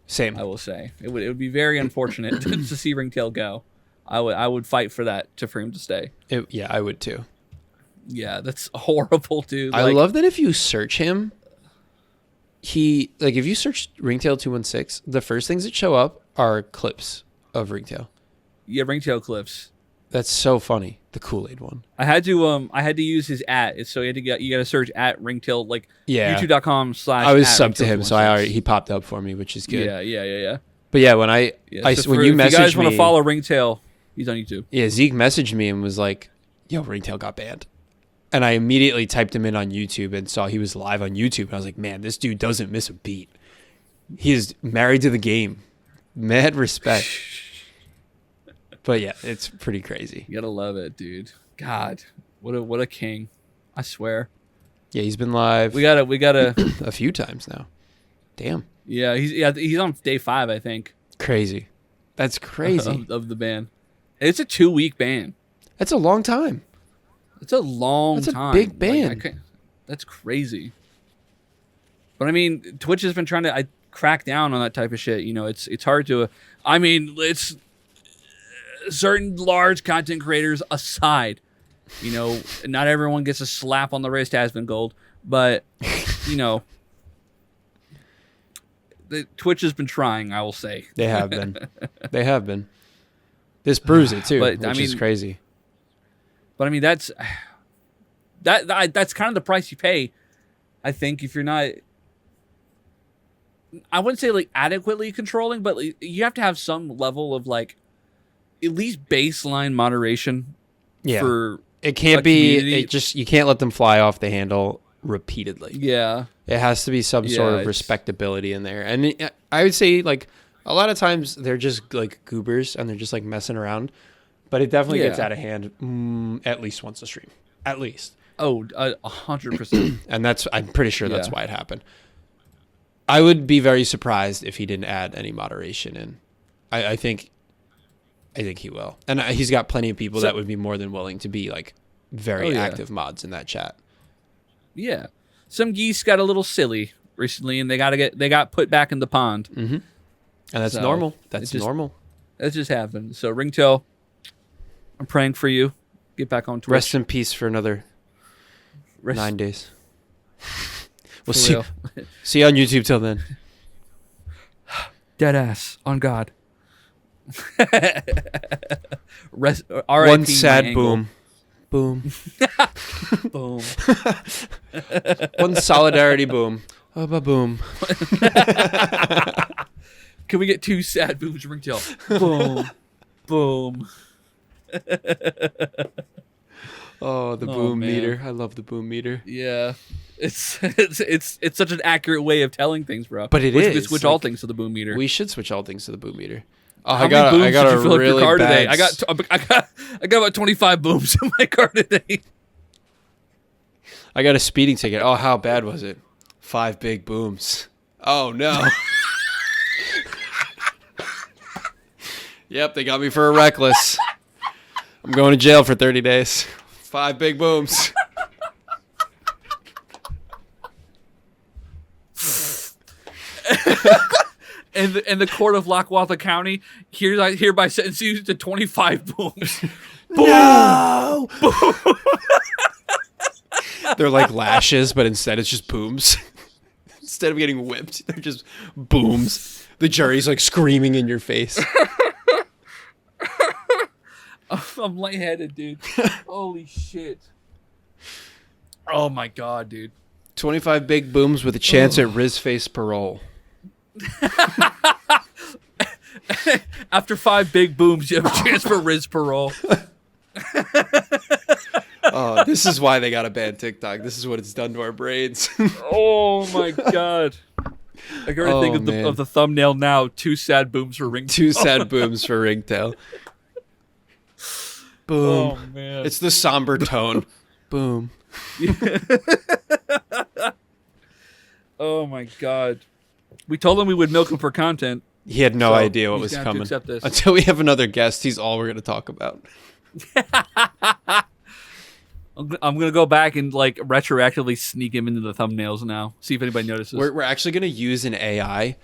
[SPEAKER 1] Same.
[SPEAKER 2] I will say it would be very unfortunate to see Ringtail go. I would fight for that for him to stay.
[SPEAKER 1] Yeah, I would too.
[SPEAKER 2] Yeah, that's horrible, dude.
[SPEAKER 1] I love that if you search him, if you search Ringtail 216, the first things that show up are clips of Ringtail.
[SPEAKER 2] Yeah, Ringtail clips.
[SPEAKER 1] That's so funny. The Kool-Aid one.
[SPEAKER 2] I had to use his so you got to search at Ringtail, like
[SPEAKER 1] Yeah.
[SPEAKER 2] youtube.com/
[SPEAKER 1] I was subbed to
[SPEAKER 2] @Ringtail216.
[SPEAKER 1] him, so he popped up for me, which is good.
[SPEAKER 2] Yeah.
[SPEAKER 1] But yeah, when
[SPEAKER 2] Yeah,
[SPEAKER 1] when
[SPEAKER 2] so
[SPEAKER 1] you
[SPEAKER 2] if you guys
[SPEAKER 1] messaged
[SPEAKER 2] want
[SPEAKER 1] me,
[SPEAKER 2] to follow Ringtail, he's on YouTube.
[SPEAKER 1] yeah, Zeke messaged me and was like, "Yo, Ringtail got banned," and I immediately typed him in on YouTube and saw he was live on YouTube. And I was like, "Man, this dude doesn't miss a beat. He is married to the game. Mad respect." But yeah, it's pretty crazy.
[SPEAKER 2] You gotta love it, dude. God, what a king! I swear.
[SPEAKER 1] Yeah, he's been live
[SPEAKER 2] We gotta.
[SPEAKER 1] a few times now. Damn,
[SPEAKER 2] Yeah, he's on day 5, I think.
[SPEAKER 1] crazy. That's crazy.
[SPEAKER 2] of the ban. It's a 2-week ban.
[SPEAKER 1] That's a long time.
[SPEAKER 2] It's a long
[SPEAKER 1] That's a
[SPEAKER 2] time.
[SPEAKER 1] big
[SPEAKER 2] Like,
[SPEAKER 1] ban.
[SPEAKER 2] that's crazy. But I mean, Twitch has been trying to crack down on that type of shit. You know, it's hard to. I mean, it's certain large content creators aside. You know, not everyone gets a slap on the wrist has been gold, but you know, Twitch has been trying. I will say
[SPEAKER 1] They have been. They have been. This proves it too,
[SPEAKER 2] But,
[SPEAKER 1] which
[SPEAKER 2] I
[SPEAKER 1] is
[SPEAKER 2] mean,
[SPEAKER 1] crazy.
[SPEAKER 2] But I mean, that's kind of the price you pay. I think if you're not, I wouldn't say like adequately controlling, but like, you have to have some level of like at least baseline moderation.
[SPEAKER 1] Yeah.
[SPEAKER 2] For
[SPEAKER 1] It can't
[SPEAKER 2] a
[SPEAKER 1] be.
[SPEAKER 2] community-
[SPEAKER 1] It just you can't let them fly off the handle repeatedly.
[SPEAKER 2] yeah,
[SPEAKER 1] It has to be some sort
[SPEAKER 2] Yeah,
[SPEAKER 1] of
[SPEAKER 2] it's-
[SPEAKER 1] respectability in there, and I would say like a lot of times they're just like goobers and they're just like messing around, but it definitely gets
[SPEAKER 2] Yeah.
[SPEAKER 1] out of hand at least once a stream, at least,
[SPEAKER 2] 100%.
[SPEAKER 1] and I'm pretty sure that's
[SPEAKER 2] Yeah.
[SPEAKER 1] why it happened. I would be very surprised if he didn't add any moderation in. I think he will, and he's got plenty of people that would be more than willing to be like very
[SPEAKER 2] Oh, yeah.
[SPEAKER 1] active mods in that chat.
[SPEAKER 2] Yeah, some geese got a little silly recently, and they got put back in the pond.
[SPEAKER 1] And that's
[SPEAKER 2] So,
[SPEAKER 1] normal.
[SPEAKER 2] it
[SPEAKER 1] That's
[SPEAKER 2] just-
[SPEAKER 1] normal.
[SPEAKER 2] That just happened. So Ringtail, I'm praying for you. Get back on Twitch.
[SPEAKER 1] Rest in peace for another
[SPEAKER 2] Rest-
[SPEAKER 1] 9 days. We'll
[SPEAKER 2] for
[SPEAKER 1] see.
[SPEAKER 2] real.
[SPEAKER 1] See you on YouTube till then.
[SPEAKER 2] Dead ass on God. Rest. R.I.P.
[SPEAKER 1] One
[SPEAKER 2] my
[SPEAKER 1] sad
[SPEAKER 2] angle.
[SPEAKER 1] boom. Boom.
[SPEAKER 2] Boom.
[SPEAKER 1] One solidarity boom. Boom.
[SPEAKER 2] Can we get 2 sad booms, Ringtail? Boom. Boom.
[SPEAKER 1] Oh, the
[SPEAKER 2] Oh,
[SPEAKER 1] boom
[SPEAKER 2] man.
[SPEAKER 1] meter. I love the boom meter.
[SPEAKER 2] Yeah. It's such an accurate way of telling things, bro.
[SPEAKER 1] But it
[SPEAKER 2] We should
[SPEAKER 1] is,
[SPEAKER 2] switch all
[SPEAKER 1] like,
[SPEAKER 2] things to the boom meter.
[SPEAKER 1] We should switch all things to the boom meter. Oh,
[SPEAKER 2] How
[SPEAKER 1] I got
[SPEAKER 2] many booms
[SPEAKER 1] a
[SPEAKER 2] did you fill up
[SPEAKER 1] really
[SPEAKER 2] your car today?
[SPEAKER 1] bad.
[SPEAKER 2] I got about 25 booms in my car today.
[SPEAKER 1] I got a speeding ticket. Oh, how bad was it? 5 big booms. Oh no. Yep, they got me for a reckless. I'm going to jail for 30 days. 5 big booms.
[SPEAKER 2] And the court of Lackawanna County hereby sentences you to 25 booms.
[SPEAKER 1] No! They're like lashes, but instead it's just booms. Instead of getting whipped, they're just booms. The jury's like screaming in your face.
[SPEAKER 2] I'm lightheaded, dude. Holy shit. Oh my god, dude.
[SPEAKER 1] 25 big booms with a chance at Riz face parole.
[SPEAKER 2] After 5 big booms, you have a chance for Riz parole.
[SPEAKER 1] Oh, this is why they got to ban TikTok. This is what it's done to our brains.
[SPEAKER 2] Oh my god. I gotta think of
[SPEAKER 1] man.
[SPEAKER 2] the thumbnail now. 2 sad booms for ringtone.
[SPEAKER 1] 2 sad booms for ringtail. Boom.
[SPEAKER 2] Oh man.
[SPEAKER 1] It's the somber tone. Boom.
[SPEAKER 2] Oh my god. We told him we would milk him for content.
[SPEAKER 1] He had no
[SPEAKER 2] So,
[SPEAKER 1] idea what
[SPEAKER 2] he's
[SPEAKER 1] was
[SPEAKER 2] gonna have to
[SPEAKER 1] coming.
[SPEAKER 2] accept this.
[SPEAKER 1] Until we have another guest, he's all we're going to talk about.
[SPEAKER 2] I'm gonna go back and like retroactively sneak him into the thumbnails now. See if anybody notices.
[SPEAKER 1] We're actually going to use an AI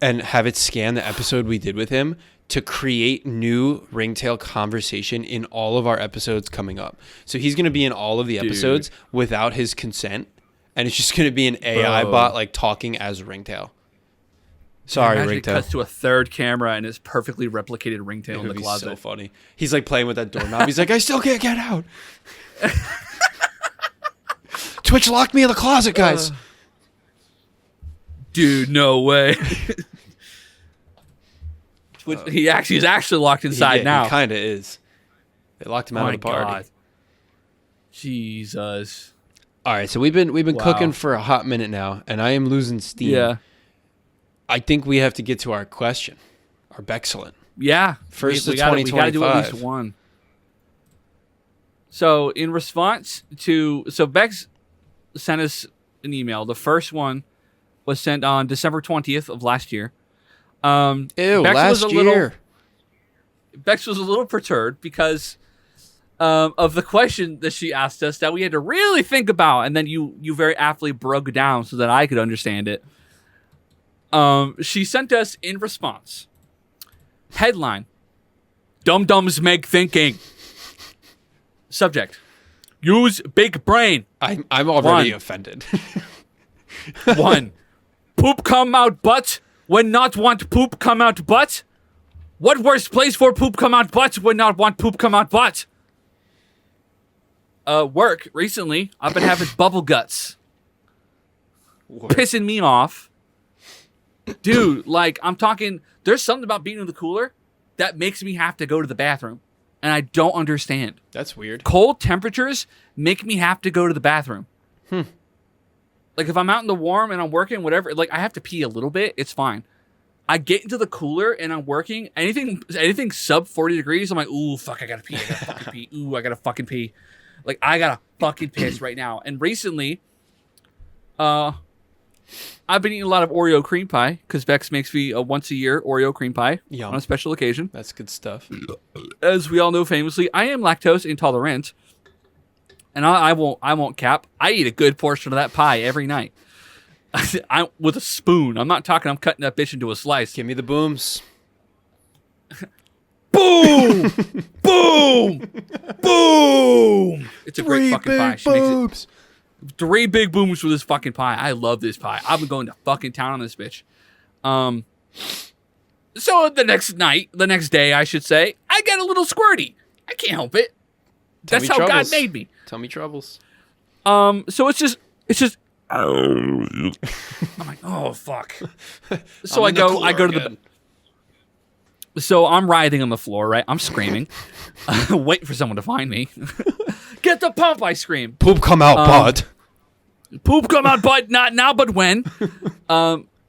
[SPEAKER 1] and have it scan the episode we did with him to create new ringtail conversation in all of our episodes coming up. So he's going to be in all of the episodes without his consent, and it's just going to be an AI
[SPEAKER 2] Bro.
[SPEAKER 1] bot like talking as ringtail. Sorry,
[SPEAKER 2] Imagine it
[SPEAKER 1] ringtail.
[SPEAKER 2] cuts to a third camera and it's perfectly replicated ringtail
[SPEAKER 1] It
[SPEAKER 2] in the
[SPEAKER 1] would be
[SPEAKER 2] closet.
[SPEAKER 1] so funny. He's like playing with that doorknob. He's like, I still can't get out. Twitch locked me in the closet, guys.
[SPEAKER 2] Dude, no way. He's actually locked inside now.
[SPEAKER 1] He kind of is. They locked him out
[SPEAKER 2] My
[SPEAKER 1] of the party.
[SPEAKER 2] God. Jesus.
[SPEAKER 1] All right, so we've been
[SPEAKER 2] Wow.
[SPEAKER 1] cooking for a hot minute now, and I am losing steam.
[SPEAKER 2] Yeah.
[SPEAKER 1] I think we have to get to our question, our Bexcellent.
[SPEAKER 2] Yeah.
[SPEAKER 1] First
[SPEAKER 2] we
[SPEAKER 1] of
[SPEAKER 2] gotta do at
[SPEAKER 1] 2025.
[SPEAKER 2] least one. So in response to Bex sent us an email. The first one was sent on December 20th of last year.
[SPEAKER 1] Ew,
[SPEAKER 2] Bex was
[SPEAKER 1] last
[SPEAKER 2] a little-
[SPEAKER 1] year.
[SPEAKER 2] Bex was a little perturbed because of the question that she asked us that we had to really think about, and then you very aptly broke down so that I could understand it. She sent us in response. Headline: Dum-dums make thinking. Subject: Use big brain.
[SPEAKER 1] I'm already
[SPEAKER 2] One.
[SPEAKER 1] offended.
[SPEAKER 2] 1. Poop come out butt when not want poop come out butt? What worse place for poop come out butt when not want poop come out butt? Work recently, I've been having bubble guts. Pissing me off. Dude, like, I'm talking, there's something about being in the cooler that makes me have to go to the bathroom. And I don't understand.
[SPEAKER 1] That's weird.
[SPEAKER 2] Cold temperatures make me have to go to the bathroom. Like, if I'm out in the warm and I'm working, whatever, like, I have to pee a little bit, it's fine. I get into the cooler and I'm working, anything sub 40 degrees, I'm like, ooh, fuck, I gotta pee, I gotta fucking pee. Ooh, I gotta fucking pee. Like, I gotta fucking piss right now. And recently, I've been eating a lot of Oreo cream pie, because Bex makes me a once-a-year Oreo cream pie
[SPEAKER 1] Yum.
[SPEAKER 2] on a special occasion.
[SPEAKER 1] That's good stuff.
[SPEAKER 2] As we all know famously, I am lactose intolerant. And I won't cap. I eat a good portion of that pie every night. I with a spoon. I'm not talking I'm cutting that bitch into a slice.
[SPEAKER 1] Give me the booms.
[SPEAKER 2] Boom! Boom! Boom! It's a great fucking pie. She makes it 3 big booms for this fucking pie. I love this pie. I've been going to fucking town on this bitch. So the next day, I should say, I get a little squirty. I can't help it. That's how God made me.
[SPEAKER 1] Tell me troubles.
[SPEAKER 2] So it's just I'm like, oh fuck. So I go to the So I'm writhing on the floor, right? I'm screaming. Waiting for someone to find me. Get the pump, I scream.
[SPEAKER 1] Poop come out, bud.
[SPEAKER 2] Poop come out, but not now, but when.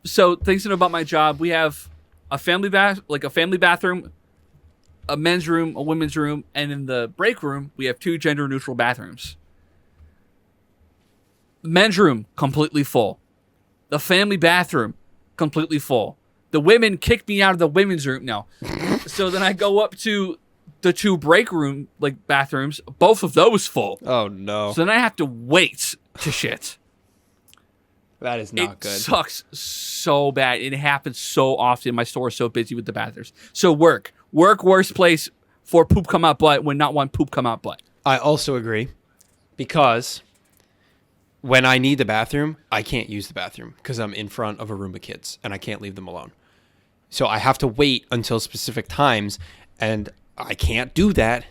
[SPEAKER 2] So things to know about my job. We have a family bathroom, a men's room, a women's room, and in the break room, we have 2 gender-neutral bathrooms. Men's room, completely full. The family bathroom, completely full. The women kick me out of the women's room. No. So then I go up to the 2 break room, like, bathrooms, both of those full.
[SPEAKER 1] Oh no,
[SPEAKER 2] So then I have to wait to shit.
[SPEAKER 1] that is not
[SPEAKER 2] It
[SPEAKER 1] good.
[SPEAKER 2] sucks so bad. It happens so often. My store is so busy with the bathrooms. So work, worst place for poop come out butt when not one poop come out butt.
[SPEAKER 1] I also agree, because when I need the bathroom, I can't use the bathroom because I'm in front of a room of kids and I can't leave them alone. So I have to wait until specific times, and I can't do that.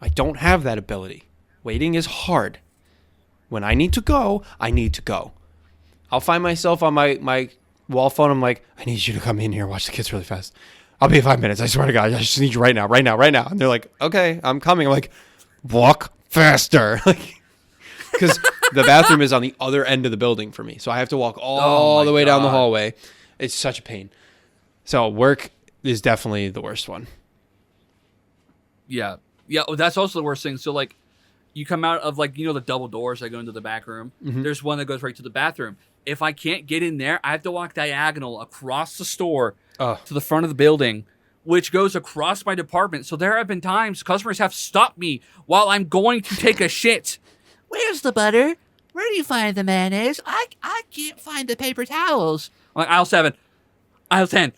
[SPEAKER 1] I don't have that ability. Waiting is hard. When I need to go, I need to go. I'll find myself on my wall phone. I'm like, I need you to come in here and watch the kids really fast. I'll be in 5 minutes. I swear to God, I just need you right now. And they're like, okay, I'm coming. I'm like, walk faster. Like, because the bathroom is on the other end of the building for me. So I have to walk all
[SPEAKER 2] my
[SPEAKER 1] the way down the
[SPEAKER 2] God.
[SPEAKER 1] hallway. It's such a pain. So work is definitely the worst one.
[SPEAKER 2] Yeah. Yeah. Well, that's also the worst thing. So, like, you come out of, like, the double doors that go into the back room.
[SPEAKER 1] Mm-hmm.
[SPEAKER 2] There's one that goes right to the bathroom. If I can't get in there, I have to walk diagonal across the store
[SPEAKER 1] Ugh.
[SPEAKER 2] to the front of the building, which goes across my department. So there have been times customers have stopped me while I'm going to take a shit. Where's the butter? Where do you find the mayonnaise? I can't find the paper towels. I'm like, aisle 7, aisle 10.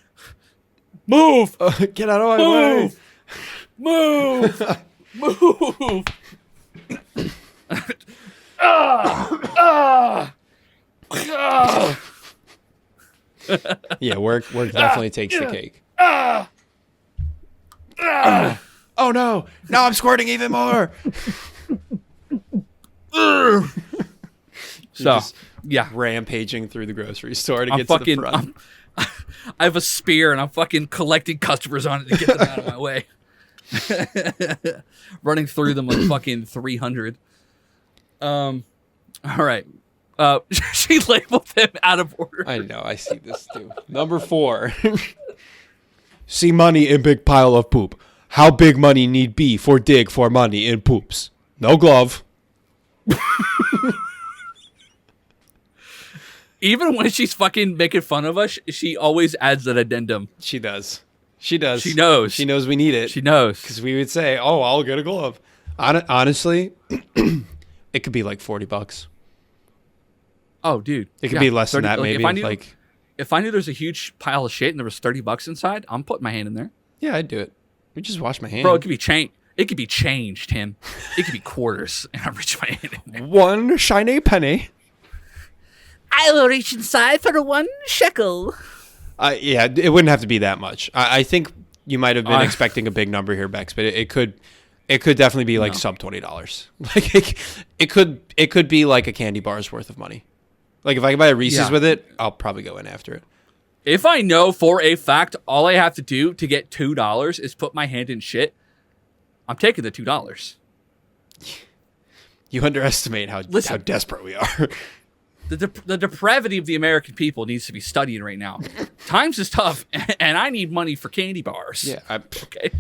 [SPEAKER 2] Move!
[SPEAKER 1] Get out of my way.
[SPEAKER 2] Move! Move!
[SPEAKER 1] Yeah, work definitely takes the cake. Oh no! Now I'm squirting even more.
[SPEAKER 2] So,
[SPEAKER 1] Just
[SPEAKER 2] yeah.
[SPEAKER 1] rampaging through the grocery store to
[SPEAKER 2] I'm
[SPEAKER 1] get to the
[SPEAKER 2] fucking.
[SPEAKER 1] front.
[SPEAKER 2] I have a spear and I'm fucking collecting customers on it to get them out of my way. Running through them like fucking 300. All right. She labeled them out of order.
[SPEAKER 1] I know. I see this too. Number 4. See money in big pile of poop. How big money need be for dig for money in poops? No glove.
[SPEAKER 2] Even when she's fucking making fun of us, she always adds that addendum.
[SPEAKER 1] She does. She does.
[SPEAKER 2] She knows.
[SPEAKER 1] She knows we need it.
[SPEAKER 2] She knows.
[SPEAKER 1] Because we would say, "Oh, I'll get a glove." Honestly, it could be like $40.
[SPEAKER 2] Oh, dude.
[SPEAKER 1] It could be less than
[SPEAKER 2] 30
[SPEAKER 1] that, maybe.
[SPEAKER 2] If I knew there's a huge pile of shit and there was $30 inside, I'm putting my hand in there.
[SPEAKER 1] Yeah, I'd do it. We just wash my hand.
[SPEAKER 2] Bro, it could be changed. It could be changed, Tim. It could be quarters, and I reach my hand in there.
[SPEAKER 1] One shiny penny.
[SPEAKER 2] I will reach inside for 1 shekel.
[SPEAKER 1] Yeah, it wouldn't have to be that much. I think you might have been
[SPEAKER 2] I-
[SPEAKER 1] expecting a big number here, Bex, but it could definitely be like sub $20. Like it could be like a candy bar's worth of money. Like if I can buy a Reese's
[SPEAKER 2] Yeah.
[SPEAKER 1] with it, I'll probably go in after it.
[SPEAKER 2] If I know for a fact all I have to do to get $2 is put my hand in shit, I'm taking the $2.
[SPEAKER 1] You underestimate how
[SPEAKER 2] Listen.
[SPEAKER 1] desperate we are.
[SPEAKER 2] The depravity of the American people needs to be studied right now. Times is tough, and I need money for candy bars.
[SPEAKER 1] Yeah,
[SPEAKER 2] Okay.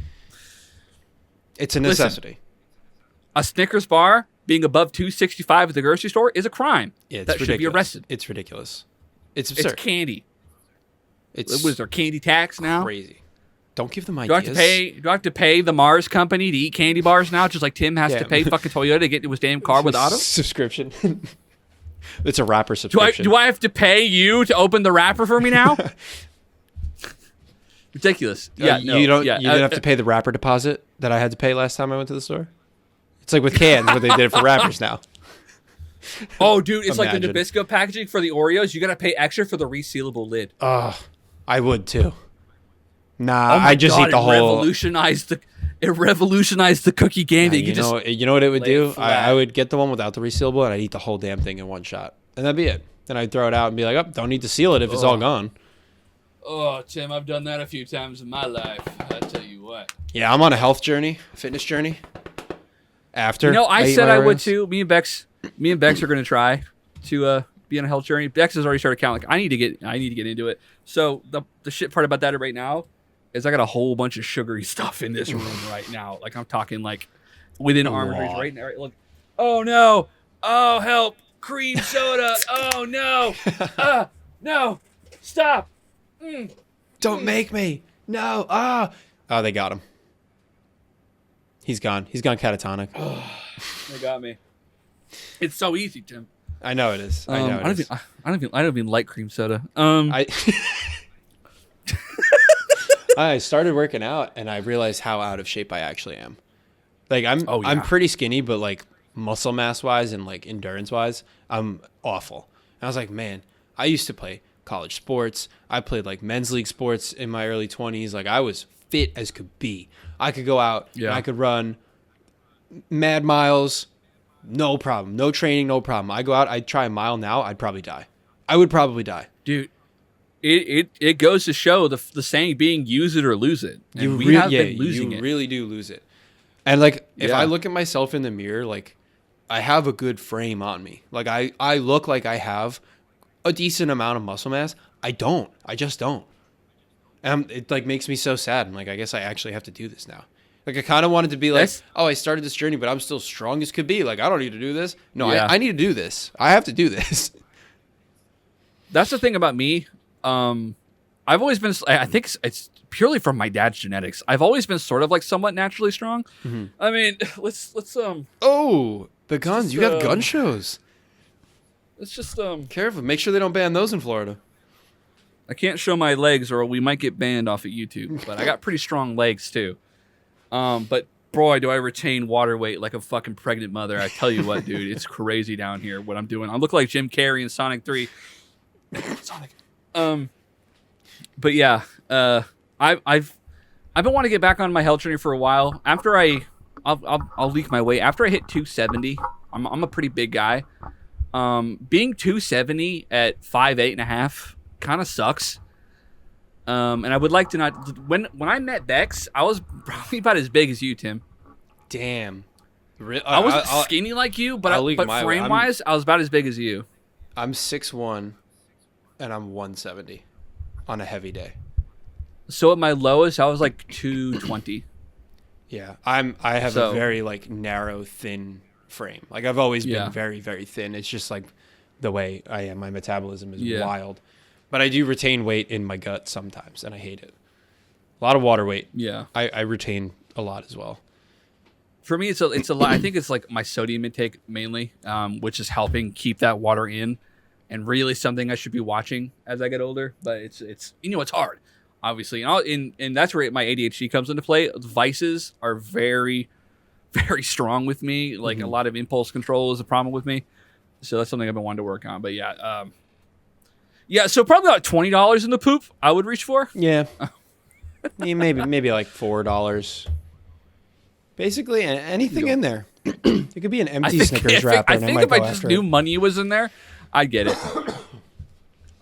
[SPEAKER 1] it's a
[SPEAKER 2] Listen.
[SPEAKER 1] necessity.
[SPEAKER 2] A Snickers bar being above $2.65 at the grocery store is a crime.
[SPEAKER 1] Yeah, it's
[SPEAKER 2] that
[SPEAKER 1] ridiculous.
[SPEAKER 2] should be arrested.
[SPEAKER 1] It's ridiculous. It's
[SPEAKER 2] It's
[SPEAKER 1] absurd.
[SPEAKER 2] candy.
[SPEAKER 1] It's
[SPEAKER 2] What is there candy tax now?
[SPEAKER 1] crazy. Don't give them
[SPEAKER 2] Do I
[SPEAKER 1] ideas.
[SPEAKER 2] have to pay? Do I have to pay the Mars company to eat candy bars now? Just like Tim has
[SPEAKER 1] Yeah.
[SPEAKER 2] to pay fucking Toyota to get into his damn car with auto.
[SPEAKER 1] subscription. It's a wrapper
[SPEAKER 2] Do I
[SPEAKER 1] subscription.
[SPEAKER 2] do I have to pay you to open the wrapper for me now? Ridiculous. Yeah, no,
[SPEAKER 1] you don't.
[SPEAKER 2] Yeah,
[SPEAKER 1] you didn't have to pay the wrapper deposit that I had to pay last time I went to the store. It's like with cans, but they did it for wrappers now.
[SPEAKER 2] Oh, dude, it's like the
[SPEAKER 1] Imagine.
[SPEAKER 2] Nabisco packaging for the Oreos. You got to pay extra for the resealable lid.
[SPEAKER 1] Oh, I would too. Nah,
[SPEAKER 2] Oh my
[SPEAKER 1] I just
[SPEAKER 2] God,
[SPEAKER 1] eat the
[SPEAKER 2] it
[SPEAKER 1] whole.
[SPEAKER 2] revolutionized the cookie game.
[SPEAKER 1] Nah,
[SPEAKER 2] that you just
[SPEAKER 1] you know what it would
[SPEAKER 2] lay it
[SPEAKER 1] do?
[SPEAKER 2] flat.
[SPEAKER 1] I would get the one without the resealable, and I'd eat the whole damn thing in one shot, and that'd be it. Then I'd throw it out and be like, "Oh, don't need to seal it if it's all gone."
[SPEAKER 2] Oh, Tim, I've done that a few times in my life. I tell you what.
[SPEAKER 1] Yeah, I'm on a health journey, a fitness journey. After
[SPEAKER 2] I
[SPEAKER 1] eat
[SPEAKER 2] said
[SPEAKER 1] my
[SPEAKER 2] I would
[SPEAKER 1] Oreos.
[SPEAKER 2] too. Me and Bex are going to try to be on a health journey. Bex has already started counting. Like, I need to get into it. So the shit part about that right now is I got a whole bunch of sugary stuff in this room right now. Like I'm talking like within arm reach
[SPEAKER 1] lot.
[SPEAKER 2] right now. Right, look. Oh no. Oh help. Cream soda. Oh no. No. Stop.
[SPEAKER 1] Don't make me. No. Ah. Oh, they got him. He's gone. He's gone catatonic.
[SPEAKER 2] They got me. It's so easy, Tim.
[SPEAKER 1] I know it is. I know it is.
[SPEAKER 2] I don't even like cream soda.
[SPEAKER 1] I I started working out and I realized how out of shape I actually am. Like I'm
[SPEAKER 2] Oh, yeah.
[SPEAKER 1] I'm pretty skinny, but like muscle mass wise and like endurance wise, I'm awful. And I was like, man, I used to play college sports. I played like men's league sports in my early 20s. Like I was fit as could be. I could go out and
[SPEAKER 2] Yeah.
[SPEAKER 1] I could run mad miles, no problem. No training, no problem. I go out, I'd try a mile now, I'd probably die. I would probably die.
[SPEAKER 2] Dude, it goes to show the saying being use it or lose it. And we have been losing
[SPEAKER 1] you
[SPEAKER 2] it.
[SPEAKER 1] really do lose it. And like if
[SPEAKER 2] Yeah.
[SPEAKER 1] I look at myself in the mirror, like I have a good frame on me. Like I look like I have a decent amount of muscle mass. I don't. I just don't. And it like makes me so sad. I'm like, I guess I actually have to do this now. Like I kind of wanted to be like,
[SPEAKER 2] That's-
[SPEAKER 1] oh, I started this journey, but I'm still strong as could be. Like I don't need to do this. No,
[SPEAKER 2] Yeah.
[SPEAKER 1] I need to do this. I have to do this.
[SPEAKER 2] That's the thing about me. I've always been. I think it's purely from my dad's genetics. I've always been sort of like somewhat naturally strong. I mean, let's
[SPEAKER 1] Oh, the guns.
[SPEAKER 2] Just,
[SPEAKER 1] You got gun shows.
[SPEAKER 2] let's just
[SPEAKER 1] Careful. Make sure they don't ban those in Florida.
[SPEAKER 2] I can't show my legs or we might get banned off of YouTube. But I got pretty strong legs too. But boy, do I retain water weight like a fucking pregnant mother. I tell you what, dude, it's crazy down here what I'm doing. I look like Jim Carrey in Sonic 3.
[SPEAKER 1] Sonic.
[SPEAKER 2] But yeah, I've been wanting to get back on my health journey for a while. After I'll leak my weight. After I hit 270, I'm a pretty big guy. Being 270 at 5'8.5" kind of sucks. And I would like to not. When I met Bex, I was probably about as big as you, Tim.
[SPEAKER 1] Damn.
[SPEAKER 2] I wasn't skinny like you, but
[SPEAKER 1] I'll leak
[SPEAKER 2] but
[SPEAKER 1] my weight.
[SPEAKER 2] frame wise, I was about as big as you.
[SPEAKER 1] I'm 6'1", and I'm 170 on a heavy day.
[SPEAKER 2] So at my lowest, I was like 220.
[SPEAKER 1] Yeah, I have
[SPEAKER 2] So-
[SPEAKER 1] a very like narrow, thin frame. Like I've always
[SPEAKER 2] Yeah.
[SPEAKER 1] been very, very thin. It's just like the way I am. My metabolism is
[SPEAKER 2] Yeah.
[SPEAKER 1] wild, but I do retain weight in my gut sometimes, and I hate it. A lot of water weight.
[SPEAKER 2] Yeah.
[SPEAKER 1] I retain a lot as well.
[SPEAKER 2] For me, it's a lot. I think it's like my sodium intake mainly, which is helping keep that water in, and really something I should be watching as I get older. But it's it's hard, obviously, and that's where my ADHD comes into play. Vices are very, very strong with me. Like a lot of impulse control is a problem with me, so that's something I've been wanting to work on. But yeah, yeah. So probably about $20 in the poop I would reach for.
[SPEAKER 1] Yeah, yeah, maybe like $4. Basically, anything in there. It could be an empty Snickers wrapper,
[SPEAKER 2] I
[SPEAKER 1] and
[SPEAKER 2] think
[SPEAKER 1] might
[SPEAKER 2] if I
[SPEAKER 1] go
[SPEAKER 2] just
[SPEAKER 1] after
[SPEAKER 2] knew
[SPEAKER 1] it.
[SPEAKER 2] money was in there, I'd get it.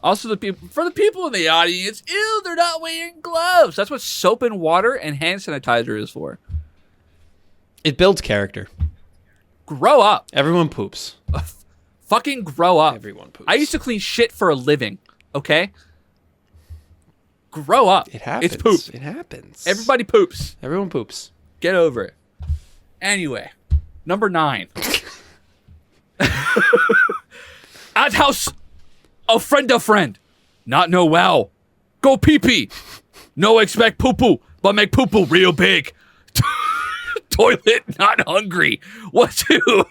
[SPEAKER 2] Also, for the people in the audience, ew, they're not wearing gloves. That's what soap and water and hand sanitizer is for.
[SPEAKER 1] It builds character.
[SPEAKER 2] Grow up.
[SPEAKER 1] Everyone poops.
[SPEAKER 2] Fucking grow up.
[SPEAKER 1] Everyone poops.
[SPEAKER 2] I used to clean shit for a living, okay? Grow up.
[SPEAKER 1] It happens.
[SPEAKER 2] It's poop.
[SPEAKER 1] It happens.
[SPEAKER 2] Everybody poops.
[SPEAKER 1] Everyone poops.
[SPEAKER 2] Get over it. Anyway, number 9. At house, a friend. Not know well. Go pee pee. No expect poo poo, but make poo poo real big. Toilet, not hungry. What to?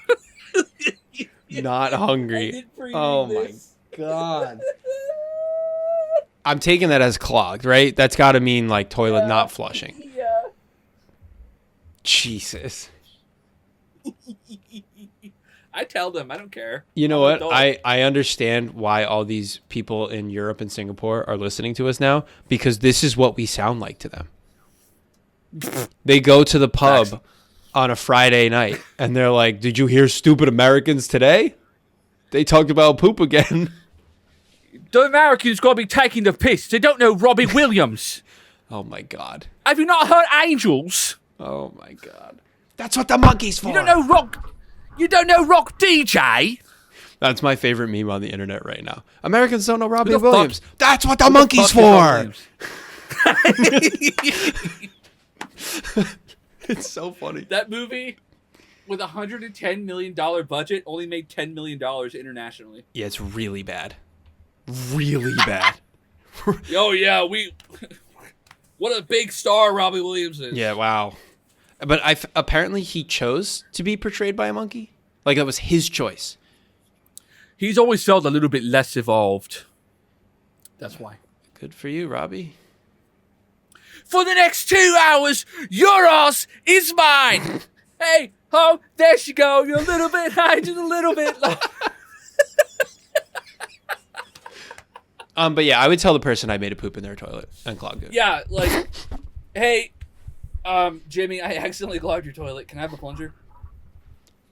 [SPEAKER 1] Not hungry. Oh my god. I'm taking that as clogged, right? That's got to mean like toilet not flushing.
[SPEAKER 2] Yeah.
[SPEAKER 1] Jesus.
[SPEAKER 2] I tell them, I don't care.
[SPEAKER 1] You know
[SPEAKER 2] I'm an
[SPEAKER 1] what?
[SPEAKER 2] adult.
[SPEAKER 1] I understand why all these people in Europe and Singapore are listening to us now, because this is what we sound like to them. They go to the pub
[SPEAKER 2] Facts.
[SPEAKER 1] on a Friday night and they're like, "Did you hear stupid Americans today? They talked about poop again."
[SPEAKER 2] The Americans gotta be taking the piss. They don't know Robbie Williams.
[SPEAKER 1] Oh my god.
[SPEAKER 2] Have you not heard Angels?
[SPEAKER 1] Oh my god. That's what the monkey's for.
[SPEAKER 2] You don't know Rock. You don't know Rock DJ.
[SPEAKER 1] That's my favorite meme on the internet right now. Americans don't know Robbie
[SPEAKER 2] the fuck-
[SPEAKER 1] Williams. That's what the monkey's
[SPEAKER 2] Fuck is Robbie
[SPEAKER 1] for.
[SPEAKER 2] Williams?
[SPEAKER 1] It's so funny.
[SPEAKER 2] That movie, with a $110 million budget, only made $10 million internationally.
[SPEAKER 1] Yeah, it's really bad. Really bad.
[SPEAKER 2] Oh yeah, what a big star Robbie Williams is.
[SPEAKER 1] Yeah, wow. But apparently he chose to be portrayed by a monkey. Like that was his choice.
[SPEAKER 2] He's always felt a little bit less evolved. That's why.
[SPEAKER 1] Good for you, Robbie.
[SPEAKER 2] For the next 2 hours, your ass is mine. Hey, ho, there she go. You're a little bit high, just a little bit low.
[SPEAKER 1] But yeah, I would tell the person I made a poop in their toilet and clogged it.
[SPEAKER 2] Yeah, like, hey, Jimmy, I accidentally clogged your toilet. Can I have a plunger?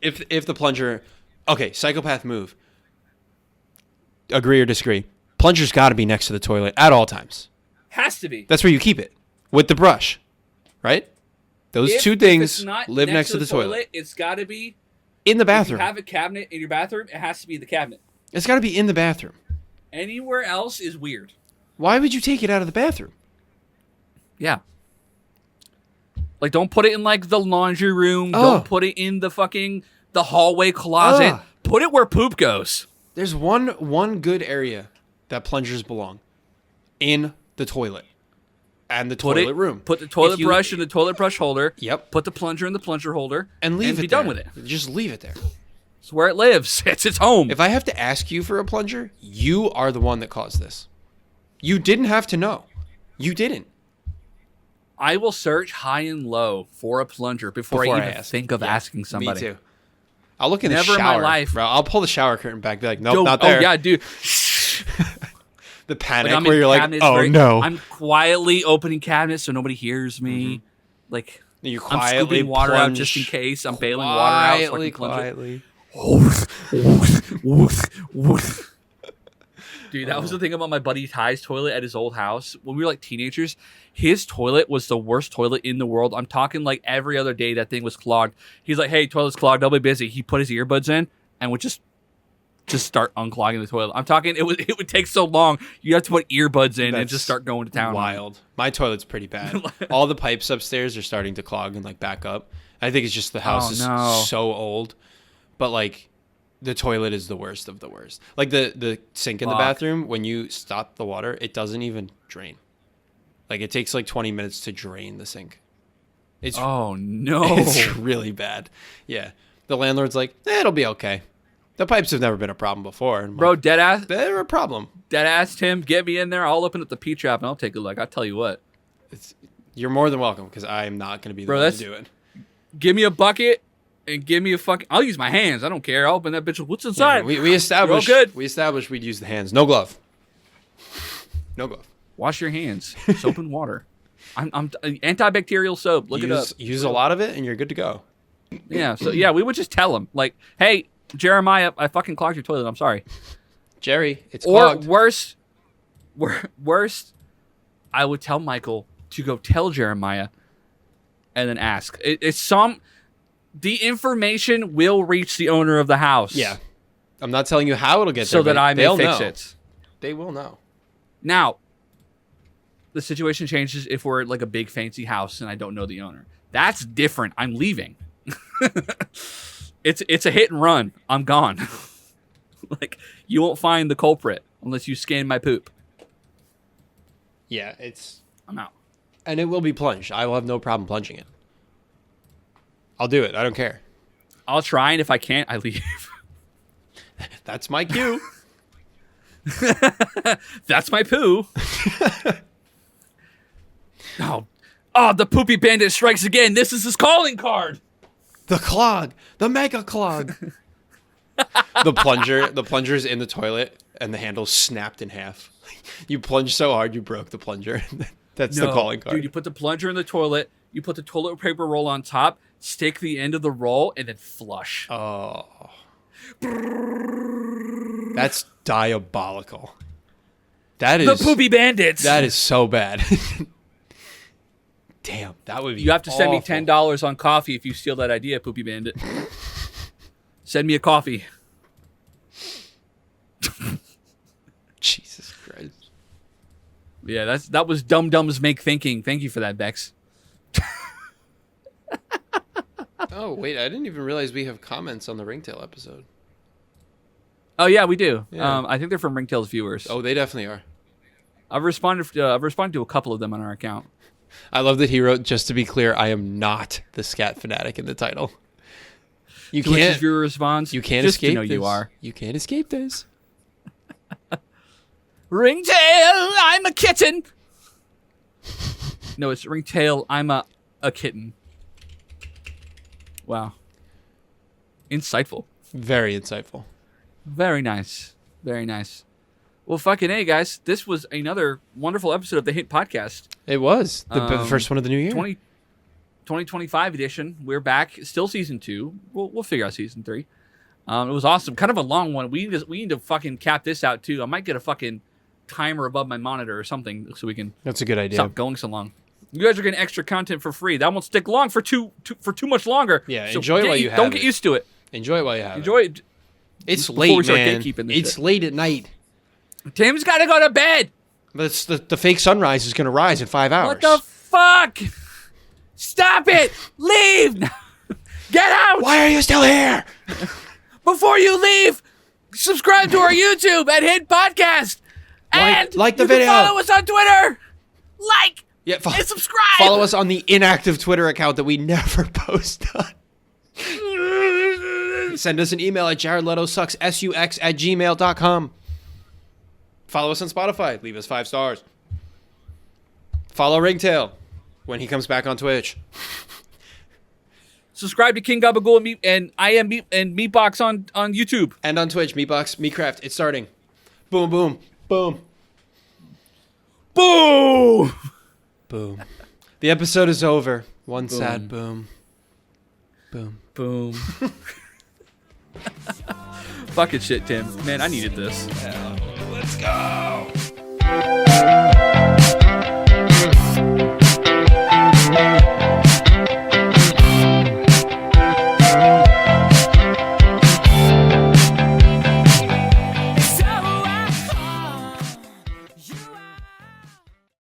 [SPEAKER 1] If the plunger, okay, psychopath move. Agree or disagree? Plunger's got to be next to the toilet at all times.
[SPEAKER 2] Has to be.
[SPEAKER 1] That's where you keep it with the brush, right? Those two
[SPEAKER 2] If
[SPEAKER 1] things
[SPEAKER 2] it's not
[SPEAKER 1] live next to the toilet.
[SPEAKER 2] It's got to be
[SPEAKER 1] in the
[SPEAKER 2] If you
[SPEAKER 1] bathroom.
[SPEAKER 2] have a cabinet in your bathroom, it has to be the cabinet.
[SPEAKER 1] It's got to be in the bathroom.
[SPEAKER 2] Anywhere else is weird.
[SPEAKER 1] Why would you take it out of the bathroom?
[SPEAKER 2] Yeah. Like, don't put it in, like, the laundry room.
[SPEAKER 1] Oh.
[SPEAKER 2] Don't put it in the hallway closet.
[SPEAKER 1] Ugh.
[SPEAKER 2] Put it where poop goes.
[SPEAKER 1] There's one good area that plungers belong, in the toilet, and the toilet room.
[SPEAKER 2] Put the toilet
[SPEAKER 1] If you-
[SPEAKER 2] brush in the toilet brush holder.
[SPEAKER 1] Yep.
[SPEAKER 2] Put the plunger in the plunger holder.
[SPEAKER 1] And leave it
[SPEAKER 2] be
[SPEAKER 1] there.
[SPEAKER 2] done with it.
[SPEAKER 1] Just leave it there.
[SPEAKER 2] It's where it lives. It's its home.
[SPEAKER 1] If I have to ask you for a plunger, you are the one that caused this. You didn't have to know. You didn't.
[SPEAKER 2] I will search high and low for a plunger before I even
[SPEAKER 1] ask.
[SPEAKER 2] think of
[SPEAKER 1] Yeah,
[SPEAKER 2] asking somebody.
[SPEAKER 1] Me too. I'll look in the
[SPEAKER 2] Never in
[SPEAKER 1] shower.
[SPEAKER 2] my life.
[SPEAKER 1] Bro, I'll pull the shower curtain back. Be like, nope,
[SPEAKER 2] Yo,
[SPEAKER 1] not there.
[SPEAKER 2] Oh yeah, dude.
[SPEAKER 1] The panic
[SPEAKER 2] Like, I'm
[SPEAKER 1] where
[SPEAKER 2] in
[SPEAKER 1] you're like,
[SPEAKER 2] cabinets
[SPEAKER 1] oh
[SPEAKER 2] very-
[SPEAKER 1] no.
[SPEAKER 2] I'm quietly opening cabinets so nobody hears me. Like
[SPEAKER 1] You
[SPEAKER 2] I'm
[SPEAKER 1] quietly
[SPEAKER 2] scooping water out
[SPEAKER 1] plunge
[SPEAKER 2] just in case. I'm bailing water out. So I
[SPEAKER 1] Quietly,
[SPEAKER 2] can plunge
[SPEAKER 1] quietly.
[SPEAKER 2] Dude, that was the thing about my buddy Ty's toilet at his old house. When we were like teenagers, his toilet was the worst toilet in the world. I'm talking like every other day that thing was clogged. He's like, hey, toilet's clogged. I'll be busy. He put his earbuds in and would just start unclogging the toilet. I'm talking, it would take so long. You have to put earbuds in and
[SPEAKER 1] That's
[SPEAKER 2] just start going to town.
[SPEAKER 1] Wild. My toilet's pretty bad. All the pipes upstairs are starting to clog and like back up. I think it's just the house
[SPEAKER 2] Oh,
[SPEAKER 1] is
[SPEAKER 2] no.
[SPEAKER 1] so old. But like the toilet is the worst of the worst. Like the sink in the
[SPEAKER 2] Fuck.
[SPEAKER 1] bathroom, when you stop the water, it doesn't even drain. Like it takes like 20 minutes to drain the sink. It's
[SPEAKER 2] Oh, no.
[SPEAKER 1] it's really bad. Yeah. The landlord's like, it'll be okay. The pipes have never been a problem before. And I'm
[SPEAKER 2] Bro,
[SPEAKER 1] like,
[SPEAKER 2] deadass
[SPEAKER 1] they're a problem.
[SPEAKER 2] Tim, get me in there. I'll open up the P-trap and I'll take a look. I'll tell you what.
[SPEAKER 1] You're more than welcome because I am not going to be the
[SPEAKER 2] Bro,
[SPEAKER 1] one to
[SPEAKER 2] that's-
[SPEAKER 1] do it.
[SPEAKER 2] Give me a bucket and give me a fucking... I'll use my hands. I don't care. I'll open that bitch. What's inside?
[SPEAKER 1] We established
[SPEAKER 2] You're all good.
[SPEAKER 1] we established we'd use the hands. No glove. No glove.
[SPEAKER 2] Wash your hands. Soap and water. I'm antibacterial soap. Look it up.
[SPEAKER 1] Use a lot of it and you're good to go.
[SPEAKER 2] Yeah. So yeah, we would just tell him like, hey, Jeremiah, I fucking clogged your toilet. I'm sorry.
[SPEAKER 1] Jerry, it's
[SPEAKER 2] Or
[SPEAKER 1] clogged.
[SPEAKER 2] worst, I would tell Michael to go tell Jeremiah, and then ask. The information will reach the owner of the house.
[SPEAKER 1] Yeah. I'm not telling you how it'll get
[SPEAKER 2] So
[SPEAKER 1] there.
[SPEAKER 2] that
[SPEAKER 1] but
[SPEAKER 2] I may
[SPEAKER 1] they'll
[SPEAKER 2] fix
[SPEAKER 1] know.
[SPEAKER 2] it.
[SPEAKER 1] They will know.
[SPEAKER 2] Now, the situation changes if we're at like a big fancy house and I don't know the owner. That's different. I'm leaving. It's a hit and run. I'm gone. Like you won't find the culprit unless you scan my poop.
[SPEAKER 1] Yeah, it's
[SPEAKER 2] I'm out.
[SPEAKER 1] and it will be plunged. I will have no problem plunging it. I'll do it. I don't care.
[SPEAKER 2] I'll try, and if I can't, I leave.
[SPEAKER 1] That's my cue.
[SPEAKER 2] That's my poo. Oh, the poopy bandit strikes again. This is his calling card.
[SPEAKER 1] The clog. The mega clog. the plunger's in the toilet and the handle snapped in half. You plunged so hard you broke the plunger. That's the calling card.
[SPEAKER 2] Dude, you put the plunger in the toilet, you put the toilet paper roll on top, stick the end of the roll, and then flush.
[SPEAKER 1] Oh. That's diabolical. That
[SPEAKER 2] The
[SPEAKER 1] is
[SPEAKER 2] poopy bandits.
[SPEAKER 1] that is so bad. Damn, that would be
[SPEAKER 2] You have to send me
[SPEAKER 1] awful.
[SPEAKER 2] $10 on coffee if you steal that idea, poopy bandit. Send me a coffee.
[SPEAKER 1] Jesus Christ.
[SPEAKER 2] Yeah, that was Dum Dums Make Thinking. Thank you for that, Bex.
[SPEAKER 1] Oh, wait, I didn't even realize we have comments on the Ringtail episode.
[SPEAKER 2] Oh yeah, we do.
[SPEAKER 1] Yeah.
[SPEAKER 2] I think they're from Ringtails viewers.
[SPEAKER 1] Oh, they definitely are.
[SPEAKER 2] I've responded to a couple of them on our account.
[SPEAKER 1] I love that he wrote, just to be clear, I am not the scat fanatic in the title. You
[SPEAKER 2] To which his
[SPEAKER 1] can't
[SPEAKER 2] viewer responds,
[SPEAKER 1] you can't
[SPEAKER 2] just
[SPEAKER 1] escape
[SPEAKER 2] to know
[SPEAKER 1] this.
[SPEAKER 2] you are.
[SPEAKER 1] You can't escape this.
[SPEAKER 2] Ringtail, I'm a kitten. No, it's Ringtail, I'm a kitten. Wow. Insightful.
[SPEAKER 1] Very insightful.
[SPEAKER 2] Very nice. Very nice. Well, fucking A, guys. This was another wonderful episode of the Hint Podcast.
[SPEAKER 1] It was the first one of the new year.
[SPEAKER 2] 2025 edition. We're back. Still season 2. We'll figure out season 3. It was awesome. Kind of a long one. We need to fucking cap this out, too. I might get a fucking timer above my monitor or something so we can
[SPEAKER 1] That's a good idea.
[SPEAKER 2] stop going so long. You guys are getting extra content for free. That won't stick long for too much longer.
[SPEAKER 1] Yeah,
[SPEAKER 2] So
[SPEAKER 1] enjoy
[SPEAKER 2] get
[SPEAKER 1] while
[SPEAKER 2] u-
[SPEAKER 1] you have
[SPEAKER 2] Don't get
[SPEAKER 1] it.
[SPEAKER 2] used to it.
[SPEAKER 1] Enjoy it while you have
[SPEAKER 2] Enjoy it.
[SPEAKER 1] it. It's
[SPEAKER 2] before
[SPEAKER 1] late,
[SPEAKER 2] we start
[SPEAKER 1] man.
[SPEAKER 2] gatekeeping this
[SPEAKER 1] It's
[SPEAKER 2] shit.
[SPEAKER 1] late at night.
[SPEAKER 2] Tim's got to go to bed.
[SPEAKER 1] But it's the fake sunrise is going to rise in 5 hours.
[SPEAKER 2] What the fuck? Stop it! Leave! Get out!
[SPEAKER 1] Why are you still here?
[SPEAKER 2] Before you leave, subscribe to our YouTube at Hit Podcast. And
[SPEAKER 1] like the
[SPEAKER 2] you can
[SPEAKER 1] video.
[SPEAKER 2] follow us on Twitter. Like
[SPEAKER 1] Yeah,
[SPEAKER 2] and subscribe.
[SPEAKER 1] Follow us on the inactive Twitter account that we never post on. Send us an email at jaredletosucks, sux@gmail.com. Follow us on Spotify. Leave us 5 stars. Follow Ringtail when he comes back on Twitch.
[SPEAKER 2] Subscribe to King Gabagool and I am Meatbox on YouTube.
[SPEAKER 1] And on Twitch, Meatbox, Meatcraft. It's starting. Boom, boom, boom,
[SPEAKER 2] Boom!
[SPEAKER 1] boom. The episode is over. One sad boom. Boom.
[SPEAKER 2] Boom. Fucking shit, Tim. Man, I needed this.
[SPEAKER 1] Let's go.